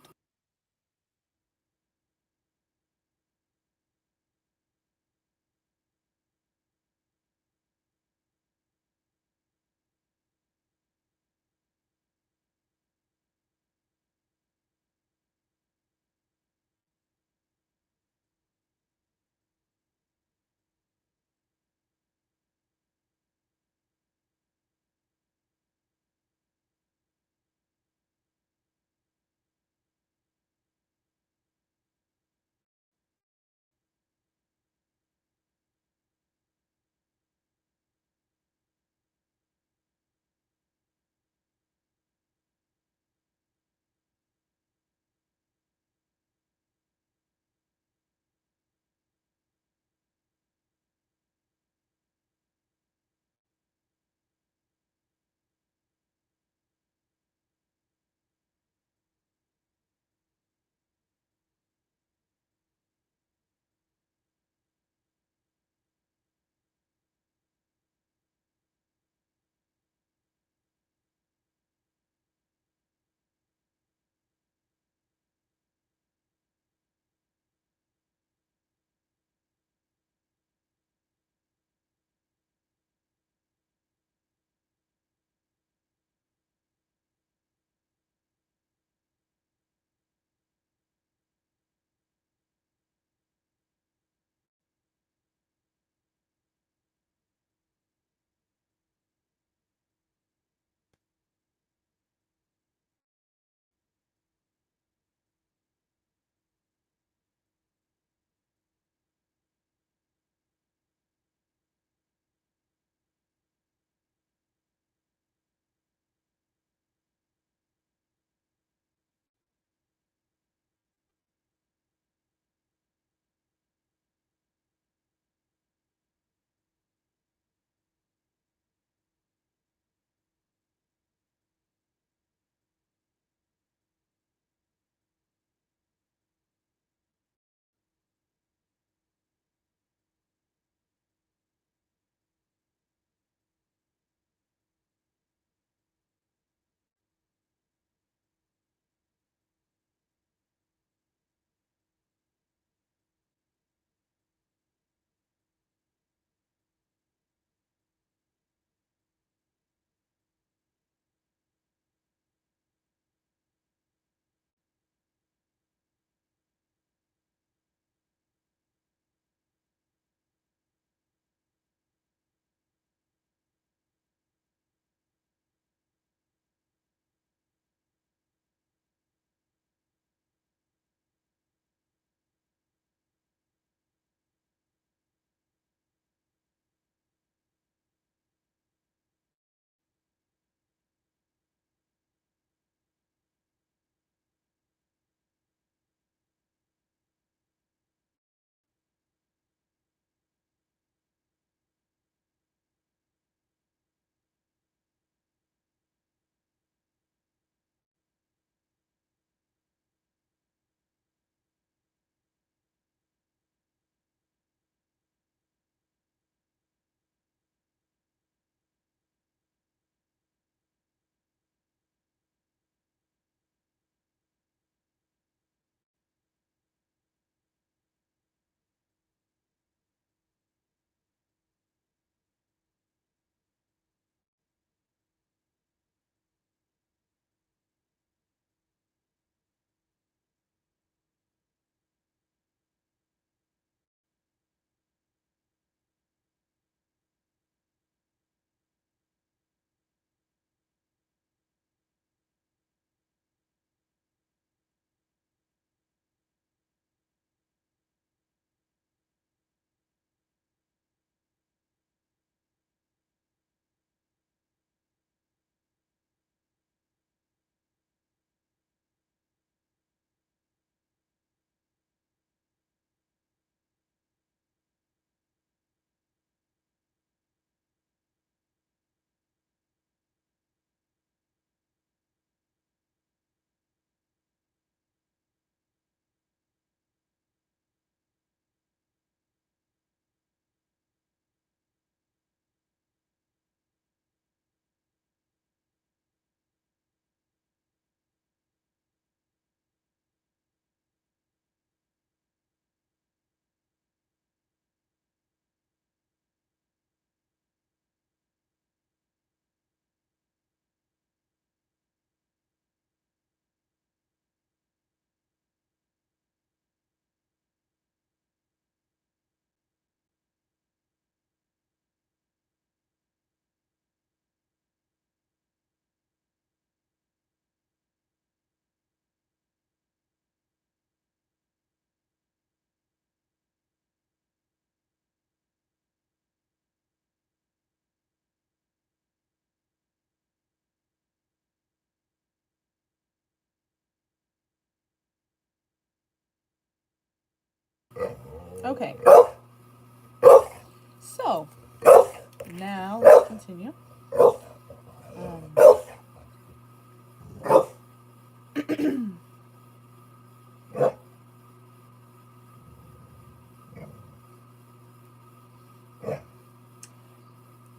Okay. So, now let's continue.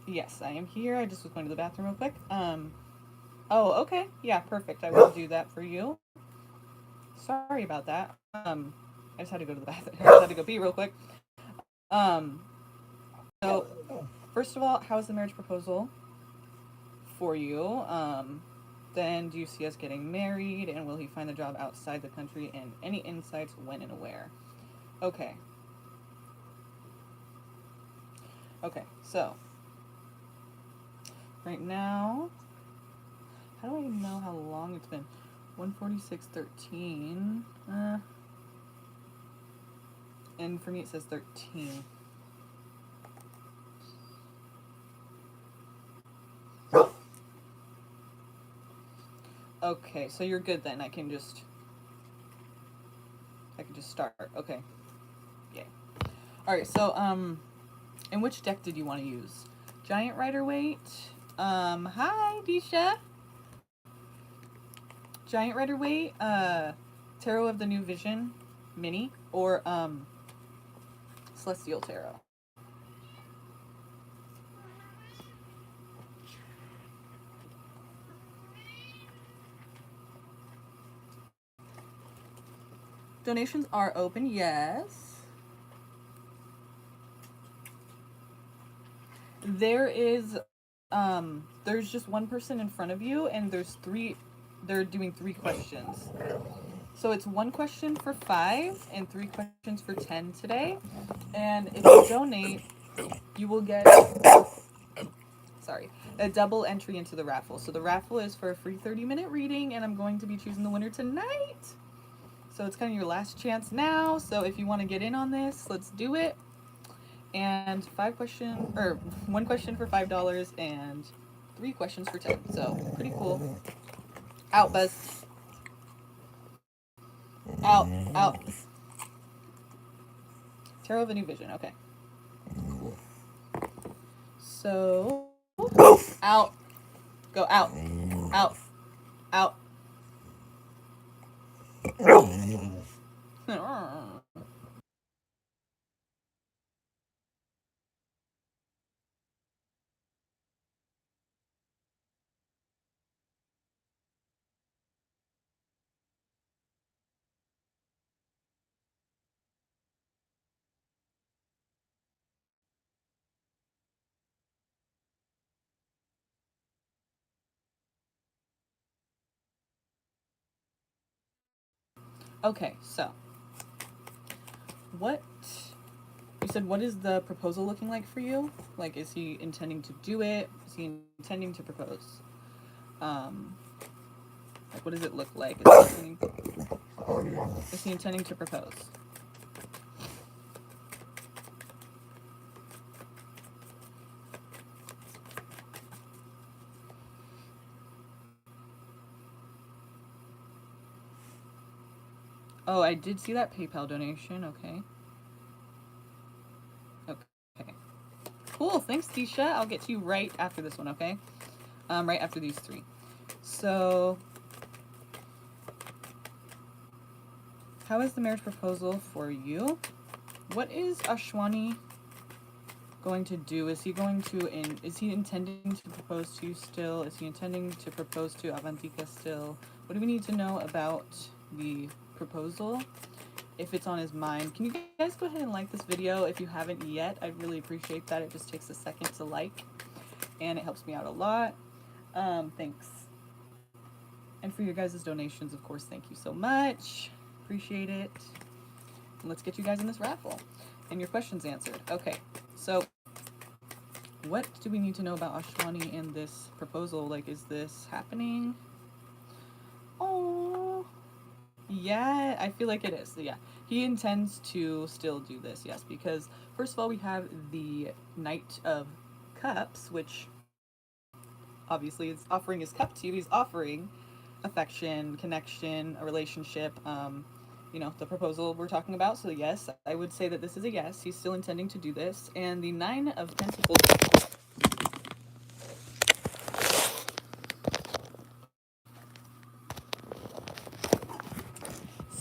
Yes, I am here. I just was going to the bathroom real quick. Oh, okay. Yeah, perfect. I will do that for you. Sorry about that. I just had to go to the bathroom. I just had to go pee real quick. Um, so, first of all, how is the marriage proposal for you? Then, do you see us getting married? And will he find a job outside the country? And any insights when and where? Okay. Okay, so, right now, how do I know how long it's been? 146.13. And for me it says 13. Okay, so you're good then. I can just start. Okay. Yay. Alright, so and which deck did you want to use? Giant Rider-Waite. Hi Disha. Giant Rider-Waite, Tarot of the New Vision mini, or Celestial Tarot. Donations are open, yes. There is there's just one person in front of you, and they're doing 3 questions. So it's 1 question for 5 and 3 questions for 10 today. And if you donate, you will get a double entry into the raffle. So the raffle is for a free 30-minute reading, and I'm going to be choosing the winner tonight. So it's kind of your last chance now. So if you want to get in on this, let's do it. And 1 question for $5 and 3 questions for 10. So pretty cool. Out, Buzz. Out. Tarot of a New Vision. Okay. So out. Go out. Out. Out. Okay, so what you said, what is the proposal looking like for you? Like, is he intending to do it? Is he intending to propose? Like, what does it look like? Is he intending to propose? Oh, I did see that PayPal donation. Okay. Okay. Cool. Thanks, Tisha. I'll get to you right after this one, okay? Right after these 3. So, how is the marriage proposal for you? What is Ashwani going to do? Is he intending to propose to you still? Is he intending to propose to Avantika still? What do we need to know about the proposal? If it's on his mind. Can you guys go ahead and like this video if you haven't yet? I'd really appreciate that. It just takes a second to like, and it helps me out a lot. Thanks. And for your guys' donations, of course, thank you so much. Appreciate it. And let's get you guys in this raffle and your questions answered. Okay, so what do we need to know about Ashwani and this proposal? Like, is this happening? Oh, yeah, I feel like it is. Yeah, he intends to still do this, yes, because first of all, we have the Knight of Cups, which obviously is offering his cup to you. He's offering affection, connection, a relationship, the proposal we're talking about. So yes, I would say that this is a yes. He's still intending to do this. And the Nine of Pentacles.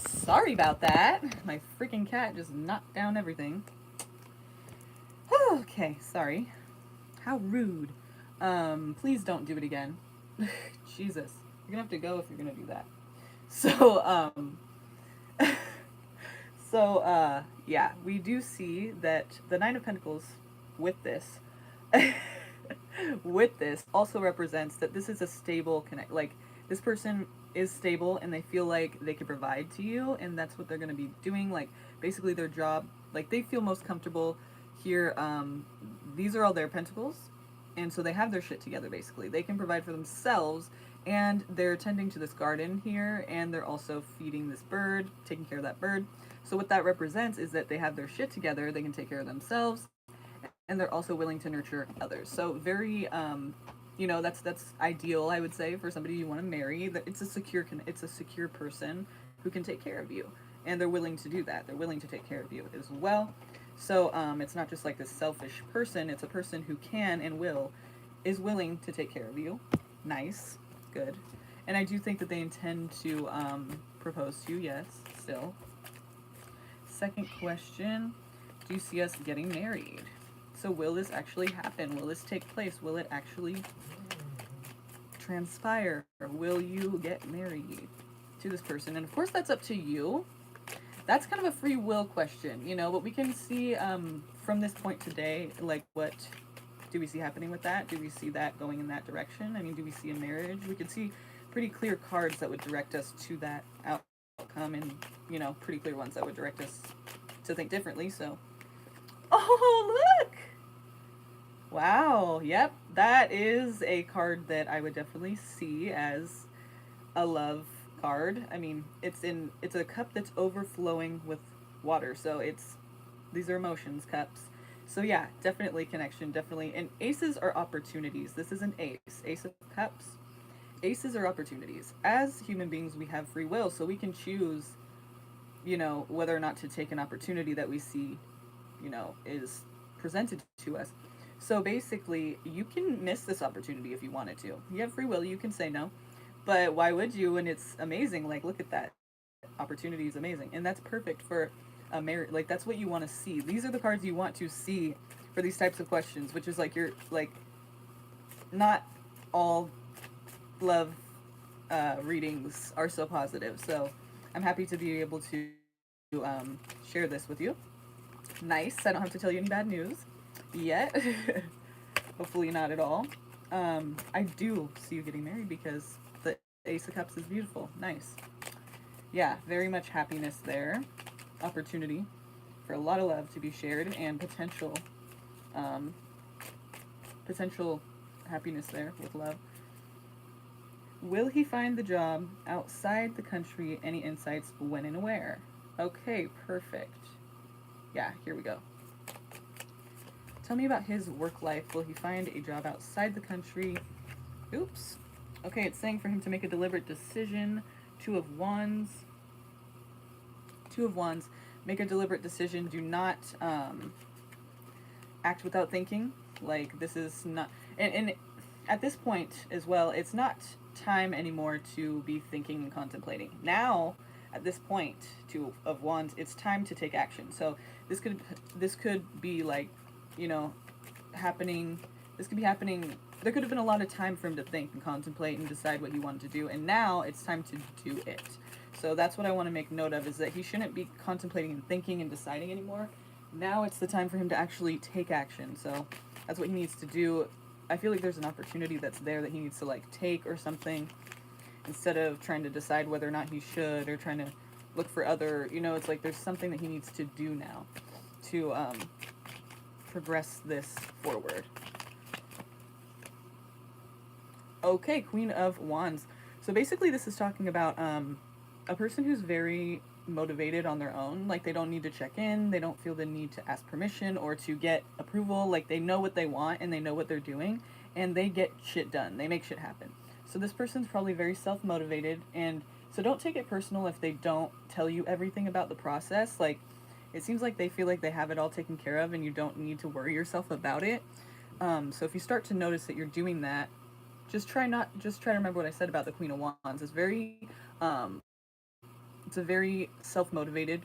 Sorry about that. My freaking cat just knocked down everything. Okay, sorry. How rude. Please don't do it again. Jesus. You're gonna have to go if you're gonna do that. So, yeah, we do see that the Nine of Pentacles with this, with this also represents that this is a stable connect. Like, this person is stable and they feel like they can provide to you, and that's what they're going to be doing. Like, basically, their job, like, they feel most comfortable here. These are all their pentacles, and so they have their shit together, basically. They can provide for themselves, and they're tending to this garden here, and they're also feeding this bird, taking care of that bird. So what that represents is that they have their shit together, they can take care of themselves, and they're also willing to nurture others. So very, that's ideal, I would say, for somebody you want to marry. That it's a secure person who can take care of you, and they're willing to do that. They're willing to take care of you as well. So it's not just like this selfish person. It's a person who can and is willing to take care of you. Nice, good, and I do think that they intend to propose to you. Yes, still. Second question, do you see us getting married? So will this actually happen? Will this take place? Will it actually transpire? Or will you get married to this person? And of course that's up to you. That's kind of a free will question, but we can see from this point today, like, what do we see happening with that? Do we see that going in that direction? I mean, do we see a marriage? We could see pretty clear cards that would direct us to that outcome, and pretty clear ones that would direct us to think differently. So, oh, look, wow, yep, that is a card that I would definitely see as a love card. I mean, it's a cup that's overflowing with water, so these are emotions cups. So yeah, definitely connection, definitely. And aces are opportunities. This is an ace of cups. Aces are opportunities. As human beings, we have free will, so we can choose, whether or not to take an opportunity that we see, is presented to us. So basically, you can miss this opportunity if you wanted to. You have free will, you can say no. But why would you when it's amazing? Like, look at that. Opportunity is amazing. And that's perfect for a marriage. Like, that's what you want to see. These are the cards you want to see for these types of questions, which is like, you're like, not all love readings are so positive. So I'm happy to be able to share this with you. Nice. I don't have to tell you any bad news yet. Hopefully not at all. I do see you getting married because the Ace of Cups is beautiful. Nice. Yeah, very much happiness there. Opportunity for a lot of love to be shared, and potential happiness there with love. Will he find the job outside the country? Any insights? When and where? Okay, perfect. Yeah, here we go. Tell me about his work life. Will he find a job outside the country? Oops. Okay, it's saying for him to make a deliberate decision. Two of Wands. Make a deliberate decision. Do not act without thinking. Like, this is not... And at this point as well, it's not time anymore to be thinking and contemplating. Now, at this point, Two of Wands, it's time to take action. So this could be like, happening. This could be happening. There could have been a lot of time for him to think and contemplate and decide what he wanted to do, and now it's time to do it. So that's what I want to make note of, is that he shouldn't be contemplating and thinking and deciding anymore. Now it's the time for him to actually take action. So that's what he needs to do. I feel like there's an opportunity that's there that he needs to, like, take or something, instead of trying to decide whether or not he should, or trying to look for other, it's like there's something that he needs to do now to progress this forward. Okay, Queen of Wands. So basically this is talking about a person who's very motivated on their own. Like, they don't need to check in, they don't feel the need to ask permission or to get approval. Like, they know what they want and they know what they're doing, and they get shit done. They make shit happen. So this person's probably very self-motivated, and so don't take it personal if they don't tell you everything about the process. Like, it seems like they feel like they have it all taken care of and you don't need to worry yourself about it. So if you start to notice that you're doing that, just try to remember what I said about the Queen of Wands. Um, it's a very self-motivated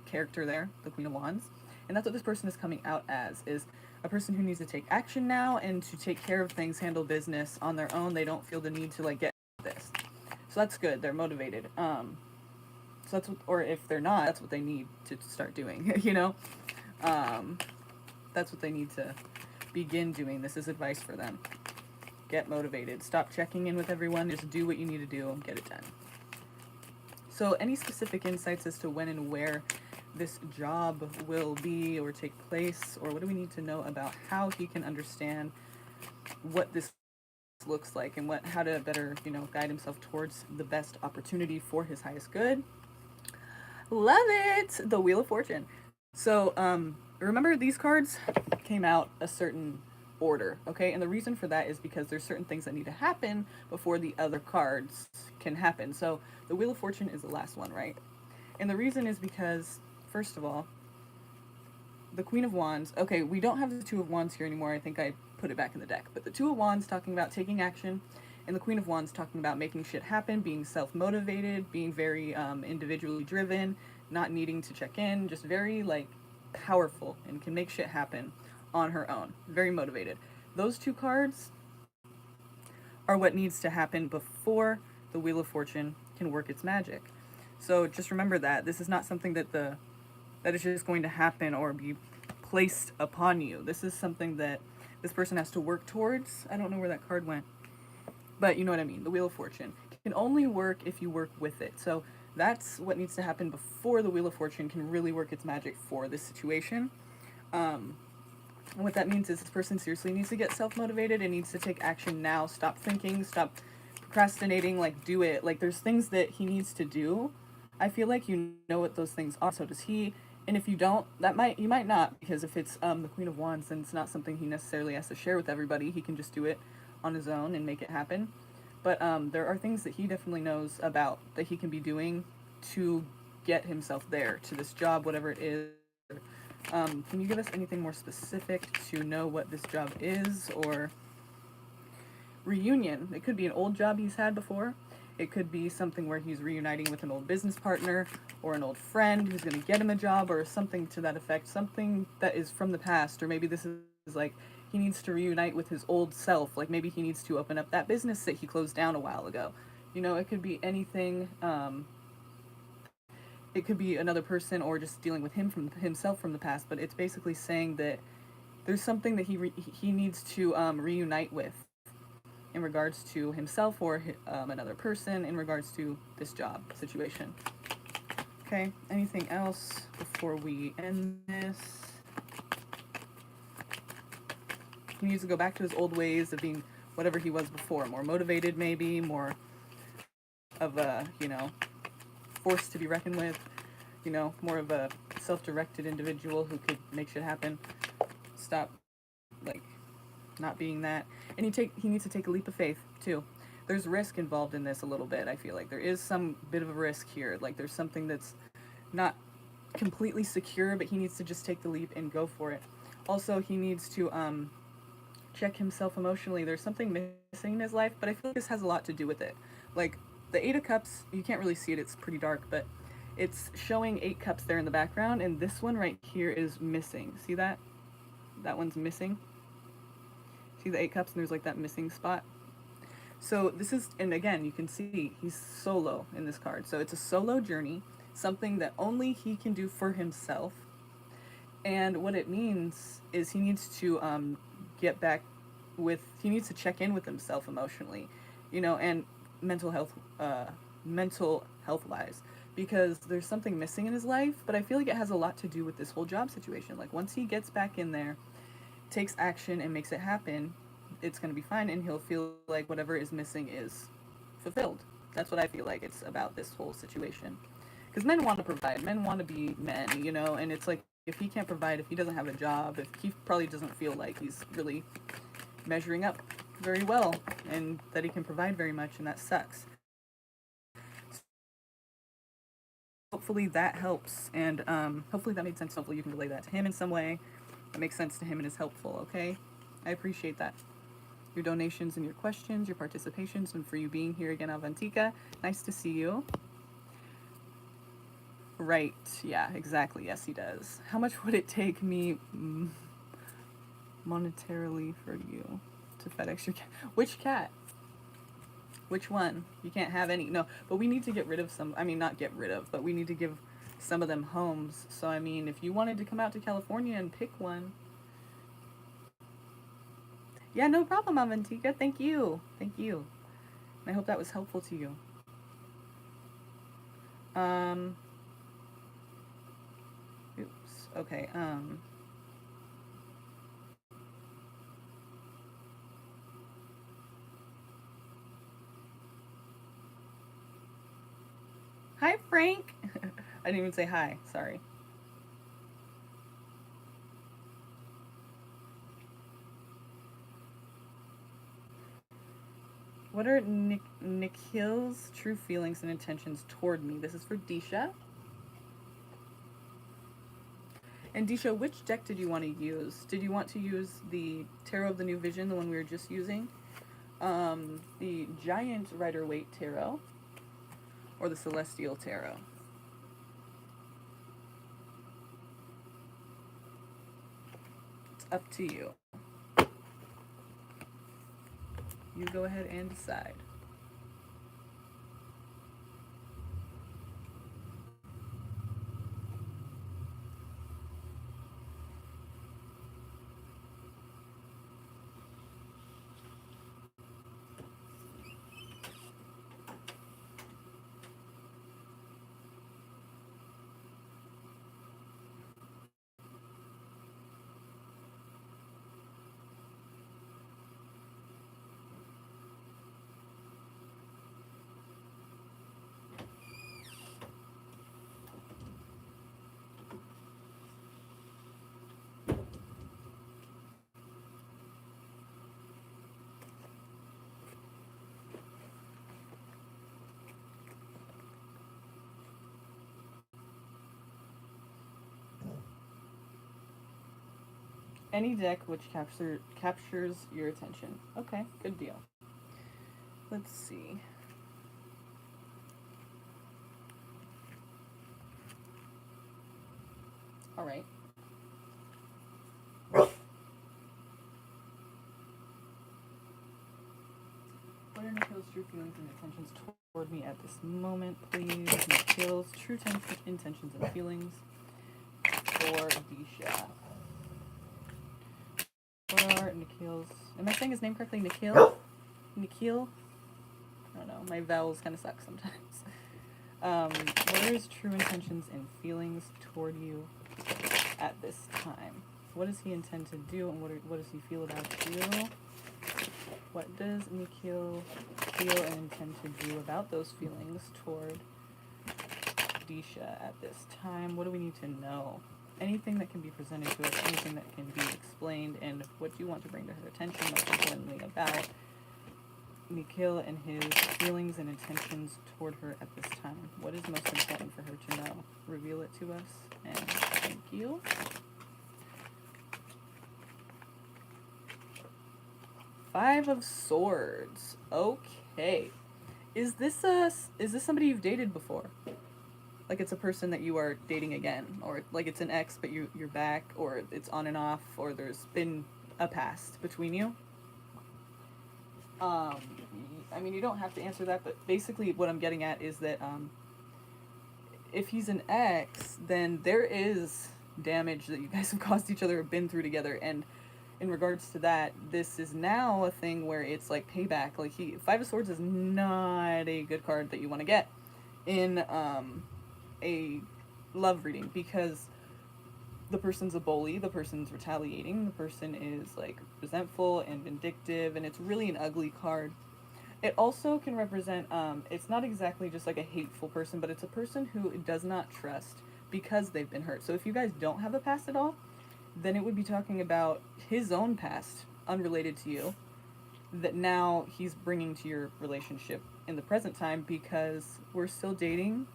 character there, the Queen of Wands. And that's what this person is coming out as, is a person who needs to take action now and to take care of things, handle business on their own. They don't feel the need to like get this. So that's good. They're motivated. So that's what, or if they're not, that's what they need to start doing, you know? That's what they need to begin doing. This is advice for them. Get motivated. Stop checking in with everyone. Just do what you need to do and get it done. So any specific insights as to when and where this job will be or take place, or what do we need to know about how he can understand what this looks like and how to better, guide himself towards the best opportunity for his highest good? Love it! The Wheel of Fortune. So, remember these cards came out a certain order, okay? And the reason for that is because there's certain things that need to happen before the other cards can happen. So, the Wheel of Fortune is the last one, right? And the reason is because, first of all, the Queen of Wands, okay, we don't have the Two of Wands here anymore. I think I put it back in the deck. But the Two of Wands talking about taking action, and the Queen of Wands talking about making shit happen, being self-motivated, being very individually driven, not needing to check in, just very, powerful and can make shit happen on her own. Very motivated. Those two cards are what needs to happen before the Wheel of Fortune can work its magic. So just remember that. This is not something that is just going to happen or be placed upon you. This is something that this person has to work towards. I don't know where that card went, but you know what I mean. The Wheel of Fortune can only work if you work with it. So that's what needs to happen before the Wheel of Fortune can really work its magic for this situation. And what that means is this person seriously needs to get self-motivated and needs to take action now. Stop thinking, stop procrastinating, do it. There's things that he needs to do. I feel like you know what those things are, so does he. And if you don't, you might not, because if it's the Queen of Wands, then it's not something he necessarily has to share with everybody. He can just do it on his own and make it happen. But there are things that he definitely knows about that he can be doing to get himself there, to this job, whatever it is. Can you give us anything more specific to know what this job is? Or reunion. It could be an old job he's had before. It could be something where he's reuniting with an old business partner or an old friend who's going to get him a job or something to that effect. Something that is from the past, or maybe this is he needs to reunite with his old self. Maybe he needs to open up that business that he closed down a while ago. It could be anything. It could be another person or just dealing with himself from the past. But it's basically saying that there's something that he needs to reunite with in regards to himself or another person in regards to this job situation. Okay, anything else before we end this? He needs to go back to his old ways of being whatever he was before, more motivated maybe, more of a, force to be reckoned with, more of a self-directed individual who could make shit happen. Stop, not being that. And he needs to take a leap of faith, too. There's risk involved in this a little bit, I feel like. There is some bit of a risk here. There's something that's not completely secure, but he needs to just take the leap and go for it. Also, he needs to check himself emotionally. There's something missing in his life, but I feel like this has a lot to do with it. The Eight of Cups, you can't really see it, it's pretty dark, but it's showing 8 cups there in the background, and this one right here is missing. See that? That one's missing. See the 8 cups, and there's that missing spot? So this is, and again, you can see he's solo in this card. So it's a solo journey, something that only he can do for himself. And what it means is he needs to he needs to check in with himself emotionally, and mental health wise, because there's something missing in his life. But I feel like it has a lot to do with this whole job situation. Once he gets back in there, takes action and makes it happen, it's going to be fine, and he'll feel like whatever is missing is fulfilled. That's what I feel like it's about, this whole situation. Because men want to provide, men want to be men, and it's if he can't provide, if he doesn't have a job, if he probably doesn't feel like he's really measuring up very well and that he can provide very much, and that sucks. Hopefully that helps, and hopefully that made sense. Hopefully you can relay that to him in some way that makes sense to him and is helpful, okay? I appreciate that. Your donations and your questions, your participations, and for you being here again, Avantika. Nice to see you. Right, yeah, exactly. Yes, he does. How much would it take me monetarily for you to FedEx your cat? Which cat? Which one? You can't have any. No, but we need to get rid of some. I mean, not get rid of, but we need to give some of them homes. So, I mean, if you wanted to come out to California and pick one. Yeah, no problem, Avantika. Thank you. Thank you. I hope that was helpful to you. Oops. Okay, Hi, Frank. I didn't even say hi. Sorry. What are Nikhil's true feelings and intentions toward me? This is for Disha. And Disha, which deck did you want to use? Did you want to use the Tarot of the New Vision, the one we were just using? The Giant Rider-Waite Tarot? Or the Celestial Tarot? It's up to you. You go ahead and decide. Any deck which captures your attention. Okay, good deal. Let's see. All right. What are Nikhil's true feelings and intentions toward me at this moment, please? Nikhil's true intentions and feelings for Disha. What are Nikhil's... Am I saying his name correctly? Nikhil? Nikhil? I don't know. My vowels kind of suck sometimes. What are his true intentions and feelings toward you at this time? What does he intend to do, and what does he feel about you? What does Nikhil feel and intend to do about those feelings toward Disha at this time? What do we need to know? Anything that can be presented to us, anything that can be explained, and what do you want to bring to her attention, most importantly, about Nikhil and his feelings and intentions toward her at this time? What is most important for her to know? Reveal it to us, and thank you. Five of Swords. Okay. Is this somebody you've dated before? Like it's a person that you are dating again, or like it's an ex but you're back, or it's on and off, or there's been a past between you? I mean, you don't have to answer that, but basically what I'm getting at is that if he's an ex, then there is damage that you guys have caused each other or been through together, and in regards to that, this is now a thing where it's like payback. Like Five of Swords is not a good card that you want to get in a love reading, because the person's a bully, the person's retaliating, the person is like resentful and vindictive, and it's really an ugly card. It also can represent, it's not exactly just like a hateful person, but it's a person who does not trust because they've been hurt. So if you guys don't have a past at all, then it would be talking about his own past, unrelated to you, that now he's bringing to your relationship in the present time, because we're still dating.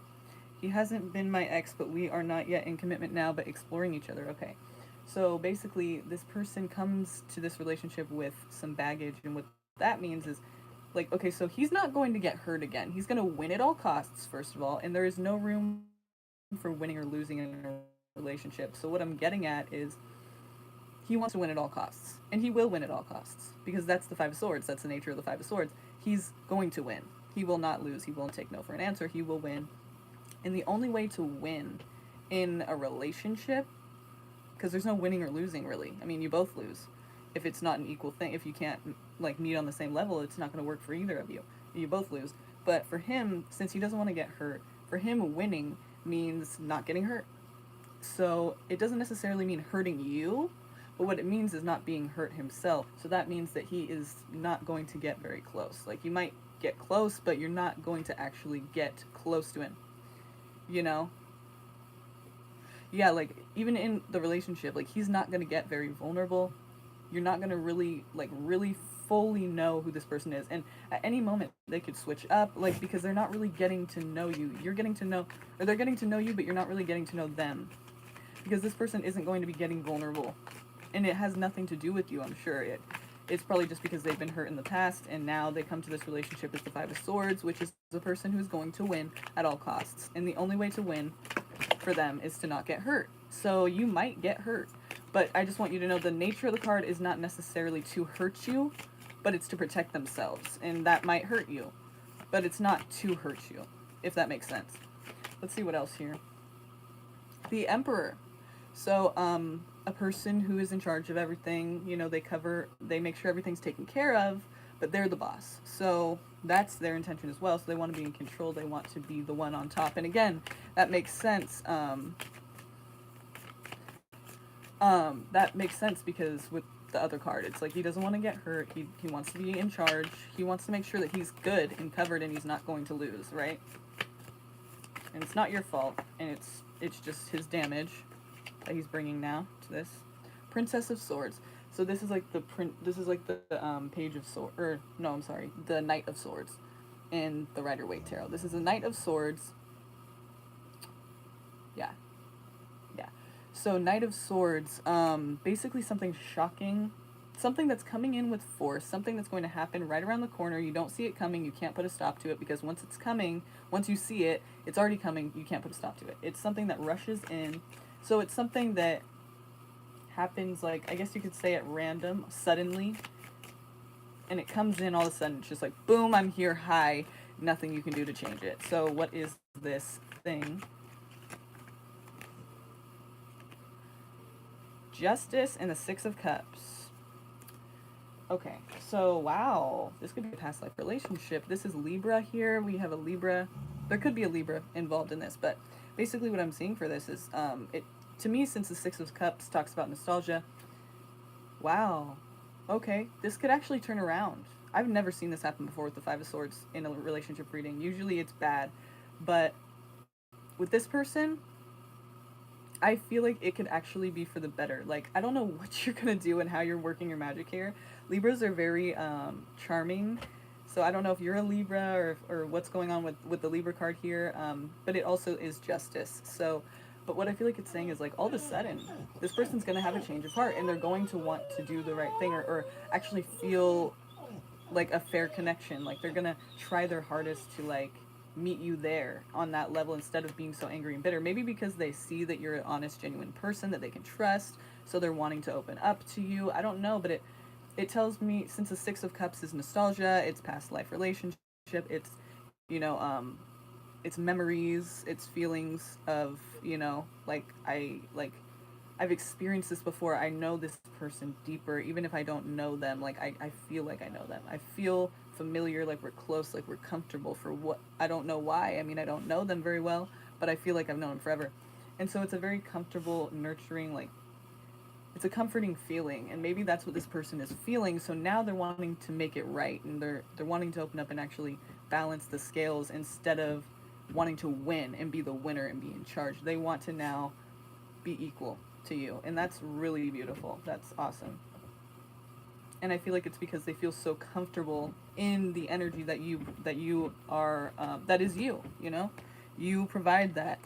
He hasn't been my ex, but we are not yet in commitment now, but exploring each other. Okay. So basically, this person comes to this relationship with some baggage, and what that means is, like, okay, so he's not going to get hurt again. He's going to win at all costs, first of all, and there is no room for winning or losing in a relationship. So what I'm getting at is he wants to win at all costs, and he will win at all costs, because that's the Five of Swords. That's the nature of the Five of Swords. He's going to win. He will not lose. He won't take no for an answer. He will win. And the only way to win in a relationship, because there's no winning or losing, really. I mean, you both lose. If it's not an equal thing, if you can't, like, meet on the same level, it's not going to work for either of you. You both lose. But for him, since he doesn't want to get hurt, for him, winning means not getting hurt. So it doesn't necessarily mean hurting you, but what it means is not being hurt himself. So that means that he is not going to get very close. Like, you might get close, but you're not going to actually get close to him. You know? Yeah, like, even in the relationship, like, he's not going to get very vulnerable. You're not going to really, like, really fully know who this person is. And at any moment, they could switch up, like, because they're not really getting to know you. You're getting to know, or they're getting to know you, but you're not really getting to know them. Because this person isn't going to be getting vulnerable. And it has nothing to do with you, I'm sure. It's probably just because they've been hurt in the past, and now they come to this relationship as the Five of Swords, which is the person who's going to win at all costs. And the only way to win for them is to not get hurt. So you might get hurt, but I just want you to know the nature of the card is not necessarily to hurt you, but it's to protect themselves. And that might hurt you, but it's not to hurt you, if that makes sense. Let's see what else here. The Emperor. So, a person who is in charge of everything, you know, they make sure everything's taken care of, but they're the boss. So that's their intention as well. So they want to be in control. They want to be the one on top. And again, that makes sense. That makes sense because with the other card, it's like he doesn't want to get hurt. He wants to be in charge. He wants to make sure that he's good and covered and he's not going to lose, right? And it's not your fault, and it's just his damage that he's bringing now to this. Princess of Swords. So this is like the Page of Swords, or no, I'm sorry, the Knight of Swords in the Rider-Waite Tarot. This is the Knight of Swords. Yeah. So Knight of Swords, basically something shocking, something that's coming in with force, something that's going to happen right around the corner. You don't see it coming. You can't put a stop to it, because once it's coming, once you see it, it's already coming. You can't put a stop to it. It's something that rushes in. So it's something that happens, like, I guess you could say at random, suddenly, and it comes in all of a sudden. It's just like, boom, I'm here, hi, nothing you can do to change it. So what is this thing? Justice and the Six of Cups. Okay, so wow, this could be a past life relationship. This is Libra here. We have a Libra. There could be a Libra involved in this, but basically what I'm seeing for this is, to me, since the Six of Cups talks about nostalgia, wow, okay, this could actually turn around. I've never seen this happen before with the Five of Swords in a relationship reading. Usually it's bad, but with this person, I feel like it could actually be for the better. Like, I don't know what you're gonna do and how you're working your magic here. Libras are very charming, so I don't know if you're a Libra or what's going on with the Libra card here, but it also is justice. So, but what I feel like it's saying is, like, all of a sudden, this person's gonna have a change of heart, and they're going to want to do the right thing, or actually feel like a fair connection. Like, they're gonna try their hardest to, like, meet you there on that level instead of being so angry and bitter. Maybe because they see that you're an honest, genuine person that they can trust, so they're wanting to open up to you. I don't know, but it tells me, since the Six of Cups is nostalgia, it's past life relationship, it's, you know, it's memories, it's feelings of, you know, I've experienced this before. I know this person deeper, even if I don't know them. Like, I feel like I know them. I feel familiar, like we're close, like we're comfortable for what, I don't know why. I mean, I don't know them very well, but I feel like I've known them forever. And so it's a very comfortable, nurturing, like, it's a comforting feeling, and maybe that's what this person is feeling. So now they're wanting to make it right, and they're wanting to open up and actually balance the scales instead of wanting to win and be the winner and be in charge. They want to now be equal to you, and that's really beautiful. That's awesome. And I feel like it's because they feel so comfortable in the energy that you are, that is you, you know? You provide that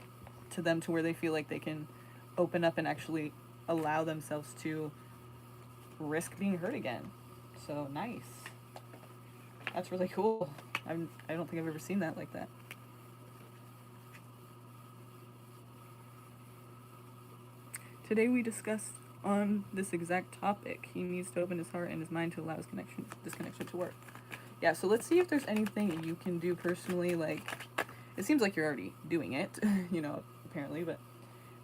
to them to where they feel like they can open up and actually allow themselves to risk being hurt again. So nice. That's really cool. I don't think I've ever seen that like that. Today we discussed on this exact topic. He needs to open his heart and his mind to allow this connection to work. Yeah, so let's see if there's anything you can do personally. Like, it seems like you're already doing it, you know, apparently, but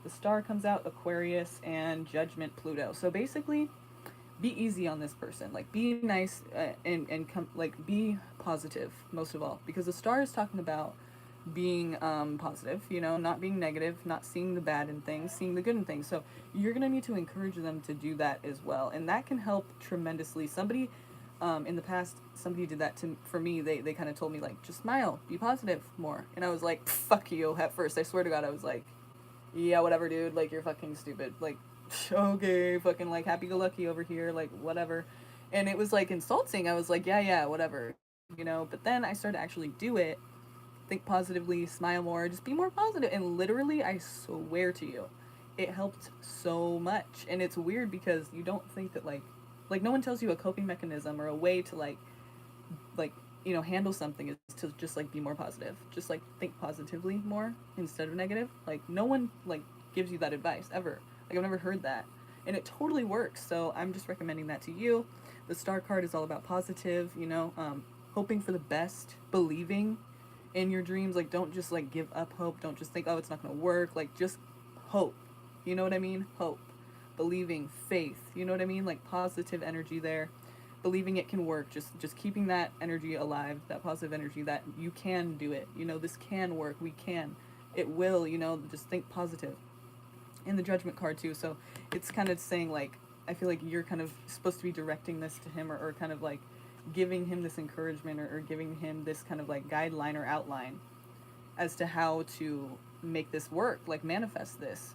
the star comes out, Aquarius, and Judgment, Pluto. So basically, be easy on this person. Like, be nice, like, be positive, most of all. Because the star is talking about being positive, you know, not being negative, not seeing the bad in things, seeing the good in things. So you're going to need to encourage them to do that as well. And that can help tremendously. Somebody in the past, somebody did that for me. They kind of told me, like, just smile, be positive more. And I was like, fuck you at first. I swear to God, I was like, yeah, whatever, dude. Like, you're fucking stupid. Like, okay, fucking, like, happy-go-lucky over here. Like, whatever. And it was, like, insulting. I was like, yeah, whatever. You know, but then I started to actually do it. Think positively, smile more, just be more positive. And literally, I swear to you, it helped so much. And it's weird because you don't think that, like no one tells you a coping mechanism or a way to, like, you know, handle something is to just, like, be more positive. Just, like, think positively more instead of negative. Like, no one, like, gives you that advice ever. Like, I've never heard that. And it totally works. So I'm just recommending that to you. The star card is all about positive, you know, hoping for the best, believing in your dreams. Like, don't just, like, give up hope. Don't just think, oh, it's not gonna work. Like, just hope. You know what I mean? Hope, believing, faith. You know what I mean? Like, positive energy there, believing it can work. Just keeping that energy alive, that positive energy, that you can do it. You know, this can work. We can. It will. You know, just think positive. And the Judgment card too. So it's kind of saying, like, I feel like you're kind of supposed to be directing this to him, or kind of like giving him this encouragement, or giving him this kind of like guideline or outline as to how to make this work, like manifest this.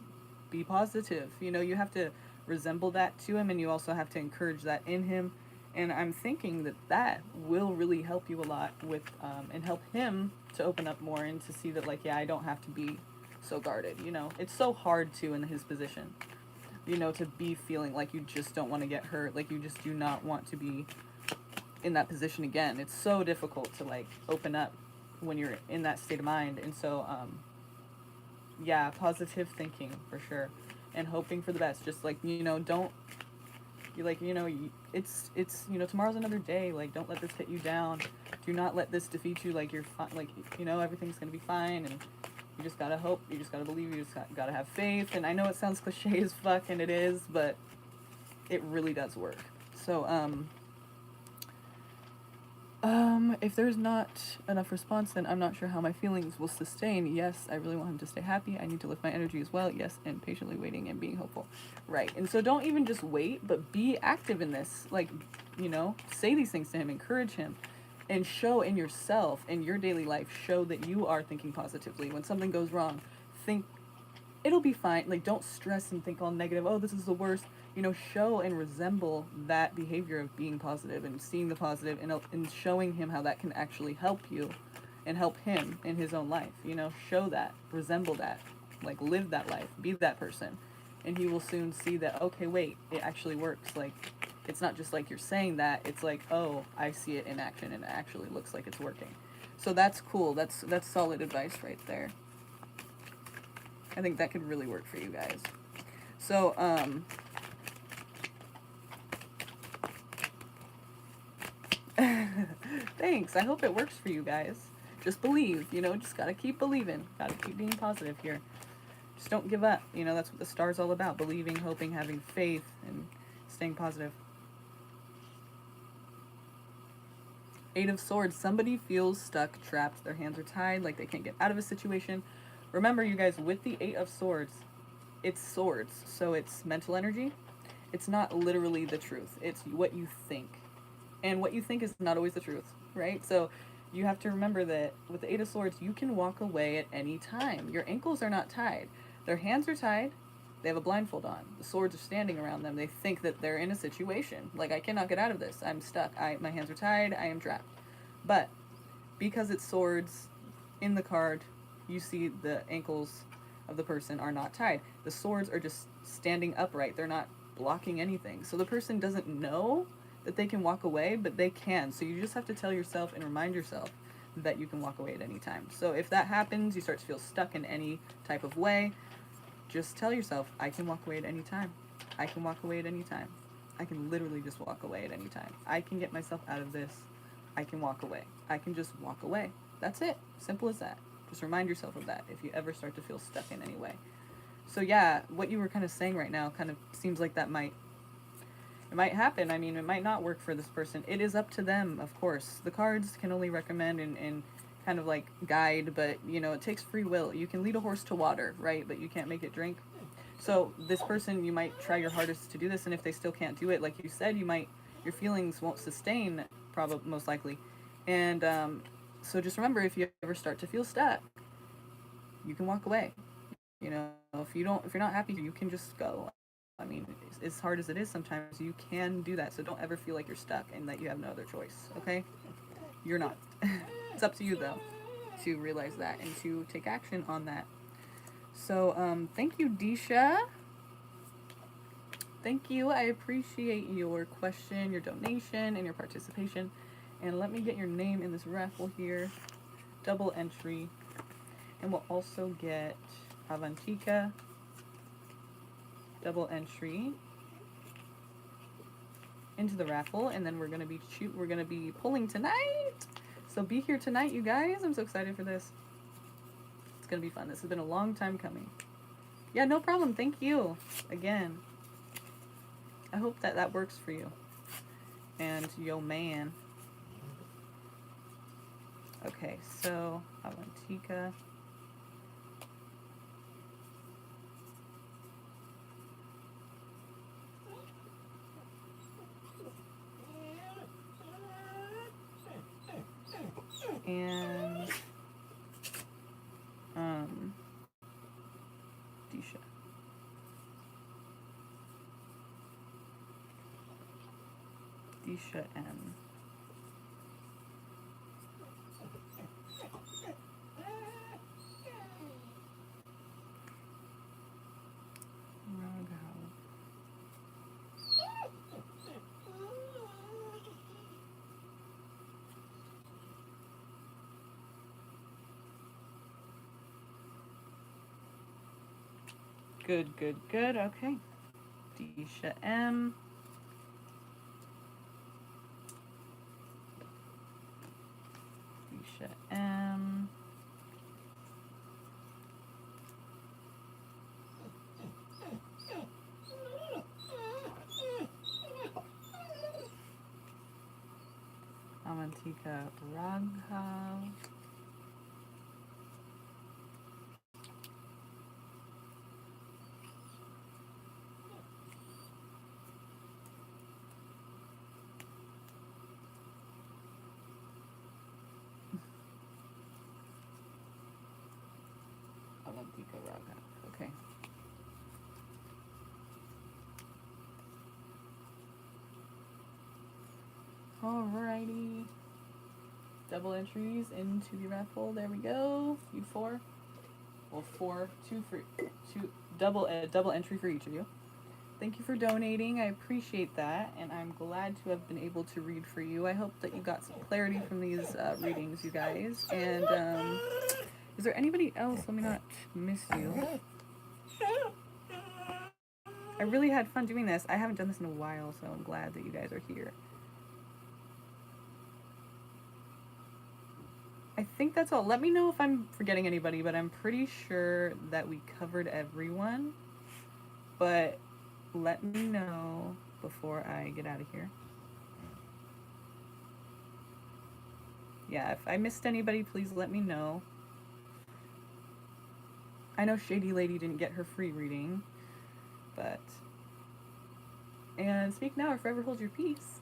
Be positive. You know, you have to resemble that to him, and you also have to encourage that in him. And I'm thinking that that will really help you a lot with, and help him to open up more and to see that, like, yeah, I don't have to be so guarded. You know, it's so hard to, in his position, you know, to be feeling like you just don't want to get hurt, like you just do not want to be in that position again. It's so difficult to, like, open up when you're in that state of mind. And so yeah, positive thinking for sure, and hoping for the best. Just, like, you know, don't, you, like, you know, it's you know, tomorrow's another day. Like, don't let this hit you down. Do not let this defeat you. Like, you're fine. Like, you know, everything's gonna be fine. And you just gotta hope, you just gotta believe, you just gotta have faith. And I know it sounds cliche as fuck, and it is, but it really does work. So if there's not enough response, then I'm not sure how my feelings will sustain. Yes, I really want him to stay happy. I need to lift my energy as well. Yes, and patiently waiting and being hopeful. Right. And so don't even just wait, but be active in this. Like, you know, say these things to him, encourage him, and show in yourself, in your daily life, show that you are thinking positively. When something goes wrong, think it'll be fine. Like, don't stress and think all negative. Oh, this is the worst. You know, show and resemble that behavior of being positive and seeing the positive, and showing him how that can actually help you and help him in his own life. You know, show that, resemble that, like, live that life, be that person. And he will soon see that, okay, wait, it actually works. Like, it's not just like you're saying that, it's like, oh, I see it in action, and it actually looks like it's working. So that's cool. That's solid advice right there. I think that could really work for you guys. So, thanks. I hope it works for you guys. Just believe, you know, just gotta keep believing. Gotta keep being positive here. Just don't give up. You know, that's what the star's all about. Believing, hoping, having faith, and staying positive. 8 of Swords. Somebody feels stuck, trapped. Their hands are tied, like they can't get out of a situation. Remember, you guys, with the 8 of Swords, it's swords. So it's mental energy. It's not literally the truth. It's what you think. And what you think is not always the truth, right? So you have to remember that with the 8 of Swords, you can walk away at any time. Your ankles are not tied. Their hands are tied, They have a blindfold on. The swords are standing around them. They think that they're in a situation. Like, I cannot get out of this. I'm stuck. My hands are tied. I am trapped. But because it's swords in the card, you see the ankles of the person are not tied. The swords are just standing upright. They're not blocking anything. So the person doesn't know that they can walk away, but they can. So you just have to tell yourself and remind yourself that you can walk away at any time. So if that happens, you start to feel stuck in any type of way, just tell yourself, I can walk away at any time. I can walk away at any time. I can literally just walk away at any time. I can get myself out of this. I can walk away. I can just walk away. That's it. Simple as that. Just remind yourself of that if you ever start to feel stuck in any way. So yeah, what you were kind of saying right now kind of seems like that might happen. I mean, it might not work for this person. It is up to them, of course. The cards can only recommend and kind of like guide, but you know, it takes free will. You can lead a horse to water, right? But you can't make it drink. So this person, you might try your hardest to do this, and if they still can't do it, like you said, your feelings won't sustain, probably most likely. And so just remember, if you ever start to feel stuck, you can walk away. You know, if you're not happy, you can just go. I mean, as hard as it is sometimes, you can do that. So don't ever feel like you're stuck and that you have no other choice, okay? You're not. It's up to you, though, to realize that and to take action on that. So, thank you, Disha. Thank you. I appreciate your question, your donation, and your participation. And let me get your name in this raffle here. Double entry. And we'll also get Avantika. Double entry into the raffle, and then we're gonna be pulling tonight. So be here tonight, you guys. I'm so excited for this. It's gonna be fun. This has been a long time coming. Yeah, no problem. Thank you again. I hope that works for you and yo man. Okay, so Avantika. And Disha. Disha M. Good, good, good. Okay. Disha M. Disha M. Avantika Raghav. Avantika Raghav. Okay. Alrighty. Double entries into the raffle. There we go. You 4. Well, 4, 2 for 2 double entry for each of you. Thank you for donating. I appreciate that, and I'm glad to have been able to read for you. I hope that you got some clarity from these readings, you guys. And is there anybody else? Let me not miss you. I really had fun doing this. I haven't done this in a while, so I'm glad that you guys are here. I think that's all. Let me know if I'm forgetting anybody, but I'm pretty sure that we covered everyone. But let me know before I get out of here. Yeah, if I missed anybody, please let me know. I know Shady Lady didn't get her free reading, but... And speak now or forever hold your peace.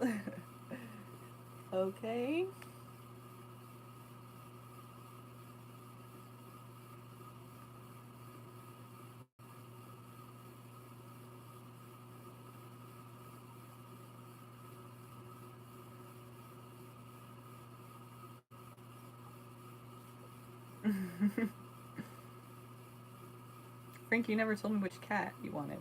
Okay. Frank, you never told me which cat you wanted.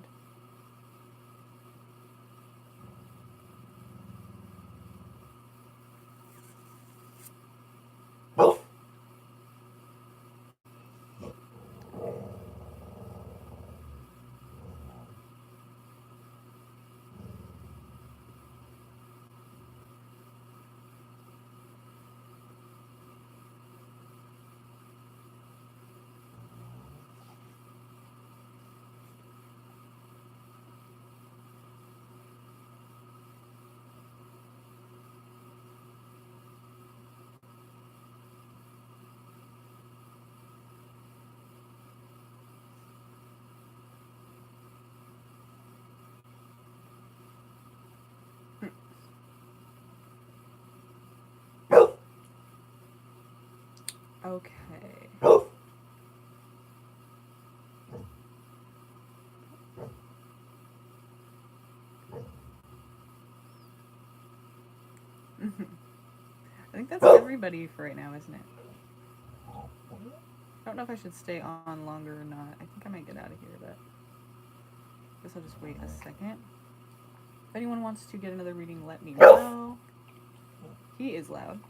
Okay. I think that's everybody for right now, isn't it? I don't know if I should stay on longer or not. I think I might get out of here, but I guess I'll just wait a second. If anyone wants to get another reading, let me know. He is loud.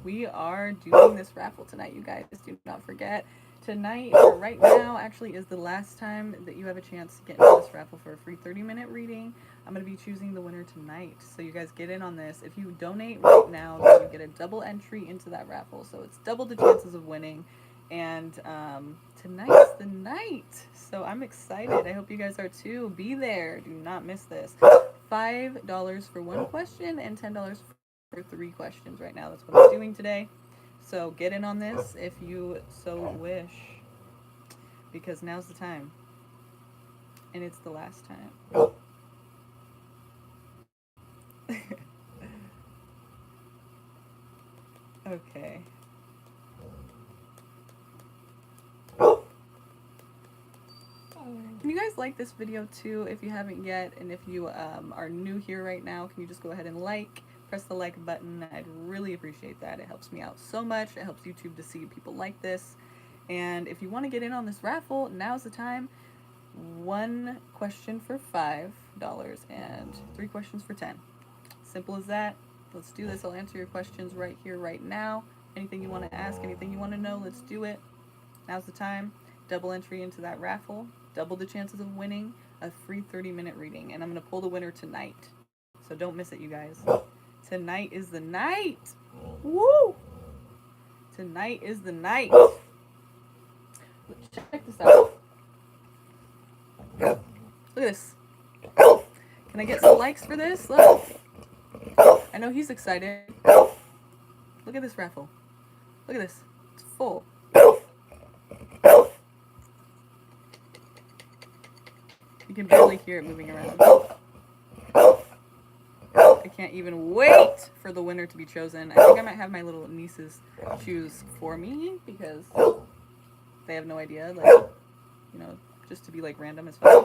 We are doing this raffle tonight, you guys. Do not forget. Tonight, or right now, actually, is the last time that you have a chance to get into this raffle for a free 30-minute reading. I'm going to be choosing the winner tonight. So you guys get in on this. If you donate right now, then you get a double entry into that raffle. So it's double the chances of winning. And tonight's the night. So I'm excited. I hope you guys are too. Be there. Do not miss this. $5 for one question and $10 for 3 questions right now. That's what I'm doing today. So get in on this if you so wish, because now's the time, and it's the last time. Okay. Can you guys like this video too if you haven't yet? And if you are new here right now, can you just go ahead and press the like button? I'd really appreciate that. It helps me out so much. It helps YouTube to see people like this. And if you want to get in on this raffle, now's the time. 1 question for $5 and 3 questions for 10. Simple as that. Let's do this. I'll answer your questions right here, right now. Anything you want to ask, anything you want to know, let's do it. Now's the time. Double entry into that raffle. Double the chances of winning a free 30-minute reading. And I'm going to pull the winner tonight. So don't miss it, you guys. Tonight is the night. Woo! Tonight is the night. Check this out. Look at this. Can I get some likes for this? Look. I know he's excited. Look at this raffle. Look at this. It's full. You can barely hear it moving around. I can't even wait for the winner to be chosen. I think I might have my little nieces choose for me because they have no idea. Like, you know, just to be like random is fine.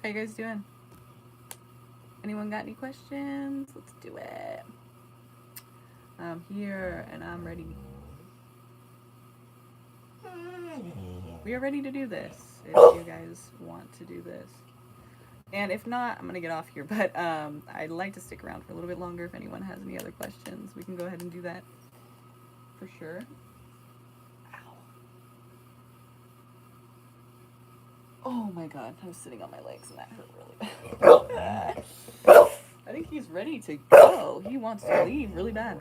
How you guys doing? Anyone got any questions? Let's do it. I'm here and I'm ready. We are ready to do this if you guys want to do this. And if not, I'm going to get off here. But I'd like to stick around for a little bit longer if anyone has any other questions. We can go ahead and do that for sure. Ow. Oh my god, I was sitting on my legs and that hurt really bad. I think he's ready to go. He wants to leave really bad.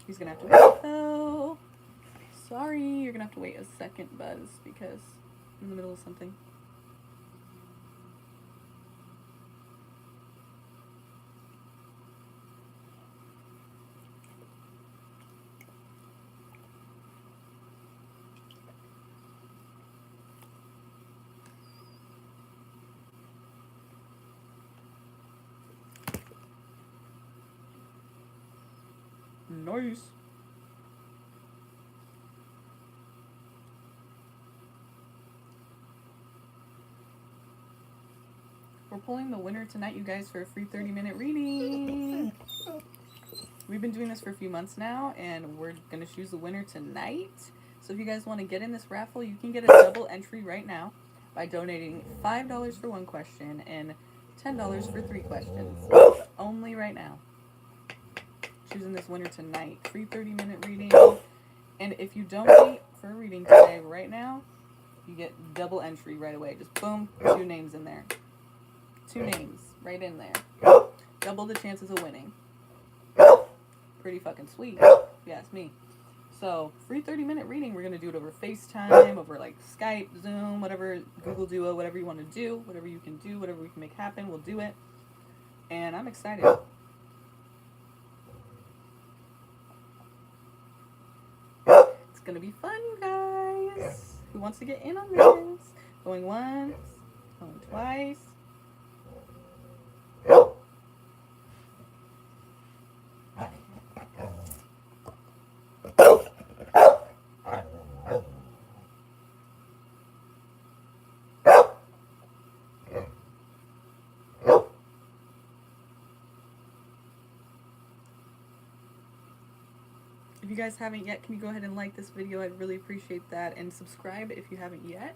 He's going to have to wait though. Sorry, you're going to have to wait a second, Buzz, because I'm in the middle of something. Nice. We're pulling the winner tonight, you guys, for a free 30-minute reading. We've been doing this for a few months now, and we're going to choose the winner tonight. So if you guys want to get in this raffle, you can get a double entry right now by donating $5 for one question and $10 for 3 questions. Only right now. Choosing this winner tonight. Free 30-minute reading. And if you donate for a reading today, right now, you get double entry right away. Just boom, 2 names in there. 2 names right in there. Double the chances of winning. Pretty fucking sweet, if you ask me. So, free 30-minute reading. We're going to do it over FaceTime, over like Skype, Zoom, whatever, Google Duo, whatever you want to do, whatever you can do, whatever we can make happen, we'll do it. And I'm excited. It's going to be fun, you guys. Who wants to get in on this? Going once, going twice. If you guys haven't yet, can you go ahead and like this video? I'd really appreciate that. And subscribe if you haven't yet.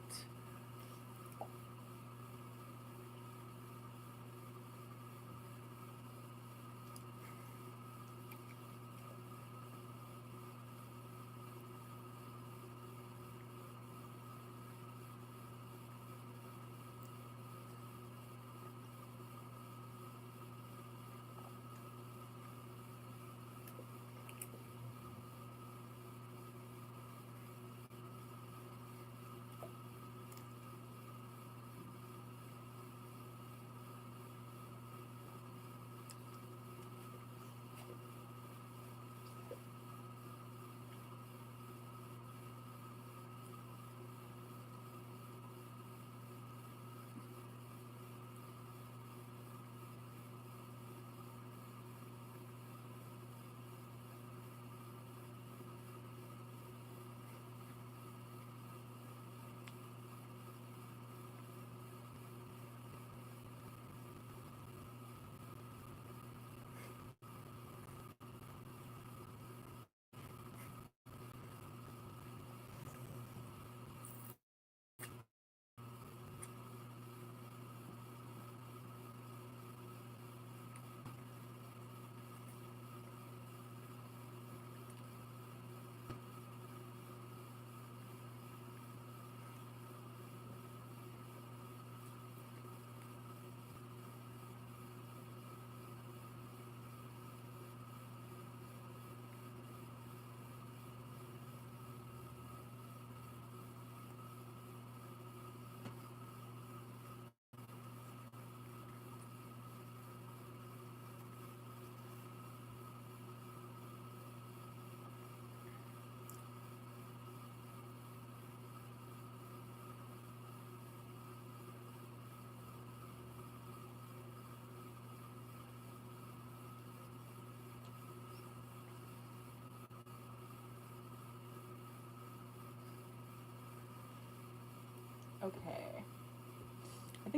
Okay.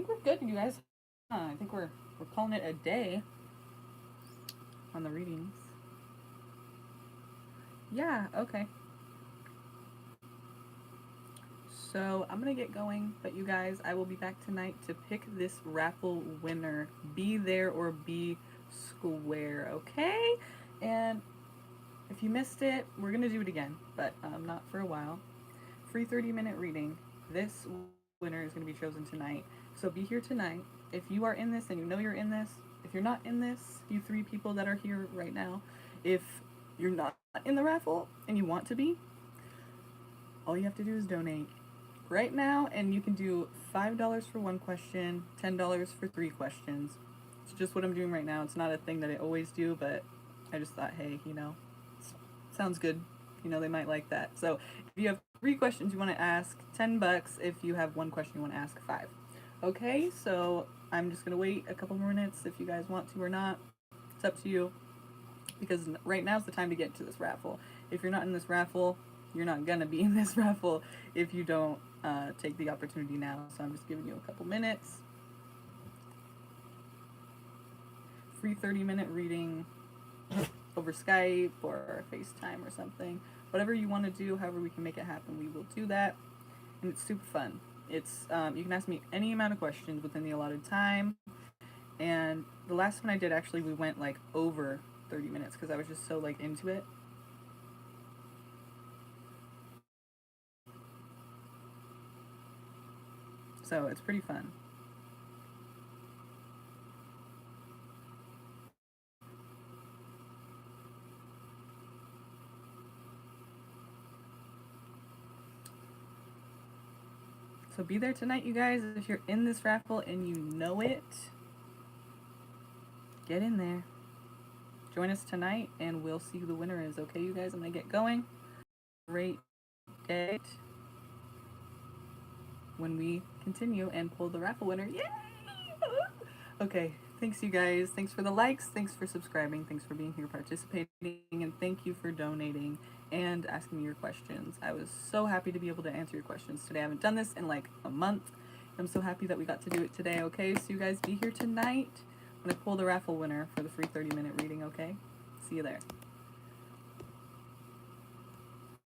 think we're good, you guys. I think we're calling it a day on the readings. Yeah, okay. So I'm gonna get going, but you guys, I will be back tonight to pick this raffle winner. Be there or be square, okay? And if you missed it, we're gonna do it again, but not for a while. Free 30-minute reading. This winner is gonna be chosen tonight. So be here tonight. If you are in this and you know you're in this, if you're not in this, you 3 people that are here right now, if you're not in the raffle and you want to be, all you have to do is donate right now, and you can do $5 for 1 question, $10 for 3 questions. It's just what I'm doing right now. It's not a thing that I always do, but I just thought, hey, you know, sounds good. You know, they might like that. So if you have 3 questions you want to ask, $10. If you have 1 question you want to ask, 5. Okay, so I'm just gonna wait a couple more minutes if you guys want to or not. It's up to you, because right now's the time to get to this raffle. If you're not in this raffle, you're not gonna be in this raffle if you don't take the opportunity now. So I'm just giving you a couple minutes. Free 30-minute reading over Skype or FaceTime or something. Whatever you want to do, however we can make it happen, we will do that. And it's super fun. It's you can ask me any amount of questions within the allotted time. And the last one I did, actually, we went like over 30 minutes because I was just so like into it. So it's pretty fun. So be there tonight, you guys. If you're in this raffle and you know it, get in there. Join us tonight and we'll see who the winner is. Okay, you guys, I'm gonna get going. Great day when we continue and pull the raffle winner. Yay! Okay, thanks you guys. Thanks for the likes. Thanks for subscribing. Thanks for being here participating. And thank you for donating and asking me your questions. I was so happy to be able to answer your questions today. I haven't done this in like a month. I'm so happy that we got to do it today, okay? So you guys be here tonight. I'm going to pull the raffle winner for the free 30-minute reading, okay? See you there.